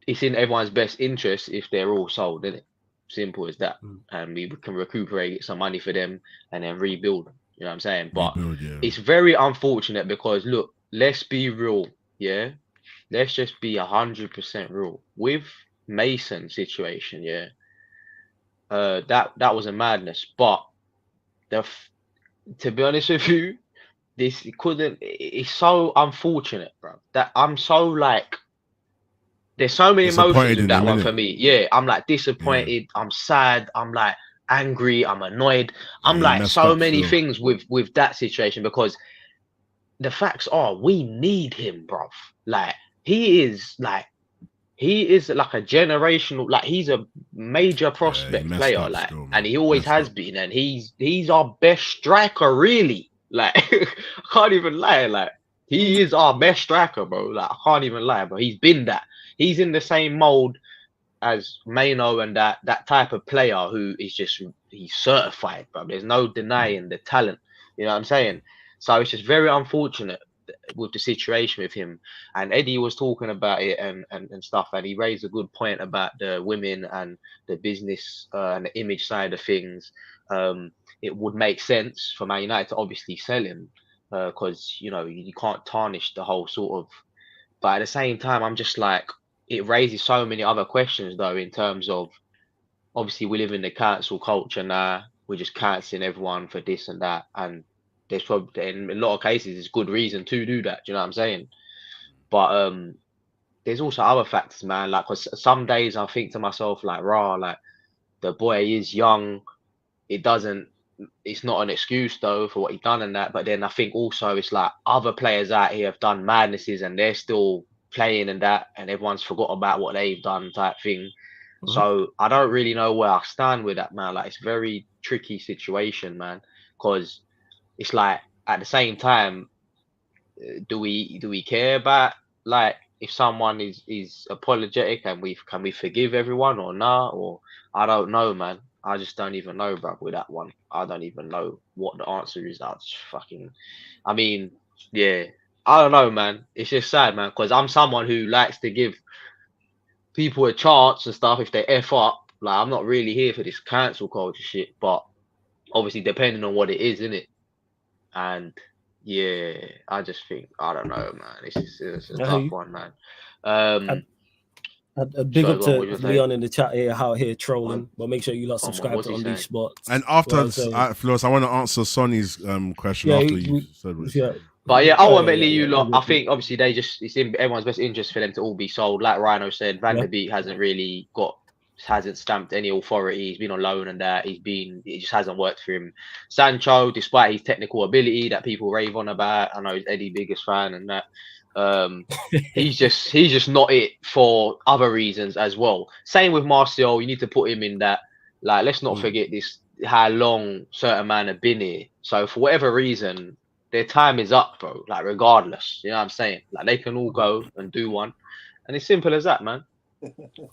it's in everyone's best interest if they're all sold, isn't it? Simple as that. And we can recuperate, get some money for them and then rebuild. You know what I'm saying? But It's very unfortunate because, look, let's be real, yeah? Let's just be 100% real. With Mason situation, yeah, that was a madness. But to be honest with you, it's so unfortunate, bro. That I'm so like, there's so many emotions in that one for me. Yeah, I'm like disappointed. Yeah. I'm sad. I'm like, angry, I'm annoyed. I'm he like messed so up many still. things with that situation, because the facts are we need him, bruv. Like he is like a generational, like he's a major prospect messed player, up like, still, man. and he always Messed has up. been, and he's our best striker, really. Like I can't even lie, like he is our best striker, bro. Like I can't even lie, but he's been that. He's in the same mold as Maino and that type of player who is just, he's certified, bro. There's no denying the talent. You know what I'm saying? So it's just very unfortunate with the situation with him. And Eddie was talking about it and stuff, and he raised a good point about the women and the business and the image side of things. It would make sense for Man United to obviously sell him because you can't tarnish the whole sort of. But at the same time, I'm just like, it raises so many other questions though, in terms of obviously we live in the cancel culture now. We're just cancelling everyone for this and that, and there's probably in a lot of cases it's good reason to do that. Do you know what I'm saying? But there's also other factors, man. Like, 'cause some days I think to myself, like, like the boy is young. It's not an excuse though for what he done and that. But then I think also it's like other players out here have done madnesses and they're still playing and that, and everyone's forgot about what they've done type thing. So I don't really know where I stand with that, man. Like, it's a very tricky situation, man, because it's like at the same time, do we care about, like, if someone is apologetic and can we forgive everyone or not? Or I don't know, man. I just don't even know, bro, with that one. I don't even know what the answer is. I mean, yeah, I don't know, man. It's just sad, man, because I'm someone who likes to give people a chance and stuff if they F up. Like, I'm not really here for this cancel culture shit, but obviously depending on what it is, innit? And yeah, I just think, I don't know, man. It's a tough one, man. A big up to what you Leon in the chat here, out here trolling. But make sure you lot subscribe what's to he Unleashed Sports. And after Flores, I want to answer Sonny's question after you said what you said. But yeah, ultimately, you lot, I think obviously it's in everyone's best interest for them to all be sold. Like Rhino said, Van der Beek hasn't stamped any authority. He's been on loan and that. It just hasn't worked for him. Sancho, despite his technical ability that people rave on about, I know he's Eddie's biggest fan and that. He's just not it for other reasons as well. Same with Martial. You need to put him in that. Like, let's not forget this, how long certain men have been here. So for whatever reason, their time is up, bro. Like, regardless, you know what I'm saying? Like, they can all go and do one, and it's simple as that, man.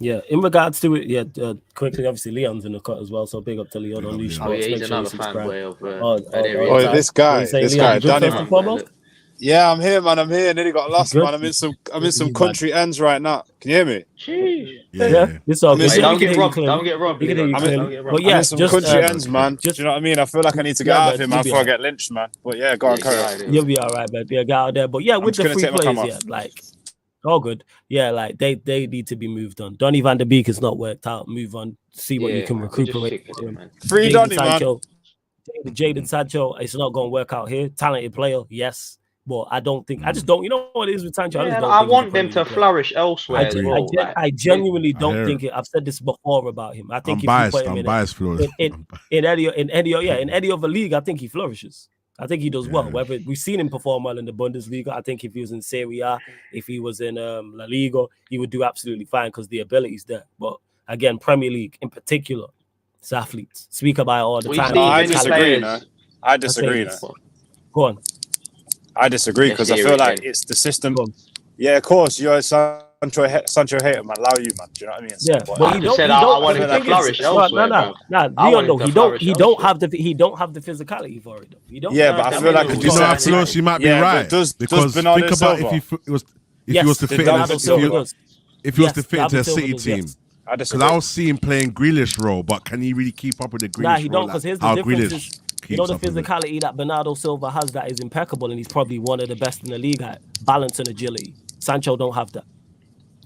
Yeah, in regards to it, quickly, obviously Leon's in the cut as well, so big up to Leon on Unleashed Sports. He's another fanboy of this guy, Danny, man. Yeah, I'm here, man. I'm here. Nearly got lost, man. I'm in some country ends right now. Can you hear me? Yeah. It's all good. Don't get robbed. But yeah, I'm in some country ends, man. Do you know what I mean? I feel like I need to get out of here, man, before I get lynched, man. But yeah, go on, carry on. You'll be all right, man. Yeah, get out there. But yeah, with the free players, like, all good. Yeah, like they need to be moved on. Donny van der Beek has not worked out. Move on. See what you can recuperate. Free Donny, man. Jadon Sancho, it's not going to work out here. Talented player, yes. But I just don't, you know what it is with Sancho? I want them to flourish elsewhere as well. I genuinely don't think it. I've said this before about him. I think if you put him in any other league, I think he flourishes. I think he does well. Whether we've seen him perform well in the Bundesliga, I think if he was in Serie A, if he was in La Liga, he would do absolutely fine because the ability's there. But again, Premier League in particular, it's athletes. Speak about it all the time. I disagree. Go on. I disagree because I feel like it's the system. Yeah, of course, you're a Sancho hater, man. Allow you, man. Do you know what I mean? Yeah, but I want him to flourish elsewhere. Leon, he don't have the physicality for it. Yeah, but I feel like Flores, you might be right. Because think about if he was to fit into a City team. Because I was seeing playing Grealish role, but can he really keep up with the Grealish role? Nah, he don't. Because here's the difference. The physicality that Bernardo Silva has that is impeccable, and he's probably one of the best in the league at balance and agility. Sancho don't have that.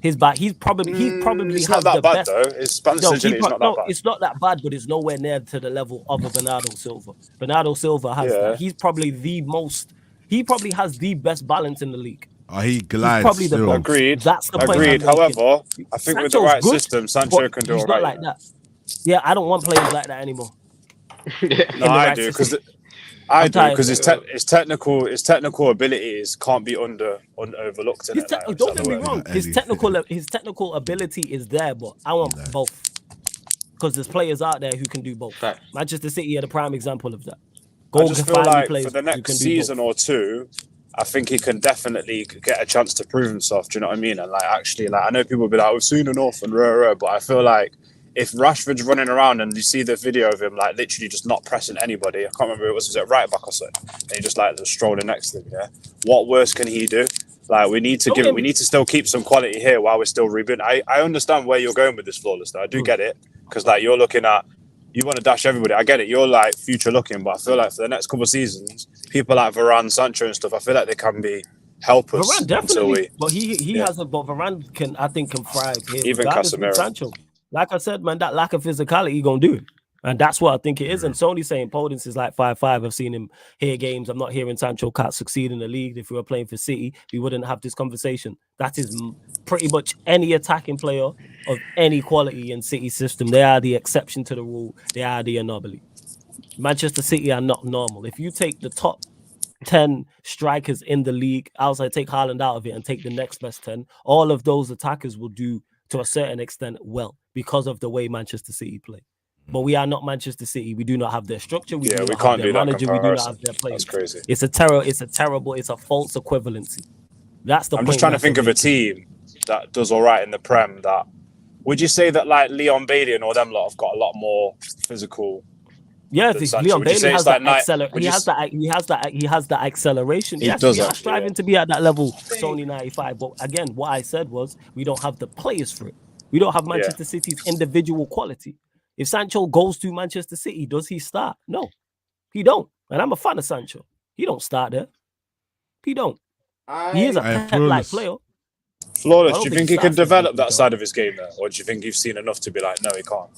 He's probably it's has not that the bad, best. Though. His balance and agility is not that bad. It's not that bad, but it's nowhere near to the level of a Bernardo Silva. Bernardo Silva has that. He's probably He probably has the best balance in the league. He glides. Probably still. the Agreed. That's the point. Agreed. However, I think with the right system, Sancho can do all right. Not like that. Yeah, I don't want players like that anymore. No, I do because his technical abilities can't be overlooked. Don't get me wrong. His technical ability is there, but I want both because there's players out there who can do both. Fact. Manchester City are the prime example of that. I just feel like for the next season or two, I think he can definitely get a chance to prove himself. Do you know what I mean? And I know people will be like, "We've seen enough," and but I feel like if Rashford's running around and you see the video of him literally just not pressing anybody, I can't remember who it was it right back or something, and he just strolling next to him. Yeah, what worse can he do? We need to still keep some quality here while we're still rebuilding. I understand where you're going with this Flawless though. I do get it because you're looking at. You want to dash everybody. I get it. You're future looking, but I feel like for the next couple of seasons, people like Varane, Sancho, and stuff, I feel like they can be helpers. Varane definitely, but he hasn't. But Varane can thrive here. Even Casemiro. Sancho, like I said, man, that lack of physicality gonna do it, and that's what I think it is. And Sony's saying Podence is 5'5". I've seen him hear games. I'm not hearing Sancho can't succeed in the league. If we were playing for City, we wouldn't have this conversation. That is pretty much any attacking player of any quality in City system. They are the exception to the rule. They are the anomaly. Manchester City are not normal. If you take the top 10 strikers in the league, outside take Haaland out of it and take the next best 10, all of those attackers will do to a certain extent well because of the way Manchester City play. But we are not Manchester City. We do not have their structure. We do not have their manager. We do not have their players. That's crazy. It's a false equivalency. That's the point. I'm just trying to think of a team that does all right in the Prem. That would you say that Leon Bailey and all them lot have got a lot more physical? Yeah, Leon Bailey has that acceleration. He has that acceleration. Yes, we are striving to be at that level. Sony 95. But again, what I said was we don't have the players for it. We don't have Manchester City's individual quality. If Sancho goes to Manchester City, does he start? No, he don't. And I'm a fan of Sancho. He don't start there. He don't. He is a Pep-like player. Flawless, do you think he can develop that side of his game there? Or do you think you've seen enough to be like, no, he can't?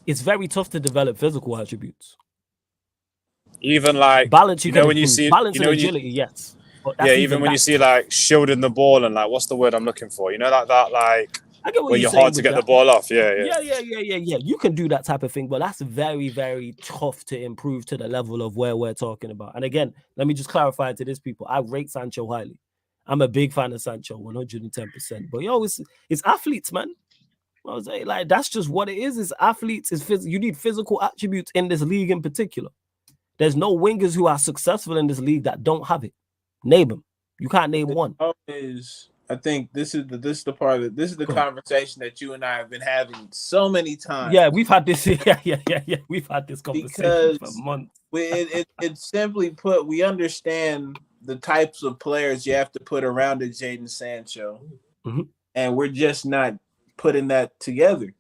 It's very tough to develop physical attributes. Even balance, when you see balance and agility, yes. Even when you see shielding the ball and what's the word I'm looking for? You know, I get what where you're hard to get the ball off. Yeah. You can do that type of thing, but that's very, very tough to improve to the level of where we're talking about. And again, let me just clarify to these people: I rate Sancho highly. I'm a big fan of Sancho, 110%. But it's athletes, man. I was that's just what it is. It's athletes. You need physical attributes in this league in particular. There's no wingers who are successful in this league that don't have it. Name them. You can't name one. I think this is the part of this is the conversation that you and I have been having so many times. Yeah, we've had this. Yeah. We've had this conversation for months. It's simply put, we understand the types of players you have to put around a Jadon Sancho, and we're just not putting that together.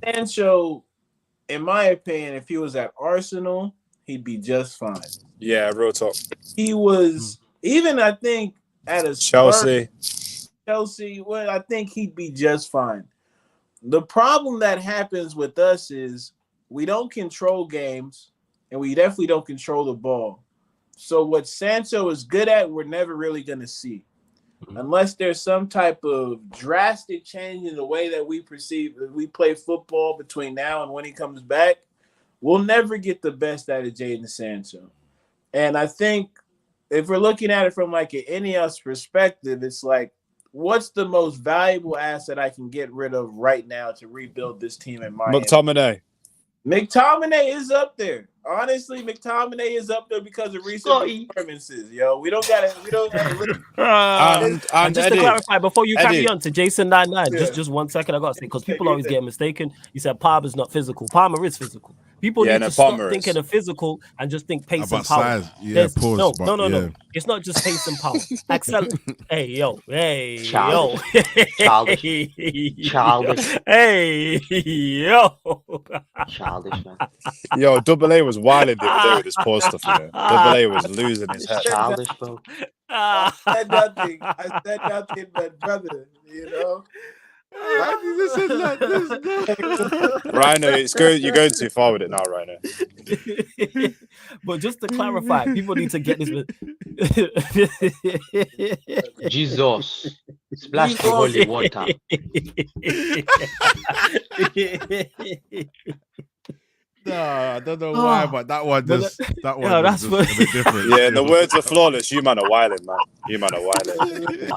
Sancho, in my opinion, if he was at Arsenal, he'd be just fine. Yeah, real talk. He was even, I think, at a Chelsea, well, I think he'd be just fine. The problem that happens with us is we don't control games, and we definitely don't control the ball. So what Sancho is good at, we're never really going to see. Unless there's some type of drastic change in the way that we play football between now and when he comes back, we'll never get the best out of Jadon Sancho. And I think if we're looking at it from an Ineos perspective, it's what's the most valuable asset I can get rid of right now to rebuild this team in Miami? McTominay is up there. Honestly, McTominay is up there because of recent performances. We don't got to. And just to clarify, before you carry on to Jason 99, just 1 second, I got to say, because people always get mistaken. You said Palmer's not physical. Palmer is physical. People need to stop thinking of physical and just think pace and power. No. It's not just pace and power. Childish, man. Yo, Double A was wilding the other day with his pause stuff. Double A was losing his head. Childish, bro. I said nothing, but brother, Rhino, you're going too far with it now, Rhino. But just to clarify, people need to get this. Jesus. Splash the holy water. No, I don't know why, but that one was just a bit different. Yeah, in the words of Flawless, you man are wilding, man. You man are wilding.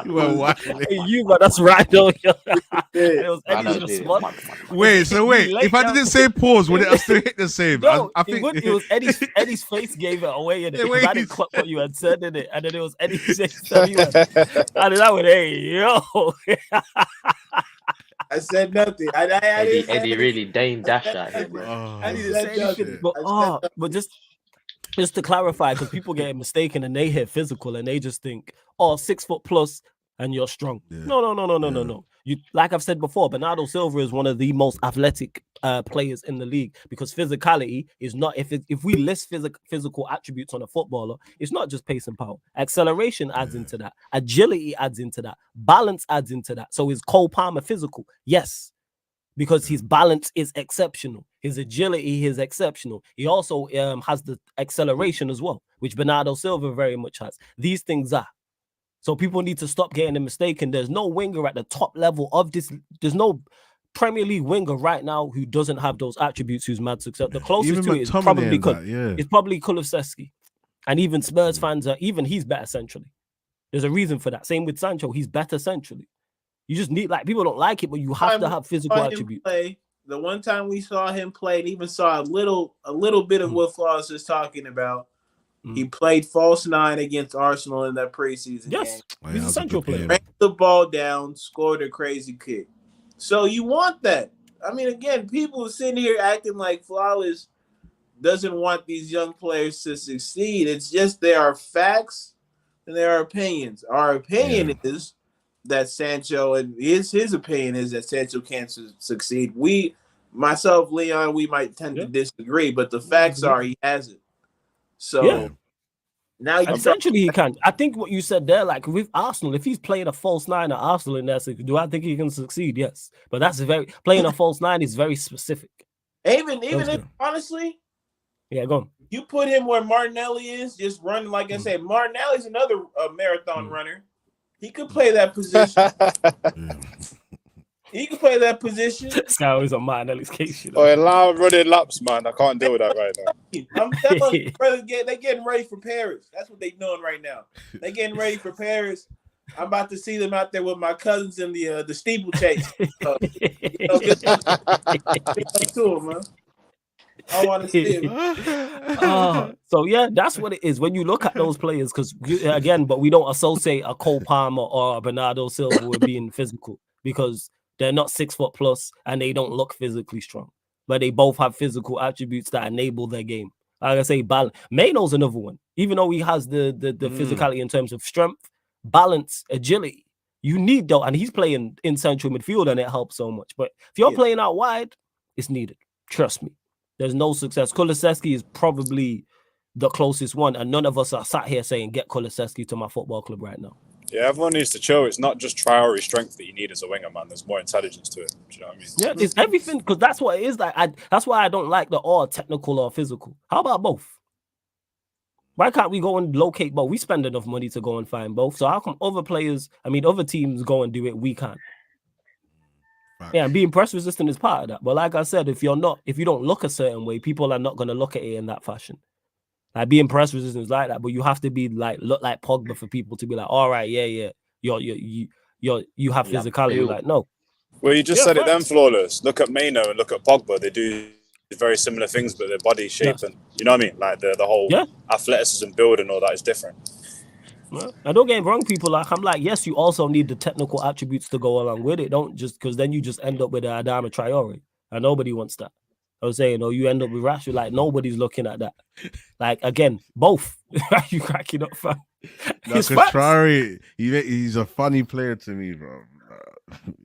You were wilding. Hey, you, man, that's right, though. It was Eddie's response. Wait, if I didn't say pause, would it have still hit the same? No, I think it was Eddie's face gave it away, in it. I didn't clock what you had said in it, and then it was Eddie's face. And then I went, hey, yo. I said nothing. Eddie really Dane dashed at him, bro. I didn't say anything, but just to clarify, because people get mistaken and they hear physical and they just think, 6 foot plus and you're strong. Yeah. No. You, like I've said before, Bernardo Silva is one of the most athletic players in the league, because physicality is not, if we list physical attributes on a footballer, it's not just pace and power. Acceleration adds into that. Agility adds into that. Balance adds into that. So is Cole Palmer physical? Yes, because his balance is exceptional. His agility is exceptional. He also has the acceleration as well, which Bernardo Silva very much has. These things are. So people need to stop getting mistaken. There's no winger at the top level of this. There's no Premier League winger right now who doesn't have those attributes, who's mad success. The closest to it is probably Kulusevski. And even Spurs fans he's better centrally. There's a reason for that. Same with Sancho. He's better centrally. You just need, people don't like it, but you have to have physical attributes. The one time we saw him play and even saw a little bit of what Flawless is talking about. He played false 9 against Arsenal in that preseason game. He's a central player. Ran the ball down, scored a crazy kick. So you want that. I mean, again, people sitting here acting like Flawless doesn't want these young players to succeed. It's just there are facts and there are opinions. Our opinion is that Sancho, and his opinion is that Sancho can't succeed. Myself, Leon, we might tend to disagree, but the facts are he hasn't. So now essentially he can. I think what you said there, like with Arsenal, if he's playing a false 9 at Arsenal in that, do I think he can succeed? Yes, but that's playing a false 9 is very specific. Even if honestly, go on. You put him where Martinelli is, just running like I said. Martinelli's another marathon runner. He could play that position. He can play that position. This guy always on Martinelli's case. You know? Oh, loud running laps, man. I can't deal with that right now. I'm telling you, brother, they're getting ready for Paris. That's what they're doing right now. They're getting ready for Paris. I'm about to see them out there with my cousins in the steeplechase. Get to them, man. I want to see him. So that's what it is when you look at those players. Because but we don't associate a Cole Palmer or a Bernardo Silva with being physical, because they're not 6 foot plus and they don't look physically strong, but they both have physical attributes that enable their game. Like I say, balance. Maino's another one. Even though he has the physicality in terms of strength, balance, agility, you need that, and he's playing in central midfield, and it helps so much. But if you're playing out wide, it's needed. Trust me. There's no success. Kulusevski is probably the closest one, and none of us are sat here saying, get Kulusevski to my football club right now. Yeah, everyone needs to chill. It's not just Traore strength that you need as a winger, man. There's more intelligence to it. Do you know what I mean? Yeah, it's everything, because that's what it is. That's why I don't like the technical or physical. How about both? Why can't we go and locate both? We spend enough money to go and find both. So how come other teams go and do it? We can't. Right. Yeah, and being press resistant is part of that. But like I said, if you don't look a certain way, people are not going to look at it in that fashion. Like being press resistant is like that, but you have to be look like Pogba for people to be like, all right, you have physicality. Like, no. Well, you just said it then, Flawless. Look at Maino and look at Pogba. They do very similar things, but their body shape and you know what I mean? Like the whole athleticism build and all that is different. I don't get wrong, people. I'm like, yes, you also need the technical attributes to go along with it. Don't just, because then you just end up with Adama Traore, and nobody wants that. I was saying, you end up with Rashford. Like, nobody's looking at that. Like, again, both. You cracking up, fam? No, because Traore, he's a funny player to me, bro.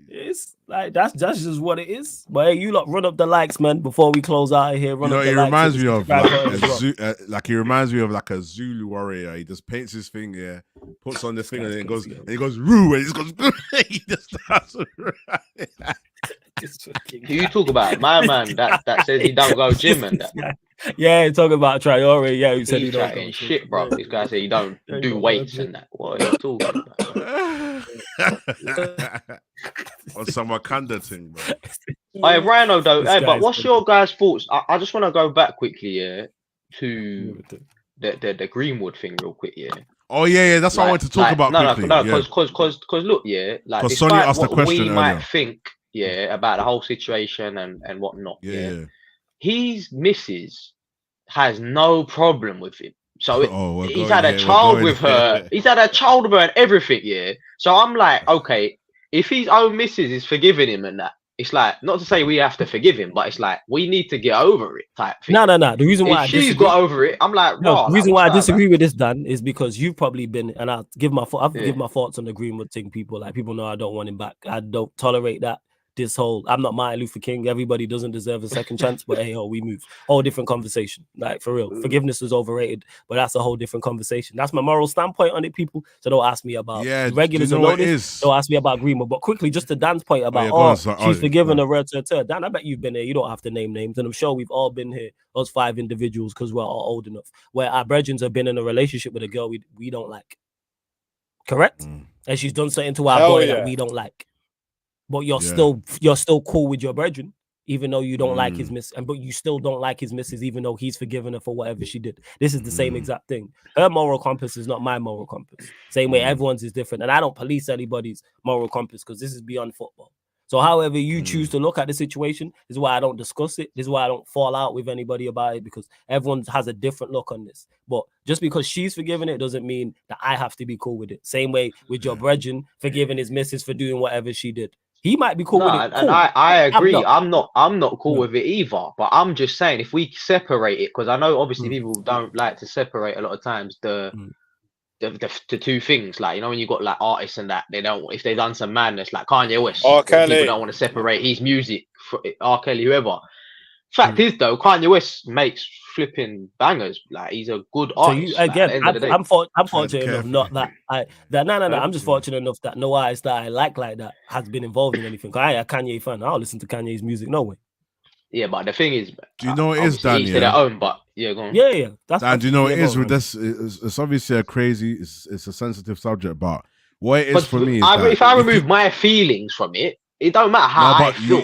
It's like that's just what it is. But hey, you lot run up the likes, man, before we close out of here. He reminds me of like a Zulu warrior. He just paints his finger, puts on the thing, and then he goes roo, and he just starts. Who you talk about? My man that says he don't go gym and that. Yeah, talking about Traore. Yeah, who said He's he don't chatting go shit, bro. This guy said he don't do weights and that. What are you talking about? On some Wakanda thing, bro. Hey, Rhino, though. This Hey, but guy's what's funny. your guys' thoughts? I just want to go back quickly, yeah, to the Greenwood thing, real quick, yeah. Oh yeah, that's what I wanted to talk about quickly. No, because look, yeah, like because Sonny asked the what question we earlier. might think, yeah, about the whole situation and whatnot, Yeah. his missus has no problem with him. So he's had a child with her. He's had a child with her and everything, yeah. So I'm like, okay, if his own missus is forgiving him and that, it's like, not to say we have to forgive him, but it's like we need to get over it type thing. No. The reason why she's got over it, I'm like, no. The reason why I disagree with this, Dan, is because you've probably been, and I've give my thoughts on the Greenwood thing. People know I don't want him back. I don't tolerate that. This whole, I'm not Martin Luther King. Everybody doesn't deserve a second chance, but hey, we move. Whole different conversation. Like for real, forgiveness is overrated, but that's a whole different conversation. That's my moral standpoint on it, people. So don't ask me about regulars and notice. Don't ask me about Greenwood. But quickly, just to Dan's point about she's forgiven a Dan, I bet you've been there. You don't have to name names, and I'm sure we've all been here. Those 5 individuals, because we're all old enough, where our brethren have been in a relationship with a girl we don't like. Correct? And she's done something to our boy that we don't like. But you're still cool with your brethren, even though you don't like his miss, but you still don't like his missus, even though he's forgiven her for whatever she did. This is the same exact thing. Her moral compass is not my moral compass. Same way everyone's is different, and I don't police anybody's moral compass because this is beyond football. So however you choose to look at the situation is why I don't discuss it. This is why I don't fall out with anybody about it, because everyone has a different look on this. But just because she's forgiven it doesn't mean that I have to be cool with it. Same way with your brethren forgiving his missus for doing whatever she did. He might be cool with it. And I agree. I'm not cool with it either. But I'm just saying, if we separate it, because I know obviously people don't like to separate a lot of times the two things. Like, you know, when you got like artists and that, they don't, if they've done some madness like Kanye West, people don't want to separate his music for R. Kelly, whoever. Fact is though, Kanye West makes flipping bangers. Like, he's a good artist. So I'm fortunate enough not that I'm just fortunate enough that no artist that I like that has been involved in anything. I am a Kanye fan. I'll listen to Kanye's music. No way. Yeah, but the thing is, do you know what it is, Dan? To their own, but go on. Yeah. Dan, do you know what it is with this? It's obviously it's a sensitive subject, but what it is for me is if I remove my feelings from it, it don't matter how I feel.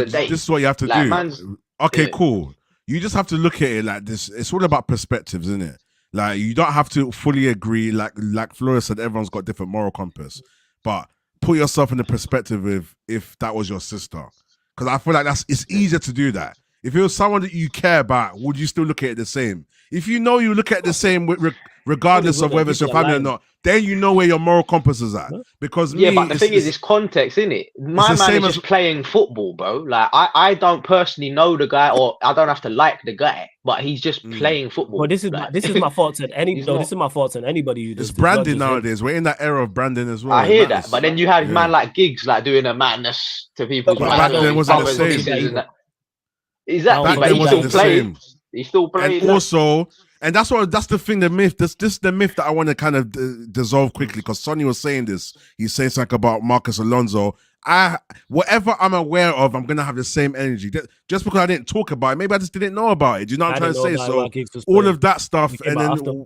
This is what you have to do. Okay, cool. You just have to look at it like this. It's all about perspectives, isn't it? Like, you don't have to fully agree. Like Flora said, everyone's got different moral compass. But put yourself in the perspective of if that was your sister. Because I feel like it's easier to do that. If it was someone that you care about, would you still look at it the same? If you know you look at it the same regardless of whether it's your family or not, then you know where your moral compass is at. Because but the thing is, it's context, isn't it? My man is just playing football, bro. Like, I don't personally know the guy, or I don't have to like the guy, but he's just playing football. Well, this is my thoughts on this is my thoughts on anybody who does. It's branding nowadays. We're in that era of branding as well. I hear that, but then you have man like Giggs like doing a madness to people. Back then wasn't the same. Exactly, but he's still playing. And also, and that's the thing, the myth. This is the myth that I want to kind of dissolve quickly, because Sonny was saying this. He's saying something about Marcus Alonso. Whatever I'm aware of, I'm gonna have the same energy. Just because I didn't talk about it, maybe I just didn't know about it. Do you know what I'm trying to say? So all of that stuff, and then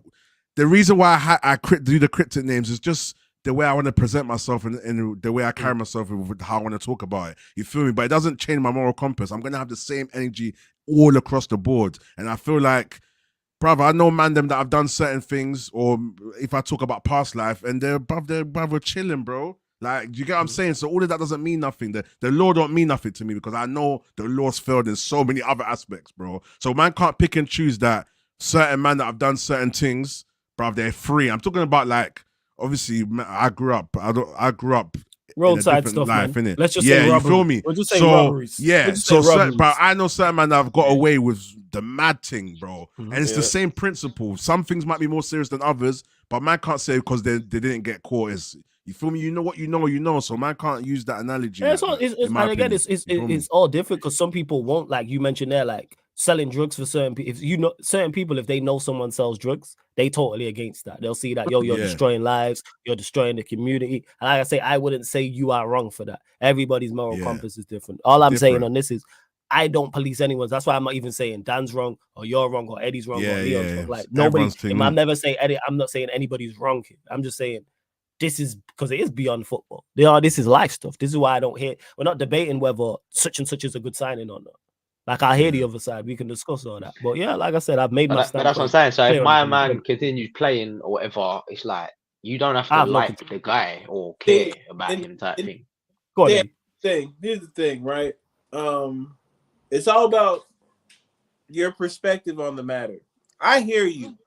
the reason why I do the cryptic names is just the way I want to present myself and the way I carry myself with how I want to talk about it. You feel me? But it doesn't change my moral compass. I'm going to have the same energy all across the board. And I feel like, brother, I know them that I've done certain things, or if I talk about past life, and they're chilling, bro. Like, do you get what I'm saying? So all of that doesn't mean nothing. The law don't mean nothing to me, because I know the law's failed in so many other aspects, bro. So man can't pick and choose that certain man that I've done certain things, bruv, they're free. I'm talking about, like, obviously, I grew up roadside stuff, life, man. Innit? Let's just say you feel me? We'll just say robberies. Yeah, but I know certain man that have got away with the mad thing, bro. And it's the same principle. Some things might be more serious than others, but man can't say because they didn't get caught. You feel me? You know what you know. So man can't use that analogy. Yeah, it's all different, because some people won't, like you mentioned there, like selling drugs for certain people. If you know certain people, if they know someone sells drugs, they totally against that. They'll see that, you're destroying lives, you're destroying the community. And like I say, I wouldn't say you are wrong for that. Everybody's moral compass is different. All I'm saying on this is, I don't police anyone's. That's why I'm not even saying Dan's wrong or you're wrong or Eddie's wrong or Leon's wrong. Like nobody. I'm never saying Eddie. I'm not saying anybody's wrong here. I'm just saying this is because it is beyond football. This is life stuff. This is why I don't hear. We're not debating whether such and such is a good signing or not. Like I hear the other side. We can discuss all that. But yeah, like I said, I've made my stand. But that's what I'm saying. So if my man continues playing or whatever, it's like you don't have to like the guy or care about him type thing. Go on. Here's the thing, right? It's all about your perspective on the matter. I hear you.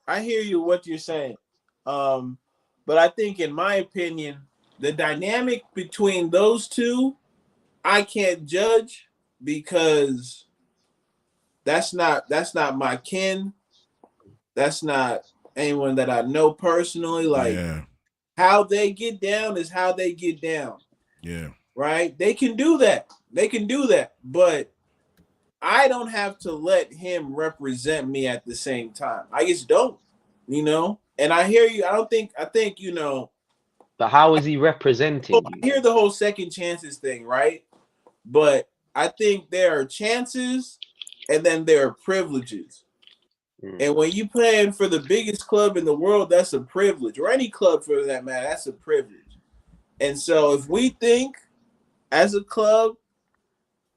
What you're saying. But I think, in my opinion, the dynamic between those two, I can't judge because that's not my kin. That's not anyone that I know personally. Like how they get down is how they get down. Yeah. Right? They can do that. But I don't have to let him represent me at the same time. I just don't, And I hear you. I think, But how is he representing you? I hear the whole second chances thing, right? But I think there are chances and then there are privileges. And when you playing for the biggest club in the world, that's a privilege. Or any club for that matter, that's a privilege. And so if we think as a club,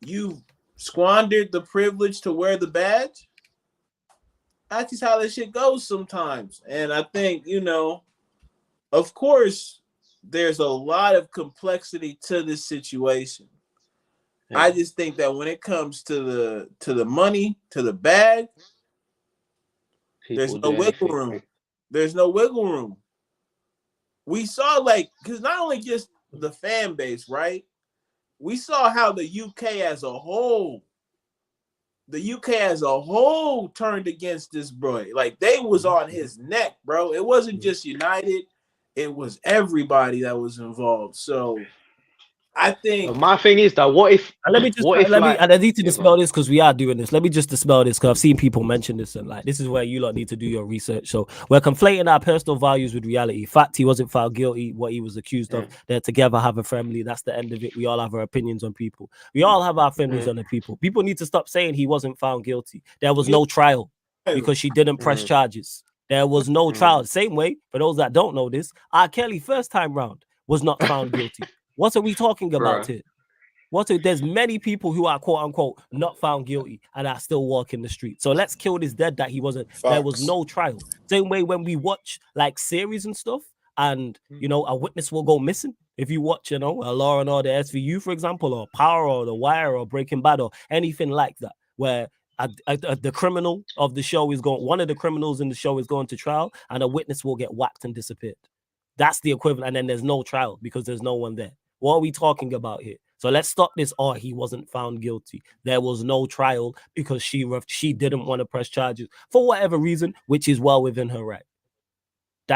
you squandered the privilege to wear the badge, that's just how this shit goes sometimes. And I think, of course, there's a lot of complexity to this situation. Yeah. I just think that when it comes to the money, to the bag, there's no wiggle room. There's no wiggle room. We saw because not only just the fan base, right? We saw how the UK as a whole turned against this boy. Like they was on his neck, bro. It wasn't just United. It was everybody that was involved. So I think my thing is that what if I need to dispel this because we are doing this. Let me just dispel this because I've seen people mention this and this is where you lot need to do your research. So we're conflating our personal values with reality. Fact, he wasn't found guilty. What he was accused of, they're together, have a family. That's the end of it. We all have our opinions on people. We all have our opinions on the people. People need to stop saying he wasn't found guilty. There was no trial because she didn't press charges. There was no trial. Same way, for those that don't know this, R. Kelly first time round was not found guilty. What are we talking about here? There's many people who are quote unquote not found guilty and are still walking the street. So let's kill this dead that he wasn't. Facts. There was no trial. Same way when we watch series and stuff, and a witness will go missing. If you watch, a Law and Order SVU, for example, or Power or The Wire or Breaking Bad or anything like that, where the criminal of the show is going, one of the criminals in the show is going to trial, and a witness will get whacked and disappeared. That's the equivalent, and then there's no trial because there's no one there. What are we talking about here? So let's stop this. He wasn't found guilty. There was no trial because she didn't want to press charges for whatever reason, which is well within her right.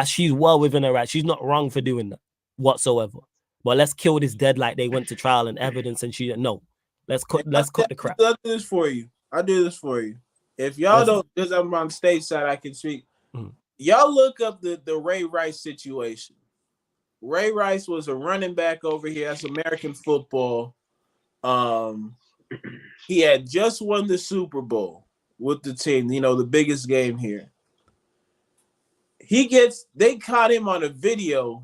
She's well within her right. She's not wrong for doing that whatsoever. But let's kill this dead like they went to trial and evidence and she didn't know. Let's cut the crap. I'll do this for you. If y'all don't, because I'm on stage side, I can speak. Y'all look up the Ray Rice situation. Ray Rice was a running back over here. That's American football. He had just won the Super Bowl with the team, the biggest game here. They caught him on a video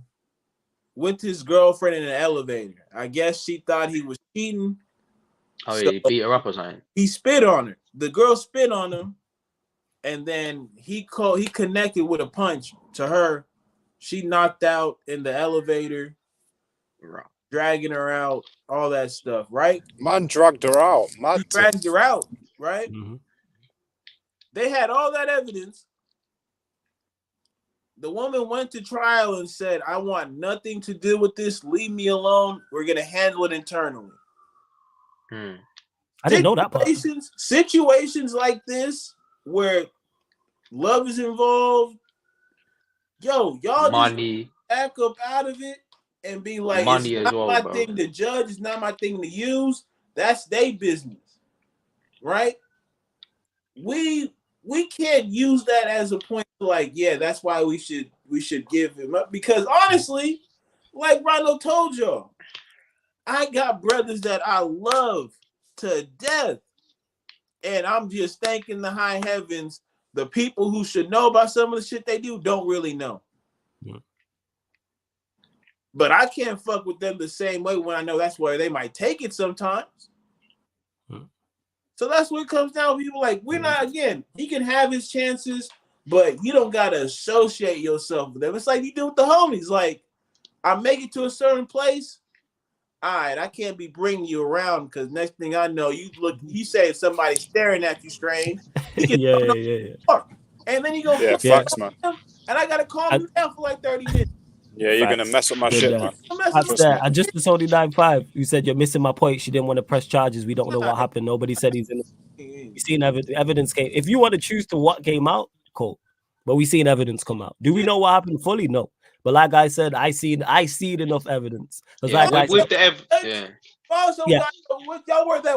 with his girlfriend in an elevator. I guess she thought he was cheating. Oh, yeah, he beat her up or something. He spit on her. The girl spit on him, and then he connected with a punch to her. She knocked out in the elevator, dragging her out, all that stuff, right? Man dragged her out. Dragged her out, right? Mm-hmm. They had all that evidence. The woman went to trial and said, I want nothing to do with this. Leave me alone. We're going to handle it internally. I didn't know that part. Situations like this where love is involved, y'all money. Just back up out of it and be like, money it's not my thing to judge, it's not my thing to use. That's their business, right? We can't use that as a point to that's why we should give him up. Because honestly, like Rondo told y'all, I got brothers that I love to death And I'm just thanking the high heavens. The people who should know about some of the shit they do don't really know. Yeah. But I can't fuck with them the same way when I know that's where they might take it sometimes. Yeah. So that's what it comes down to. People like, we're not, again, he can have his chances, but you don't got to associate yourself with them. It's like you do with the homies. Like, I make it to a certain place. All right, I can't be bringing you around because next thing I know, you say somebody's staring at you strange. Yeah. And then you go, facts, man. And I got to calm you down for like 30 minutes. Yeah, you're going to mess up my shit, man. And just this only 9-5, you said you're missing my point. She didn't want to press charges. We don't know what happened. Nobody said he's in. We seen evidence came. If you want to choose to what came out, cool. But we seen evidence come out. Do we know what happened fully? No. But like I said, I seen enough evidence. Y'all wear that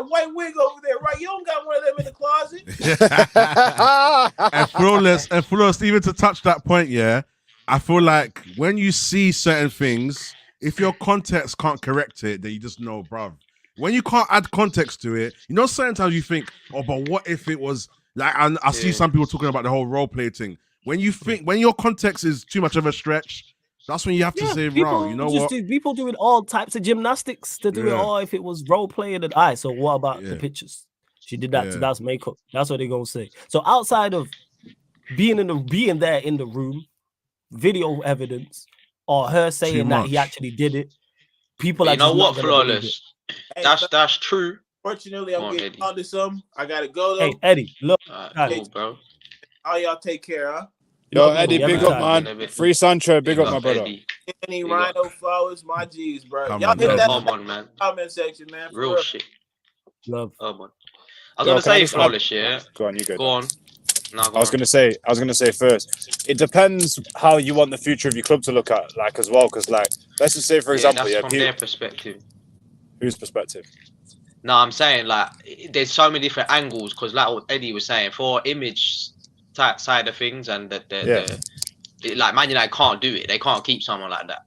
white wig over there, right? You don't got one of them in the closet. and flawless, even to touch that point, yeah, I feel like when you see certain things, if your context can't correct it, then you just know, bruv. When you can't add context to it, you know, certain times you think, oh, but what if it was like, and I see some people talking about the whole role play thing. When you think, when your context is too much of a stretch, that's when you have to say, bro, you know what? People doing all types of gymnastics to do it all. If it was role playing, and so what about the pictures? She did that. So that's makeup. That's what they're gonna say. So outside of being there in the room, video evidence, or her saying that he actually did it, people are. You know what, flawless? That's true. Fortunately, I'm getting onto some. I gotta go though. Hey, Eddie, look, cool, bro. All y'all take care, huh? Yo, Eddie, big up, man. Free Sancho, big up, my brother. Any Rhino Flowers, my G's, bro. Y'all hit that man. Comment section, man. Real shit. Love. I was gonna say flawless, yeah. Go on, you go. Go on. No, I was gonna say first. It depends how you want the future of your club to look at, like as well. Because, like, let's just say, for example, that's from their perspective. Whose perspective? No, I'm saying like there's so many different angles. Because, like what Eddie was saying, for image type side of things, and like Man United can't do it. They can't keep someone like that.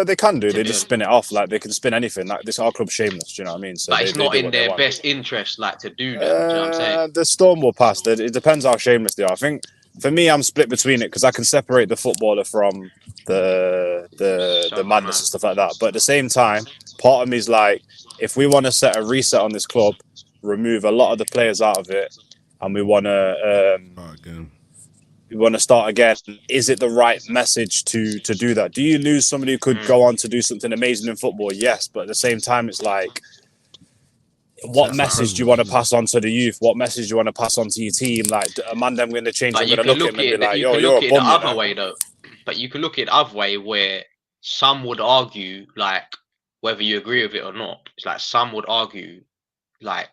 They can do. They just spin it off. Like, they can spin anything. Like, this our club shameless. Do you know what I mean? So but it's not in their best interest, like, to do that. Do you know what I'm saying? The storm will pass. It depends how shameless they are. I think for me, I'm split between it because I can separate the footballer from the madness and stuff like that. But at the same time, part of me is like, if we want to set a reset on this club, remove a lot of the players out of it, and we want to start again, is it the right message to do that? Do you lose somebody who could go on to do something amazing in football? Yes, but at the same time, it's like, what message do you want to pass on to the youth? What message do you want to pass on to your team? Like, a man them going to change. I'm going to look at him and be like, yo, you're a bum. Other way though, but you can look at the other way where some would argue, like, whether you agree with it or not. It's like some would argue, like,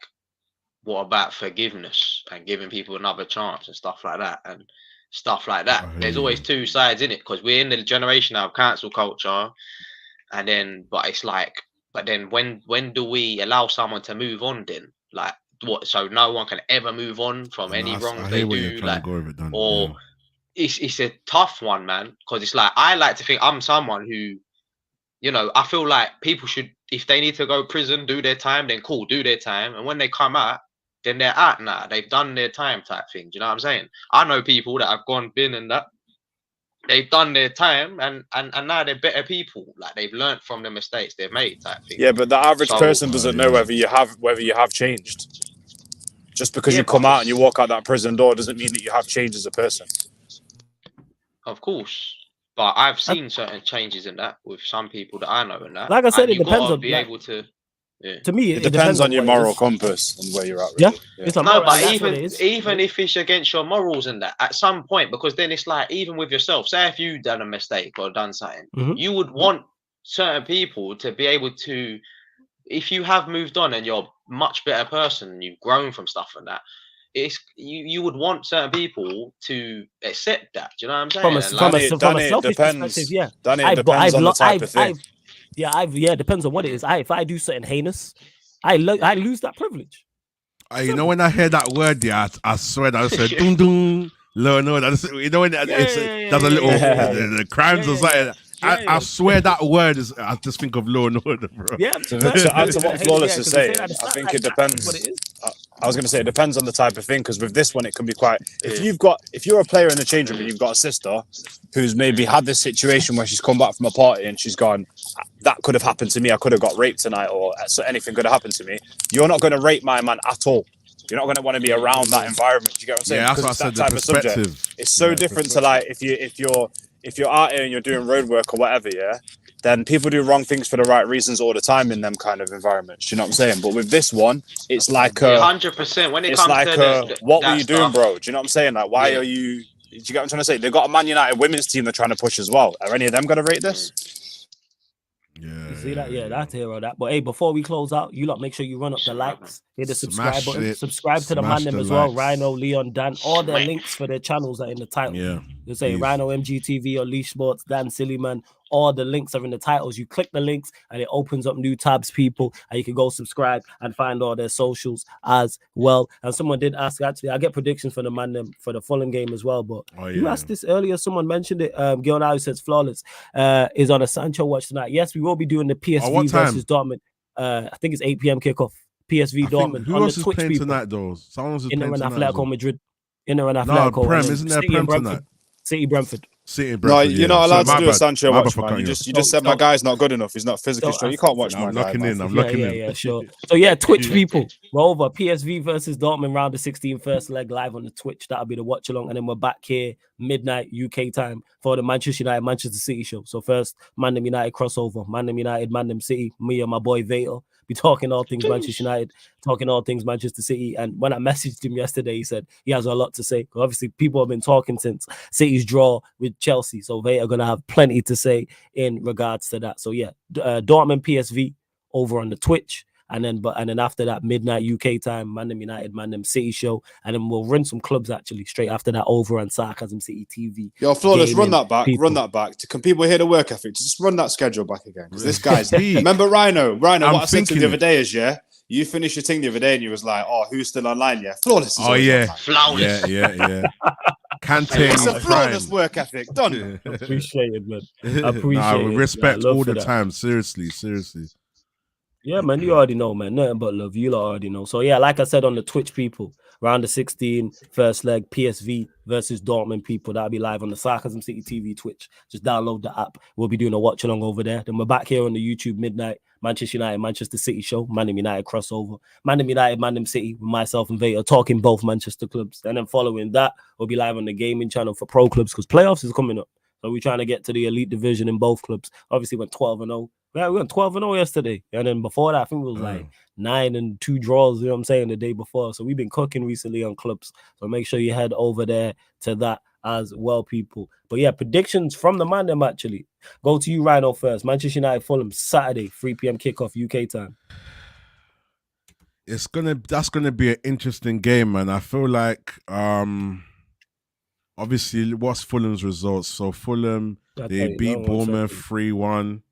what about forgiveness and giving people another chance and stuff like that and stuff like that. There's always two sides in it because we're in the generation now of cancel culture, and then but then when do we allow someone to move on then? Like, what? So no one can ever move on from any wrongs they do, like, or it's a tough one, man. Because it's like, I like to think I'm someone who, you know, I feel like people should, if they need to go to prison, do their time, then cool, do their time, and when they come out, then they're out now. They've done their time type thing. Do you know what I'm saying? I know people that have been in that. They've done their time and now they're better people. Like, they've learned from the mistakes they've made type thing. Yeah, but the average person doesn't know whether you have changed. Just because you come out and you walk out that prison door doesn't mean that you have changed as a person. Of course. But I've seen certain changes in that with some people that I know in that. Like I said, it depends on able to. Yeah. To me, it depends on your moral compass and where you're at. Really. Yeah. No, but even if it's against your morals and that, at some point, because then it's like, even with yourself, say if you've done a mistake or done something, you would want certain people to be able to, if you have moved on and you're a much better person and you've grown from stuff and that, it's you would want certain people to accept that. Do you know what I'm saying? From a selfish perspective, yeah. It depends on the type of thing. It depends on what it is. If I do something heinous, I lose that privilege. You know, when I hear that word, I swear that I said dum dum. No, that's, you know, when there's a little the crimes or something. I swear that word is. I just think of Law and Order, bro. Yeah. To add to what Flawless is saying, I think it depends. I was going to say it depends on the type of thing, because with this one it can be quite. If you're a player in the change room and you've got a sister who's maybe had this situation where she's come back from a party and she's gone, that could have happened to me. I could have got raped tonight, or so anything could have happened to me. You're not going to rate my man at all. You're not going to want to be around that environment. Do you get what I'm saying? Yeah, that's what I said. The perspective. It's so different to like if you're out here and you're doing road work or whatever, yeah. Then people do wrong things for the right reasons all the time in them kind of environments. You know what I'm saying? But with this one, it's like 100%. When it comes to what were you doing, bro? Do you know what I'm saying? Like, why are you? Do you get what I'm trying to say? They've got a Man United women's team they're trying to push as well. Are any of them going to rate this? Yeah. You see that? Yeah, that's hero that. But hey, before we close out, you lot make sure you run up the likes, hit the subscribe button, subscribe to the man them as well. Rhino, Leon, Dan, all their links for their channels are in the title. Yeah. You say Rhino MGTV or Leash Sports, Dan Sillyman. All the links are in the titles. You click the links and it opens up new tabs, people, and you can go subscribe and find all their socials as well. And someone did ask, actually, I get predictions for the man them for the Fulham game as well. But you asked this earlier. Someone mentioned it. Gil now says Flawless is on a Sancho watch tonight. Yes, we will be doing the PSV versus Dortmund. I think it's 8 p.m. kickoff. PSV Dortmund. Who else is playing tonight, though? Someone else is playing tonight. Atletico Madrid. Inter and Atletico. No, Prem, isn't there Prem tonight? City Brentford. No, you're not allowed to do a Sancho watch, man. You just said my guy's not good enough. He's not physically strong. You can't watch my guy. I'm locking in. Yeah, sure. So yeah, Twitch people, we're over. PSV versus Dortmund round of 16, first leg live on the Twitch. That'll be the watch along, and then we're back here midnight UK time for the Manchester United Manchester City show. So first, Man United crossover, Man United, Man City. Me and my boy Vader be talking all things Manchester United, talking all things Manchester City. And when I messaged him yesterday, he said he has a lot to say. Obviously, people have been talking since City's draw with Chelsea, so they are going to have plenty to say in regards to that. So yeah, Dortmund PSV over on the Twitch, and then after that midnight UK time, Man United, Man City show, and then we'll run some clubs actually straight after that over on Sarcasm City TV. Yo, Flawless, run that back. Run that back. Can people hear the work ethic? Just run that schedule back again, because this guy's. Remember Rhino? What I said to you the other day is, yeah, you finished your thing the other day and you was like, oh, who's still online? Yeah, Flawless. Flawless. Yeah. It's a flawless work ethic. Done. Appreciate it, man. Appreciate it. Respect all the time. Seriously. Yeah, man, you already know, man. Nothing but love. You lot already know. So, yeah, like I said on the Twitch, people, round the 16, first leg, PSV versus Dortmund, people. That'll be live on the Sarcasm City TV Twitch. Just download the app. We'll be doing a watch along over there. Then we're back here on the YouTube midnight Manchester United, Manchester City show, Man United crossover. Man United, Man City, with myself and Vader talking both Manchester clubs. And then following that, we'll be live on the gaming channel for pro clubs because playoffs is coming up. So we're trying to get to the elite division in both clubs. Obviously, went 12-0. Yeah, we went 12-0 yesterday. And then before that, I think it was like 9 and 2 draws, you know what I'm saying, the day before. So we've been cooking recently on clubs. So make sure you head over there to that as well, people. But yeah, predictions from the man them actually. Go to you, Rhino, first. Manchester United, Fulham, Saturday, 3 p.m. kickoff, UK time. That's gonna be an interesting game, man. I feel like obviously what's Fulham's results? So Fulham, they beat Bournemouth 3-1.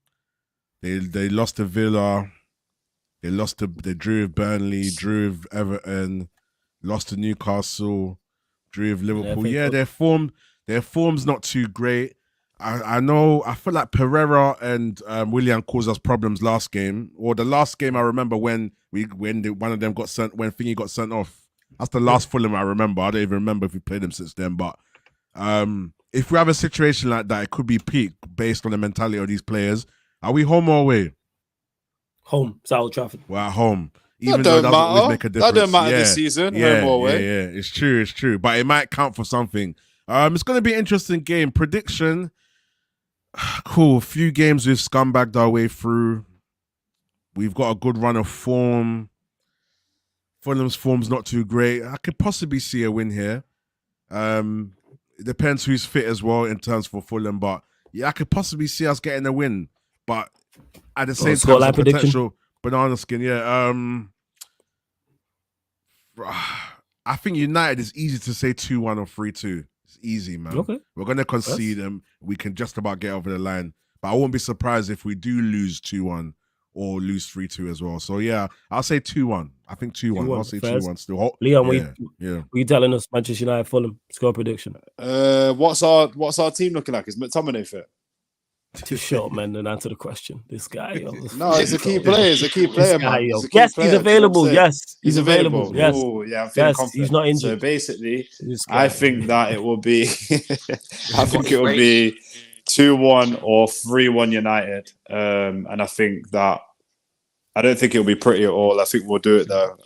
They lost to Villa. They drew with Burnley, drew with Everton, lost to Newcastle, drew with Liverpool. Yeah, their form's not too great. I know. I feel like Pereira and Willian caused us problems last game, or the last game. I remember when one of them got sent, when Thingy got sent off. That's the last Fulham I remember. I don't even remember if we played them since then. But if we have a situation like that, it could be peak based on the mentality of these players. Are we home or away? Home, South Trafford. We're at home. Even though that doesn't always make a difference. That don't matter this season. Yeah, it's true. But it might count for something. It's going to be an interesting game. Prediction. Cool. A few games we've scumbagged our way through. We've got a good run of form. Fulham's form's not too great. I could possibly see a win here. It depends who's fit as well in terms for Fulham. But yeah, I could possibly see us getting a win. But at the same time, a potential banana skin. Yeah. I think United is easy to say 2-1 or 3-2. It's easy, man. Okay. We're going to concede them. We can just about get over the line. But I won't be surprised if we do lose 2-1 or lose 3-2 as well. So, yeah, I'll say 2-1. I think 2-1. I'll say 2-1 still. Leon, what are you telling us? Manchester United, Fulham, score prediction. What's our team looking like? Is McTominay fit? Too short, man, and answer the question. This guy, yo. No, he's a key player. He's a key player, man. Yes, he's available. Yes, he's available. Yes, ooh, yeah, I'm feeling confident. He's not injured. So basically, I think that it will be. I think it will be 2-1 or 3-1 United, and I think that I don't think it'll be pretty at all. I think we'll do it though.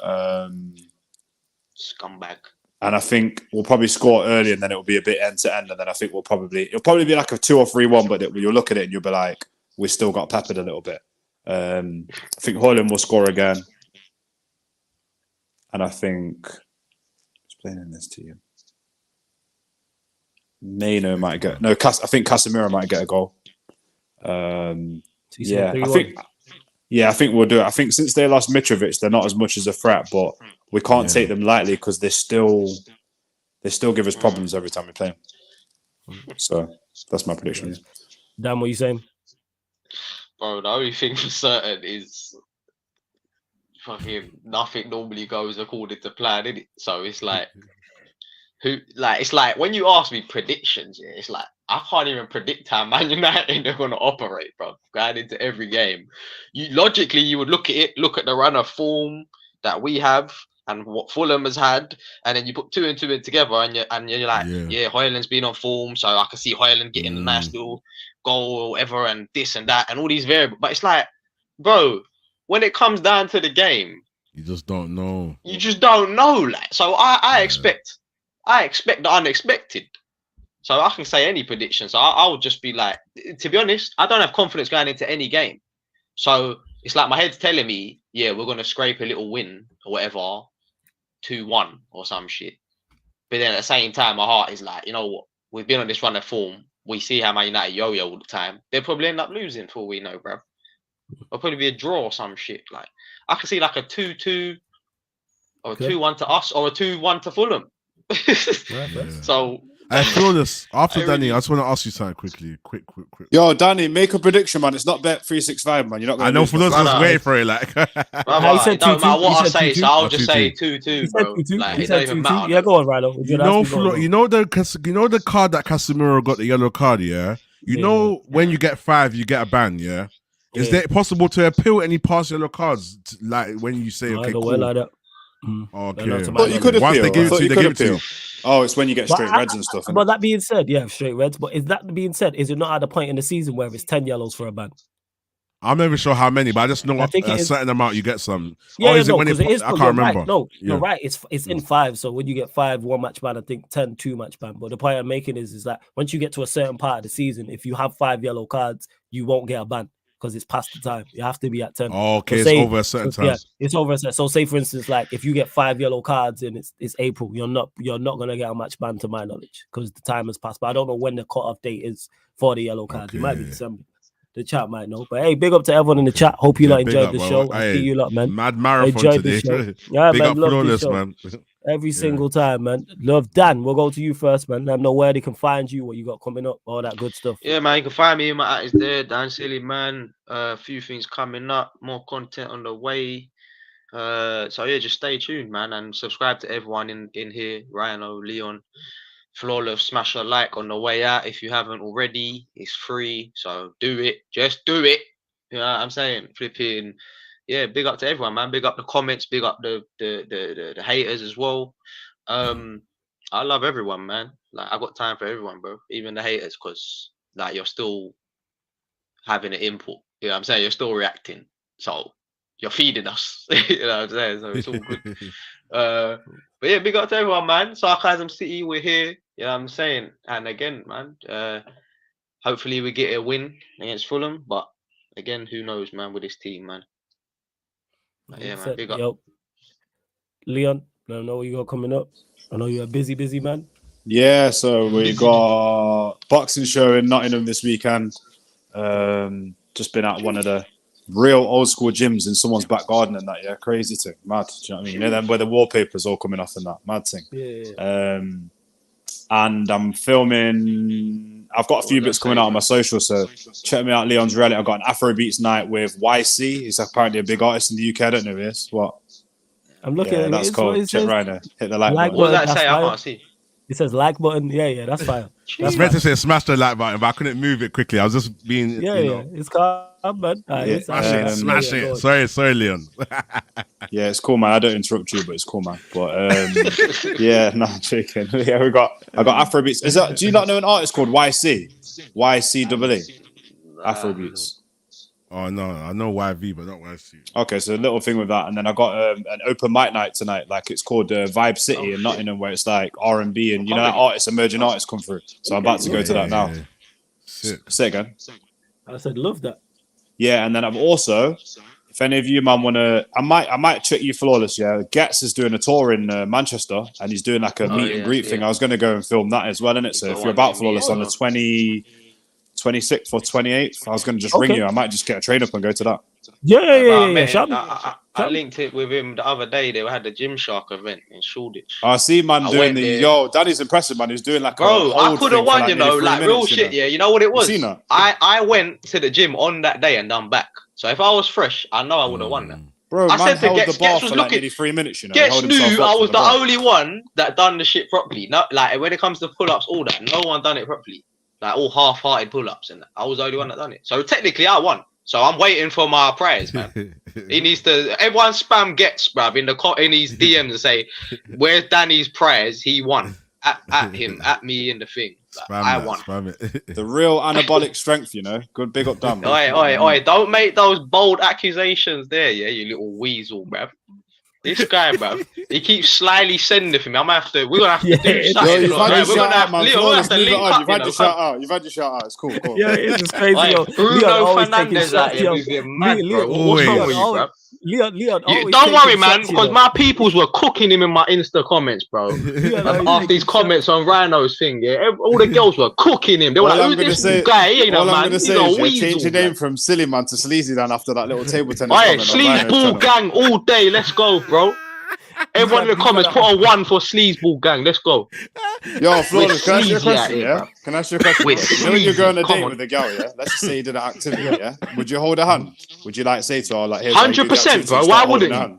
Scumbag. And I think we'll probably score early, and then it'll be a bit end to end, and then I think it'll probably be like a 2 or 3-1. But you'll look at it and you'll be like, we still got peppered a little bit. I think Højlund will score again, and I think explaining this to you, Maino might get I think Casemiro might get a goal. I think we'll do it. I think since they lost Mitrovic, they're not as much as a threat, but we can't take them lightly because they still give us problems every time we play them. So that's my prediction. Dan, what are you saying? Bro, the only thing for certain is fucking nothing normally goes according to plan, innit? So it's like it's like when you ask me predictions, it's like I can't even predict how Man United are gonna operate, bro. Going into every game. You would look at it, look at the run of form that we have and what Fulham has had, and then you put 2 and 2 in together, and you're like, Højlund's been on form, so I can see Højlund getting a nice little goal or whatever, and this and that, and all these variables. But it's like, bro, when it comes down to the game, you just don't know. You just don't know. Like, so I expect the unexpected. So I can say any prediction. So I would just be like, to be honest, I don't have confidence going into any game. So it's like my head's telling me, yeah, we're gonna scrape a little win or whatever. 2-1 or some shit. But then at the same time, my heart is like, you know what? We've been on this run of form. We see how Man United yo-yo all the time. They'll probably end up losing for all we know, bro. It'll probably be a draw or some shit. Like I can see like a 2-2 or a 2-1 to us or a 2-1 to Fulham. So I feel this after Danny. I just want to ask you something quickly. Quick. Yo, Danny, make a prediction, man. It's not Bet365, man. You're not. I know for those was waiting for it. Like, no matter what I say, so I'll just say 2-2, bro. Like, it don't even matter. Yeah, go on, Rilo. You know the card that Casemiro got, the yellow card. Yeah, you know when you get 5, you get a ban. Yeah, is it possible to appeal any past yellow cards? Like when you say, okay, cool. Like that. Okay, but you could appeal. Once they give it to you, they give it to you. Oh, it's when you get straight reds and stuff. But that being said, straight reds. But is it not at the point in the season where it's 10 yellows for a ban? I'm not even sure how many, but I just know a certain amount you get some. I can't remember. Right. No, you're right. It's in 5. So when you get 5, 1 match ban, I think 10, 2 match ban. But the point I'm making is that once you get to a certain part of the season, if you have 5 yellow cards, you won't get a ban. Because it's past the time. You have to be at 10. Oh, okay, so it's over a certain time. Yeah, it's over a certain. So say for instance, like if you get 5 yellow cards and it's April, you're not gonna get a match ban to my knowledge because the time has passed. But I don't know when the cut-off date is for the yellow cards. Okay. It might be December. The chat might know. But hey, big up to everyone in the chat. Hope you enjoyed the show. I see you lot, man. Mad marathon today. Yeah, big man. Up Flawless, man. Every single time, man. Love Dan. We'll go to you first, man. Let them know where they can find you, what you got coming up, all that good stuff. Yeah, man. You can find me. My at is there. Dan Silly, man. A few things coming up. More content on the way. So yeah, just stay tuned, man, and subscribe to everyone in here. Rhino, Leon, Flawless. Smash a like on the way out if you haven't already. It's free, so do it. Just do it. You know what I'm saying? Flipping. Yeah, big up to everyone, man. Big up the comments, big up the haters as well. I love everyone, man. Like I got time for everyone, bro. Even the haters, because like you're still having an input. You know what I'm saying? You're still reacting. So you're feeding us. You know what I'm saying? So it's all good. But yeah, big up to everyone, man. Sarcasm City, we're here. You know what I'm saying? And again, man, hopefully we get a win against Fulham. But again, who knows, man, with this team, man. Yeah, man. Big up. Yo, Leon, I don't know what you got coming up. I know you're a busy man. Yeah, so we got boxing show in Nottingham this weekend. Just been at one of the real old school gyms in someone's back garden and that. Yeah, crazy thing, mad. Do you know what I mean? You know them where the wallpaper's all coming off and that, mad thing. Yeah. And I'm filming. I've got a few bits coming out on my social, so check me out. Leon's Reality. I've got an Afrobeats night with YC. He's apparently a big artist in the UK. I don't know who he is. What? I'm looking at that's cool. Check Rhino. Hit the like button. What does that say? I can't see. It says like button. Yeah, that's fine. I was meant to say smash the like button, but I couldn't move it quickly. I was just being, It's calm, man. Smash it. Sorry, Leon. Yeah, it's cool, man. I don't interrupt you, but it's cool, man. But yeah, no, I'm joking. Yeah, I got Afrobeats. Do you not know an artist called YC? YCAA Afrobeats. Oh no, I know YV, but not YC. Okay, so a little thing with that, and then I got an open mic night tonight. Like it's called Vibe City in Nottingham, where it's like R&B and that emerging artists come through. So I'm about to go to that now. Say again. I said love that. Yeah, and then I've also, if any of you man wanna, I might check you flawless. Yeah, Getz is doing a tour in Manchester, and he's doing like a meet and greet thing. I was gonna go and film that as well, innit? So if you're about flawless on the 26th or 28th, I was going to just ring you. I might just get a train up and go to that. Yeah. I linked it with him the other day. They had the Gymshark event in Shoreditch. I see, man, doing Danny's impressive, man. He's doing like I could have won, like real shit, yeah. You know what it was? You seen that? I went to the gym on that day and done back. So if I was fresh, I know I would have won that. Bro, I said to the bar for like nearly 3 minutes, Getz knew I was the only one that done the shit properly. Not like when it comes to pull-ups, all that, no one done it properly. Like all half-hearted pull-ups, and I was the only one that done it. So technically, I won. So I'm waiting for my prize, man. He needs to. Everyone spam Getz, bruv, in his DMs and say, "Where's Danny's prize? He won." At him, at me in the thing. Like, I won. The real anabolic strength, Good, big up, damn. Oi! Don't make those bold accusations there, yeah, you little weasel, bruv. This guy, bro, he keeps slyly sending it for me. We're gonna have to do something. You've had your shout out. You've had your shout out. It's cool. Yeah, it's just crazy. Bruno Fernandes out here. What's wrong with you, bro? Leon, don't worry, man, because my peoples were cooking him in my Insta comments, bro. After these comments on Rhino's thing, yeah, all the girls were cooking him. They were like, "Who's this guy? He ain't a man. He's a weasel." Change your name from Silly Man to Sleazy Dan after that little table tennis. Sleazeball gang all day. Let's go, bro. Everyone in the comments, put a 1 for Sleazeball gang. Let's go. Yo, Flawless, can I ask you a question? Yeah, can I ask you a question? You know, you're going on a date with a girl, yeah. Let's just say you did an activity, yeah. Would you hold her hand? Would you like say to her like, 100%, bro? Why wouldn't you?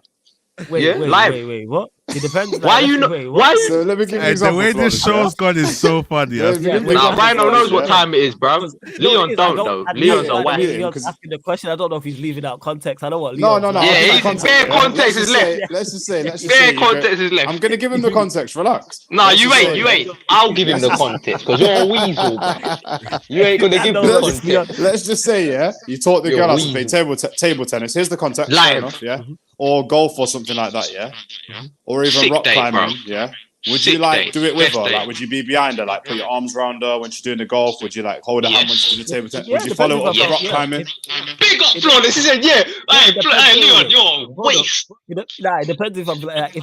Wait, what? It depends. Why you not? Why? So let me give you an example. The way this show's gone is so funny. Rhino knows what time it is, bro. Leon don't though. Leon's a whack. Leon's asking the question. I don't know if he's leaving out context. I don't want. No. Yeah, bare context is left. Let's just say. Bare context is left. I'm gonna give him the context. Relax. No, you ain't. I'll give him the context because you're a weasel. You ain't gonna give him the context. Let's just say, yeah, you taught the girl how to play table tennis. Here's the context. Fair enough, yeah. Or golf or something like that, yeah. Or even rock climbing, yeah. Would you like do it with her? Like, would you be behind her? Like, put your arms around her when she's doing the golf? Would you like hold her hand when she's doing the table tennis? Would you follow up the rock climbing? Big up, Flawless. He said, "Yeah, hey, Leon, you're waste." Nah, it depends if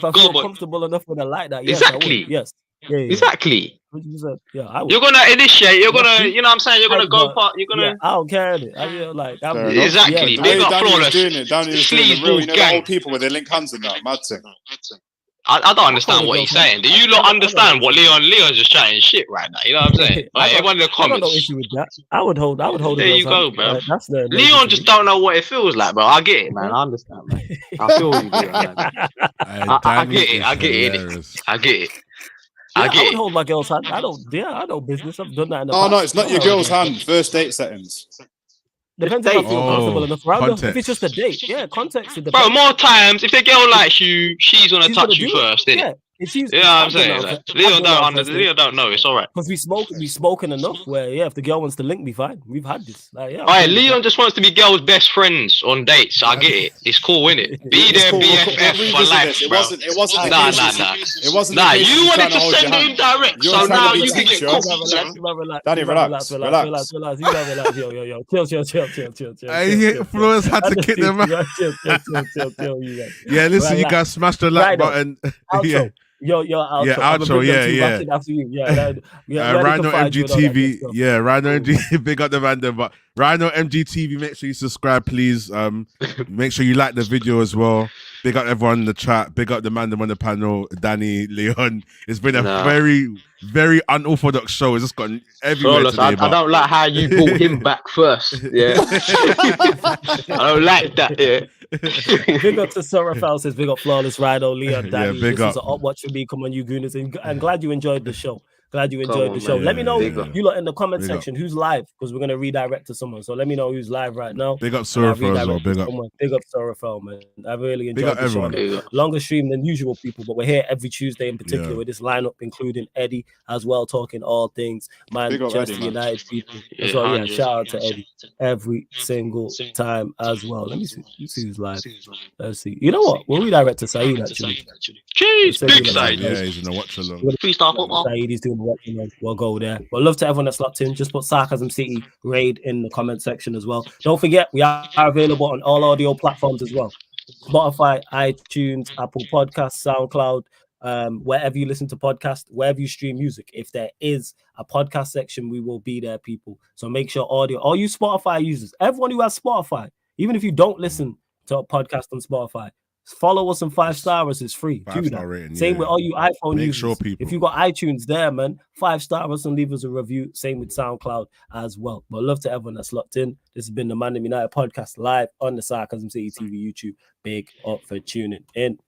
I feel comfortable enough with her like that. Yes, exactly. Yes. Yeah. Exactly. Yeah, I would. You're gonna initiate. You're gonna, you know what I'm saying? You're gonna go part. You're gonna. Yeah, I don't care. Exactly. Big up, Flawless. Danny's doing the real. You know the old people where they link hands and that. Mad thing. I don't understand what he's saying. Do you not understand what Leon's just chatting shit right now? You know what I'm saying? Like everyone in the comments. I got no issue with that. I would hold. There you go, bro. Leon just don't know what it feels like, bro. I get it, man. I understand, man. I feel you, man. I get it. I get it. I would hold my girl's hand. I don't business. I've done that in the past. No, it's not your girl's hand. First date settings. Depends if I feel comfortable enough around her. If it's just a date, context. Bro, more times, if the girl likes you, she's gonna touch you first, innit? I'm saying. Like, Leon don't know. It's all right. Because we spoken enough where, if the girl wants to link me, fine. We've had this. Like, Leon just wants to be girls' best friends on dates. I get it. It's cool, innit? Be their BFF for life, bro. It wasn't. It wasn't. Nah, you wanted to send him direct, so now you can get cooked. Danny, relax. You relax. Yo. Chill. Hey, Flores had to kick them out. Chill. Yeah, listen, you guys smash the like button. Yeah. Yo, outro. Yeah, outro, yeah. After you. Rhino MGTV. Yeah, Rhino MG. Big up the random, but Rhino MGTV, make sure you subscribe, please. Make sure you like the video as well. Big up everyone in the chat. Big up the man on the panel, Danny, Leon. It's been a very, very unorthodox show. It's just gotten everywhere today. I don't like how you brought him back first. Yeah. I don't like that, yeah. Big up to Sorafel says, big up Flawless Rido, Leon, Daddy. big This was up. an up watch for me. Come on, you gooners. And I'm glad you enjoyed the show. Glad you enjoyed the show. Let me know, you lot in the comment section, who's live, because we're going to redirect to someone. So let me know who's live right now. Big up Sorafel as well. Big up. Big up Sorafel, man. I really enjoyed the show. Longer stream than usual, people, but we're here every Tuesday in particular with this lineup, including Eddie as well, talking all things Manchester United people. As well, yeah, shout out to Eddie every single time as well. Let me see who's live. Let's see. You know what? We'll redirect to Saeed actually. Jeez, big side. Yeah, he's in the watch along. Freestyle football. Saeed, he's doing the watch along. We'll go there. But love to everyone that's locked in. Just put Sarcasm City Raid in the comment section as well. Don't forget, we are available on all audio platforms as well. Spotify, iTunes, Apple Podcasts, SoundCloud, wherever you listen to podcasts, wherever you stream music. If there is a podcast section, we will be there, people. So make sure audio, all you Spotify users, everyone who has Spotify, even if you don't listen to a podcast on Spotify, follow us and 5-star us is free. Do that. Rating, Same with all you iPhone Make users. sure people. If you got iTunes there, man, 5-star us and leave us a review. Same with SoundCloud as well. But love to everyone that's locked in. This has been the Man United podcast live on the Sarcasm City TV YouTube. Big up for tuning in.